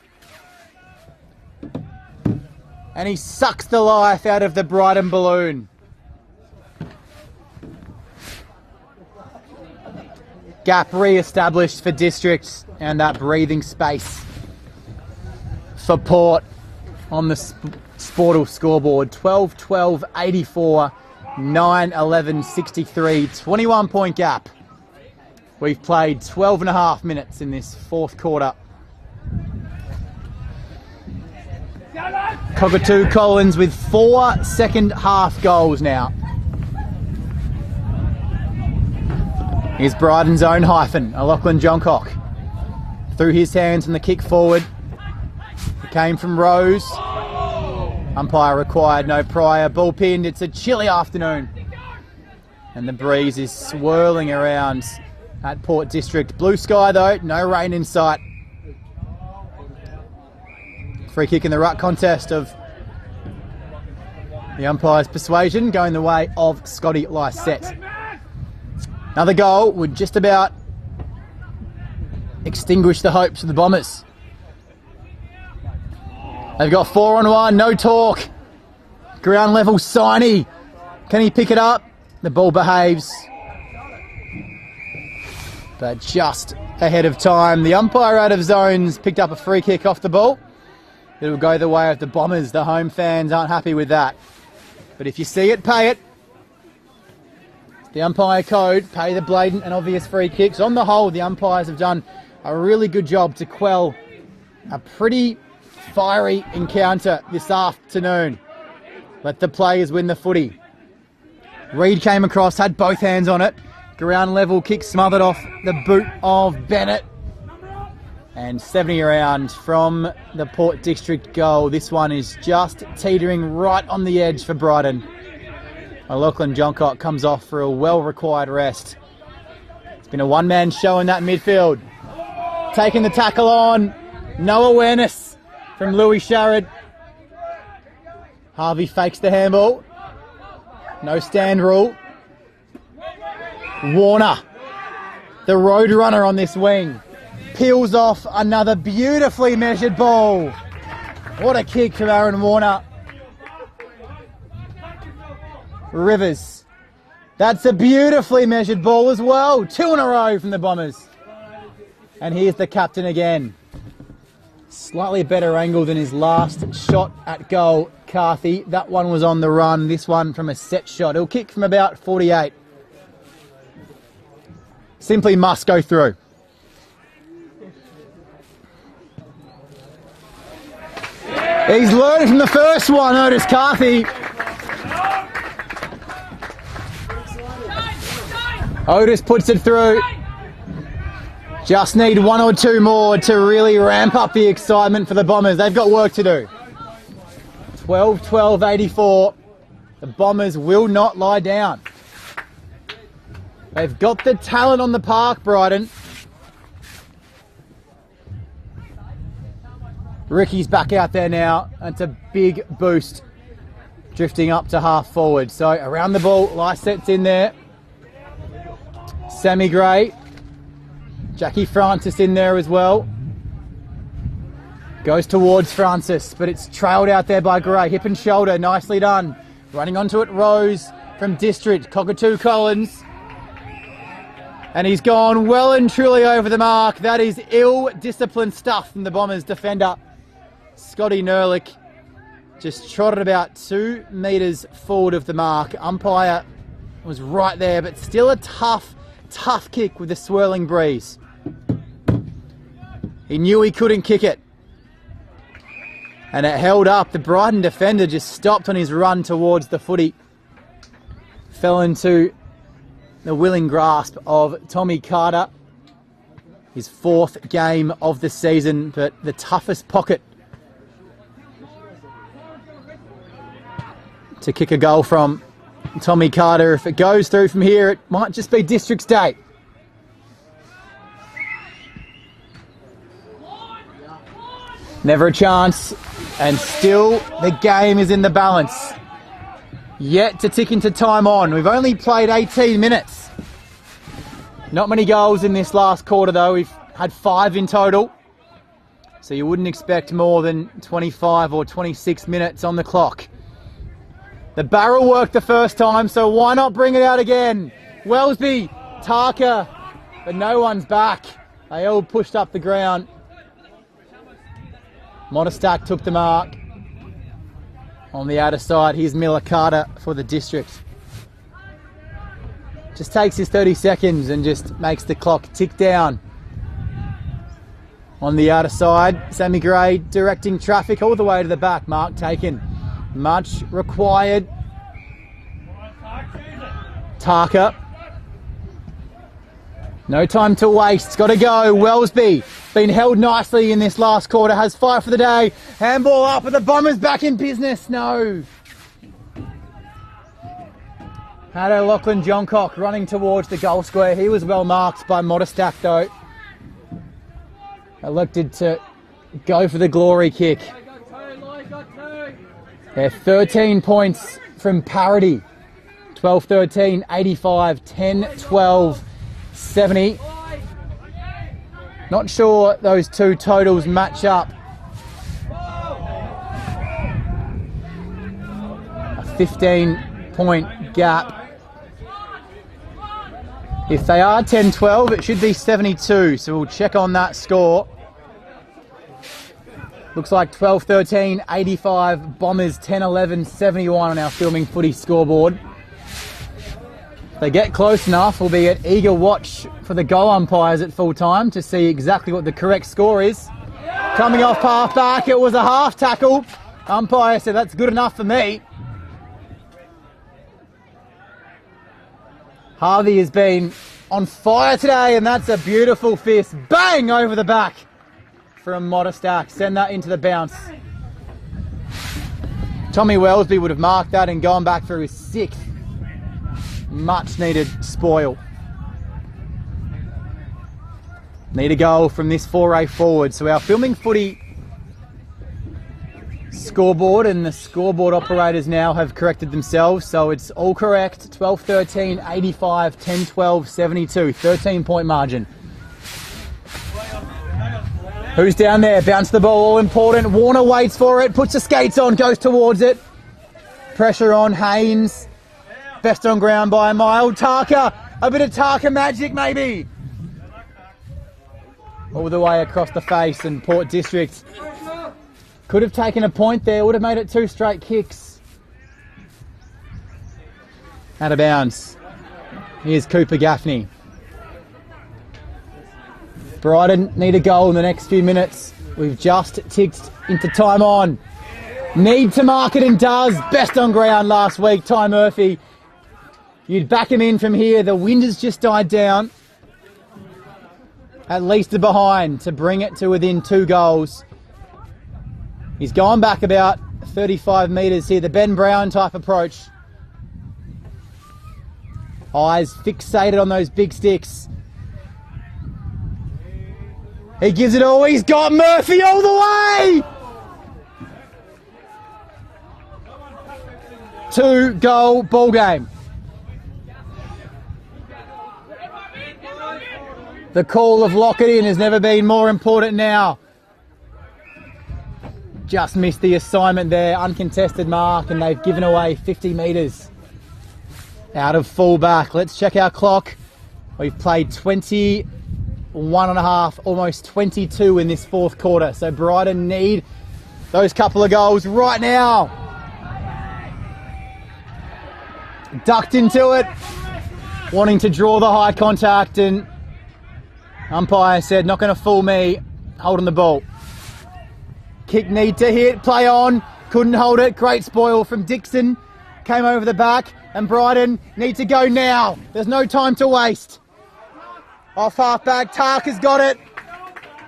And he sucks the life out of the Brighton balloon. Gap re-established for District and that breathing space for Port on the Sportal scoreboard. 12-12, 84, 9-11, 63, 21-point gap. We've played 12 and a half minutes in this fourth quarter. Cockatoo Collins with 4 second half goals now. Here's Brighton's own hyphen, O'Loughlin Johncock. Through his hands on the kick forward. It came from Rose. Umpire required no prior. Ball pinned. It's a chilly afternoon. And the breeze is swirling around at Port District. Blue sky though, no rain in sight. Free kick in the ruck contest of the umpire's persuasion, going the way of Scotty Lyset. Another goal would just about extinguish the hopes of the Bombers. They've got 4-on-1, no talk. Ground level, Siney. Can he pick it up? The ball behaves. But just ahead of time. The umpire out of zones picked up a free kick off the ball. It'll go the way of the Bombers. The home fans aren't happy with that. But if you see it, pay it. The umpire code, pay the blatant and obvious free kicks. On the whole, the umpires have done a really good job to quell a pretty fiery encounter this afternoon. Let the players win the footy. Reid came across, had both hands on it. Ground level kick smothered off the boot of Bennett. And 70 around from the Port District goal. This one is just teetering right on the edge for Brighton. Lachlan Johncock comes off for a well-required rest. It's been a one-man show in that midfield. Taking the tackle on. No awareness from Louis Sharrod. Harvey fakes the handball. No stand rule. Warner, the road runner on this wing, peels off another beautifully measured ball. What a kick from Aaron Warner. Rivers. That's a beautifully measured ball as well. 2 in a row from the Bombers. And here's the captain again. Slightly better angle than his last shot at goal, Carthy. That one was on the run. This one from a set shot. He'll kick from about 48. Simply must go through. He's learned from the first one, Otis Carthy. Otis puts it through. Just need 1 or 2 more to really ramp up the excitement for the Bombers. They've got work to do. 12-12-84. The Bombers will not lie down. They've got the talent on the park, Brighton. Ricky's back out there now. It's a big boost. Drifting up to half forward. So around the ball, Lysette's in there. Sammy Gray. Jackie Francis in there as well. Goes towards Francis, but it's trailed out there by Gray. Hip and shoulder, nicely done. Running onto it, Rose from District. Cockatoo Collins. And he's gone well and truly over the mark. That is ill-disciplined stuff from the Bombers defender. Scotty Nerlich just trotted about 2 metres forward of the mark. Umpire was right there, but still a tough kick with the swirling breeze. He knew he couldn't kick it. And it held up. The Brighton defender just stopped on his run towards the footy. Fell into the willing grasp of Tommy Carter. His 4th game of the season, but the toughest pocket to kick a goal from. Tommy Carter, if it goes through from here, it might just be District's day. Never a chance, and still the game is in the balance. Yet to tick into time on. We've only played 18 minutes. Not many goals in this last quarter though. We've had 5 in total. So you wouldn't expect more than 25 or 26 minutes on the clock. The barrel worked the first time, so why not bring it out again? Wellesby, Tarka, but no one's back. They all pushed up the ground. Modestack took the mark. On the outer side, here's Miller Carter for the District. Just takes his 30 seconds and just makes the clock tick down. On the outer side, Sammy Gray directing traffic all the way to the back. Mark taken. Much required. Tarka. No time to waste. It's got to go. Wellesby been held nicely in this last quarter. Has 5 for the day. Handball up, but the Bombers back in business. No. Had Lachlan Johncock running towards the goal square. He was well marked by Modestack though. Elected to go for the glory kick. They're 13 points from parity. 12-13, 85, 10-12, 70. Not sure those 2 totals match up. A 15-point gap. If they are 10-12, it should be 72, so we'll check on that score. Looks like 12-13, 85, Bombers 10-11, 71 on our Filming Footy scoreboard. If they get close enough, we'll be at eager watch for the goal umpires at full time to see exactly what the correct score is. Coming off half back, it was a half tackle. Umpire said that's good enough for me. Harvey has been on fire today, and that's a beautiful fist. Bang over the back from Modestack. Send that into the bounce. Tommy Wellesby would have marked that and gone back for his 6th. Much needed spoil. Need a goal from this foray forward. So our filming footy scoreboard and the scoreboard operators now have corrected themselves. So it's all correct. 12-13, 85, 10-12, 72. 13-point margin. Who's down there? Bounce the ball, all important. Warner waits for it, puts the skates on, goes towards it. Pressure on Haynes. Best on ground by a mile. Tarka, a bit of Tarka magic maybe. All the way across the face, and Port District could have taken a point there, would have made it 2 straight kicks. Out of bounds. Here's Cooper Gaffney. Brighton need a goal in the next few minutes. We've just ticked into time on. Need to mark it and does. Best on ground last week, Ty Murphy. You'd back him in from here. The wind has just died down. At least a behind to bring it to within 2 goals. He's gone back about 35 metres here. The Ben Brown type approach. Eyes fixated on those big sticks. He gives it all. He's got Murphy all the way! 2-goal ball game. The call of lock it in has never been more important now. Just missed the assignment there, uncontested mark, and they've given away 50 metres out of full-back. Let's check our clock. We've played 21 and a half, almost 22 in this 4th quarter. So Brighton need those couple of goals right now. Ducked into it, wanting to draw the high contact, and umpire said, not going to fool me, holding the ball. Kick need to hit, play on, couldn't hold it. Great spoil from Dixon. Came over the back, and Brighton need to go now. There's no time to waste. Off half back, Tark has got it.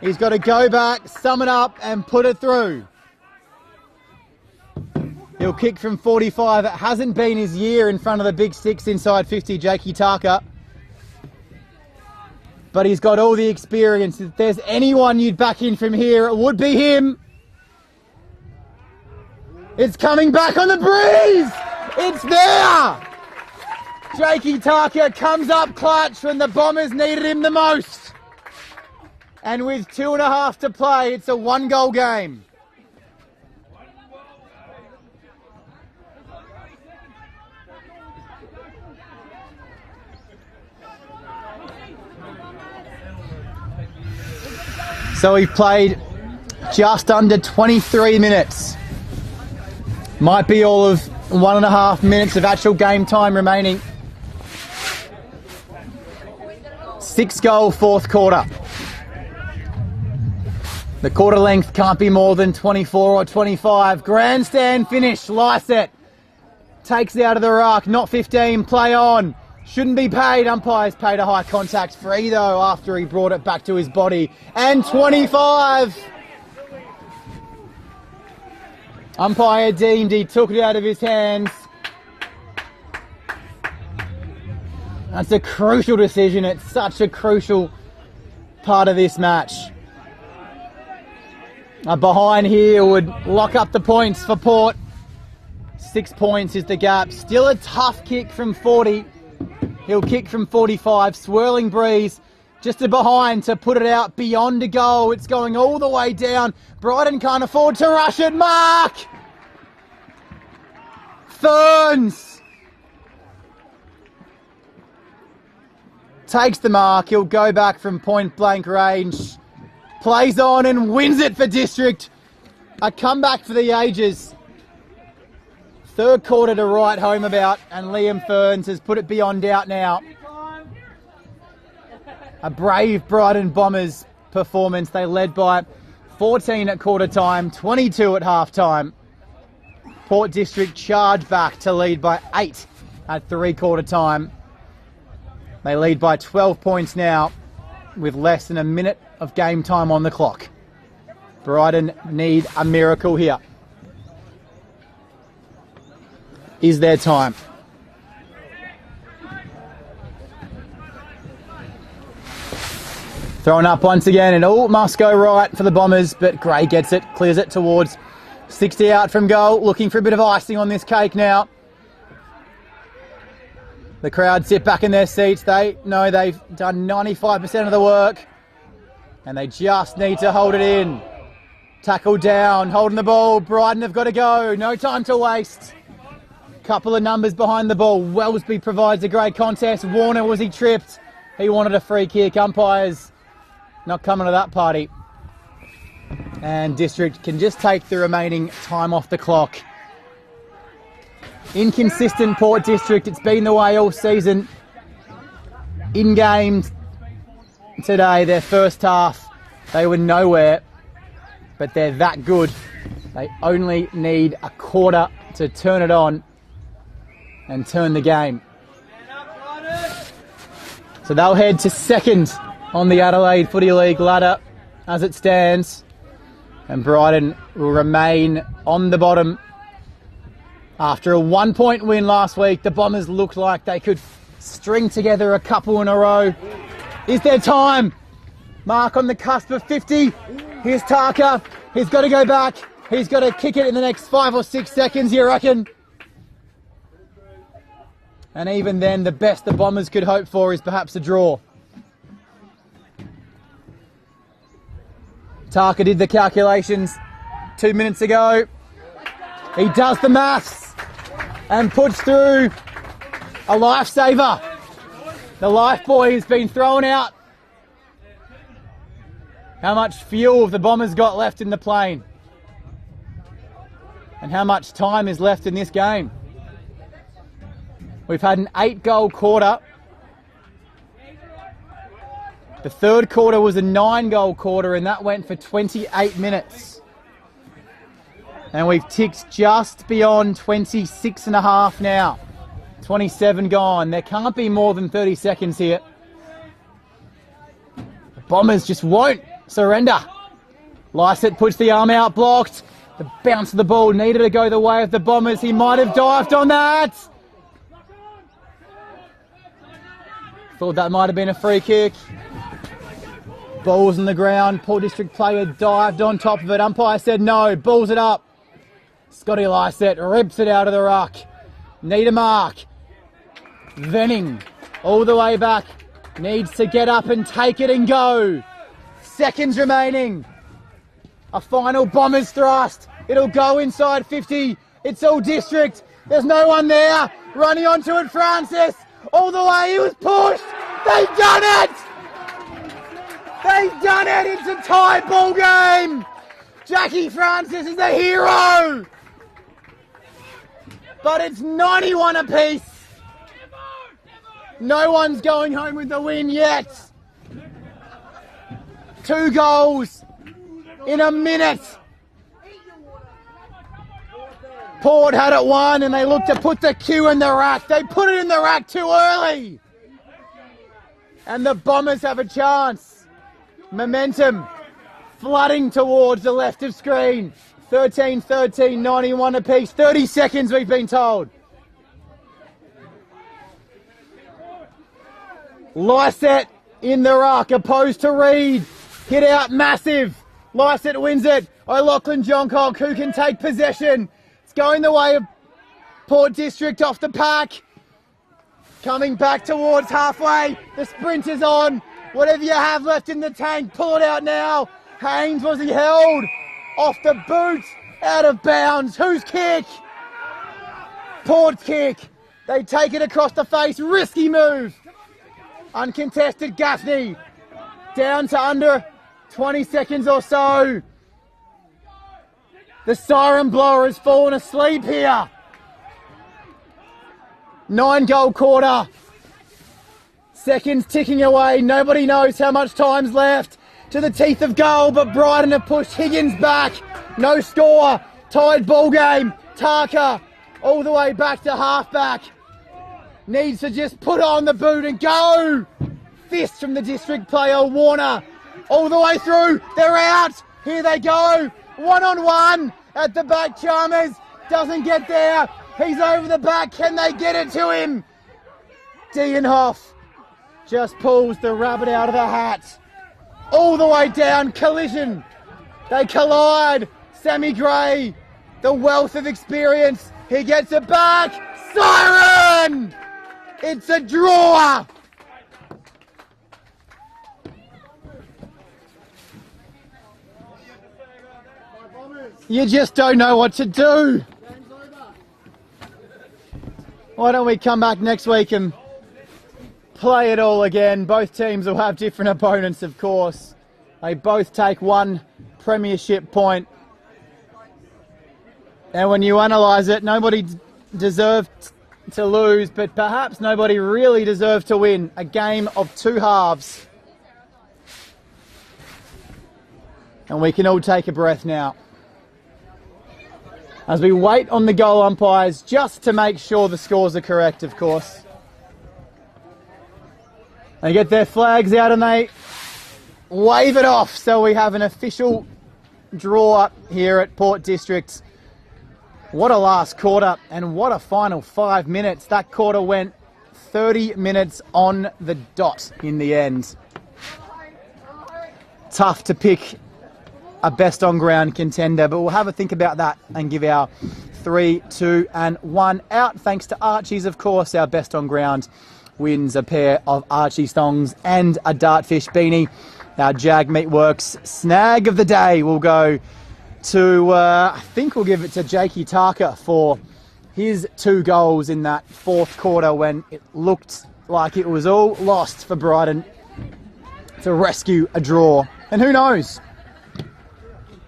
He's got to go back, sum it up, and put it through. He'll kick from 45. It hasn't been his year in front of the big sticks inside 50, Jakey Tarka. But he's got all the experience. If there's anyone you'd back in from here, it would be him. It's coming back on the breeze. It's there. Jakey Tarka comes up clutch when the Bombers needed him the most. And with 2.5 to play, it's a 1-goal game. So we've played just under 23 minutes. Might be all of 1.5 minutes of actual game time remaining. 6-goal 4th quarter. The quarter length can't be more than 24 or 25. Grandstand finish, Lyset. Takes it out of the ruck, not 15, play on. Shouldn't be paid. Umpires paid a high contact free though after he brought it back to his body. And 25. Umpire deemed he took it out of his hands. That's a crucial decision. It's such a crucial part of this match. A behind here would lock up the points for Port. 6 points is the gap. Still a tough kick from 40. He'll kick from 45, swirling breeze, just a behind to put it out beyond a goal. It's going all the way down. Brighton can't afford to rush it. Mark! Ferns! Takes the mark. He'll go back from point blank range. Plays on and wins it for District. A comeback for the ages. 3rd quarter to write home about, and Liam Ferns has put it beyond doubt now. A brave Brighton Bombers performance. They led by 14 at quarter time, 22 at half time. Port District charged back to lead by 8 at 3/4 time. They lead by 12 points now with less than a minute of game time on the clock. Brighton need a miracle here. Is their time? Thrown up once again, and all must go right for the Bombers, but Gray gets it, clears it towards 60 out from goal, looking for a bit of icing on this cake now. The crowd sit back in their seats. They know they've done 95% of the work, and they just need to hold it in. Tackle down, holding the ball. Brighton have got to go. No time to waste. Couple of numbers behind the ball. Wellesby provides a great contest. Warner, was he tripped? He wanted a free kick. Umpires not coming to that party. And District can just take the remaining time off the clock. Inconsistent Port District. It's been the way all season. In games today, their first half, they were nowhere. But they're that good. They only need a quarter to turn it on and turn the game. So they'll head to second on the Adelaide Footy League ladder as it stands. And Brighton will remain on the bottom. After a 1-point win last week, the Bombers looked like they could string together a couple in a row. Is there time? Mark on the cusp of 50. Here's Tarka. He's got to go back. He's got to kick it in the next 5 or 6 seconds, you reckon? And even then, the best the Bombers could hope for is perhaps a draw. Tarka did the calculations 2 minutes ago. He does the maths and puts through a lifesaver. The life buoy has been thrown out. How much fuel have the Bombers got left in the plane? And how much time is left in this game? We've had an 8-goal quarter. The third quarter was a 9-goal quarter, and that went for 28 minutes. And we've ticked just beyond 26 and a half now. 27 gone. There can't be more than 30 seconds here. The Bombers just won't surrender. Lysett puts the arm out, blocked. The bounce of the ball needed to go the way of the Bombers. He might have dived on that. Thought that might have been a free kick. Ball's on the ground. Port District player dived on top of it. Umpire said no. Balls it up. Scotty Lysett rips it out of the ruck. Need a mark. Venning all the way back. Needs to get up and take it and go. Seconds remaining. A final Bombers thrust. It'll go inside 50. It's all District. There's no one there. Running onto it, Francis. All the way, he was pushed. They've done it. They've done it. It's a tie ball game. Jackie Francis is a hero. But it's 91 apiece. No one's going home with the win yet. 2 goals in a minute. Port had it won and they looked to put the cue in the rack. They put it in the rack too early. And the Bombers have a chance. Momentum flooding towards the left of screen. 13-13, 91 apiece. 30 seconds we've been told. Lysett in the ruck, opposed to Reed. Hit out massive. Lysett wins it. O'Loughlin Johncock, who can take possession. It's going the way of Port District off the pack. Coming back towards halfway. The sprint is on. Whatever you have left in the tank, pull it out now. Haynes, was he held? Off the boot. Out of bounds. Whose kick? Port's kick. They take it across the face. Risky move. Uncontested Gaffney. Down to under 20 seconds or so. The siren blower has fallen asleep here. 9-goal quarter. Seconds ticking away. Nobody knows how much time's left. To the teeth of goal, but Brighton have pushed Higgins back. No score. Tied ball game. Tarka all the way back to halfback. needs to just put on the boot and go. Fist from the district player, Warner. All the way through. They're out. Here they go. 1-on-1 at the back. Chalmers doesn't get there. He's over the back. Can they get it to him? Dienhoff just pulls the rabbit out of the hat. All the way down. Collision. They collide. Sammy Gray, the wealth of experience. He gets it back. Siren! It's a draw. You just don't know what to do. Why don't we come back next week and play it all again? Both teams will have different opponents, of course. They both take one premiership point. And when you analyse it, nobody deserved to lose, but perhaps nobody really deserved to win. A game of two halves. And we can all take a breath now, as we wait on the goal umpires just to make sure the scores are correct, of course. They get their flags out and they wave it off, so we have an official draw here at Port District. What a last quarter and what a final 5 minutes. That quarter went 30 minutes on the dot in the end. Tough to pick a best on ground contender, but we'll have a think about that and give our 3, 2 and 1 out. Thanks to Archie's, of course. Our best on ground wins a pair of Archie thongs and a Dartfish beanie. Our Jag Meatworks snag of the day will go to, I think we'll give it to Jakey Tarker for his 2 goals in that fourth quarter when it looked like it was all lost for Brighton to rescue a draw. And who knows?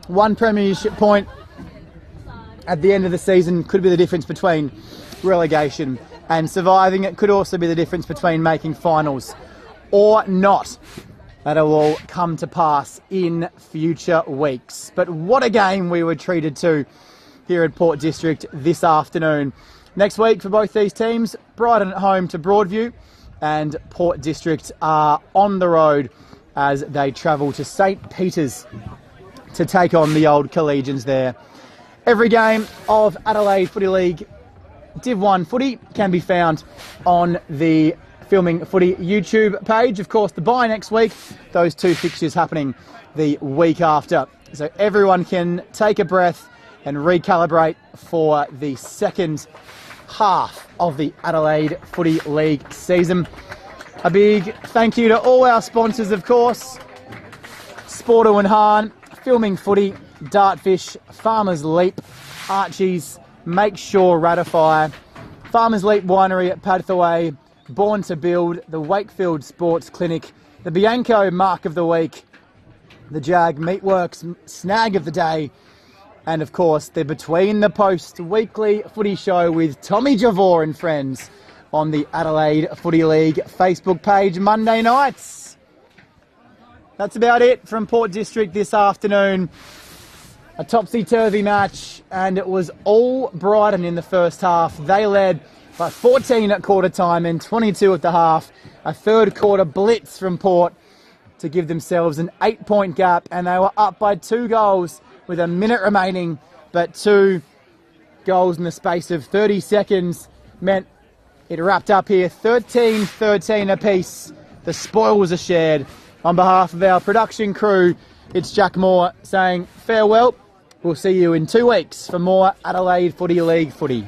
1 premiership point at the end of the season could be the difference between relegation and surviving. It could also be the difference between making finals or not. That'll all come to pass in future weeks. But what a game we were treated to here at Port District this afternoon. Next week for both these teams, Brighton at home to Broadview, and Port District are on the road as they travel to St. Peter's to take on the old Collegians there. Every game of Adelaide Footy League Div 1 footy can be found on the Filming Footy YouTube page. Of course, the bye next week, those 2 fixtures happening the week after. So everyone can take a breath and recalibrate for the second half of the Adelaide Footy League season. A big thank you to all our sponsors, of course. Sporto and Hahn, Filming Footy, Dartfish, Farmers Leap, Archie's, Make Sure Ratify, Farmers Leap Winery at Padthaway, Born to Build, the Wakefield Sports Clinic, the Bianco Mark of the Week, the Jag Meatworks Snag of the Day, and of course the Between the Posts weekly footy show with Tommy Javor and friends on the Adelaide Footy League Facebook page Monday nights. That's about it from Port District this afternoon. A topsy-turvy match, and it was all Brighton in the first half. They led by 14 at quarter time and 22 at the half. A third quarter blitz from Port to give themselves an 8-point gap, and they were up by 2 goals with a minute remaining, but 2 goals in the space of 30 seconds meant it wrapped up here 13-13 apiece. The spoils are shared. On behalf of our production crew, it's Jack Moore saying farewell. We'll see you in 2 weeks for more Adelaide Footy League footy.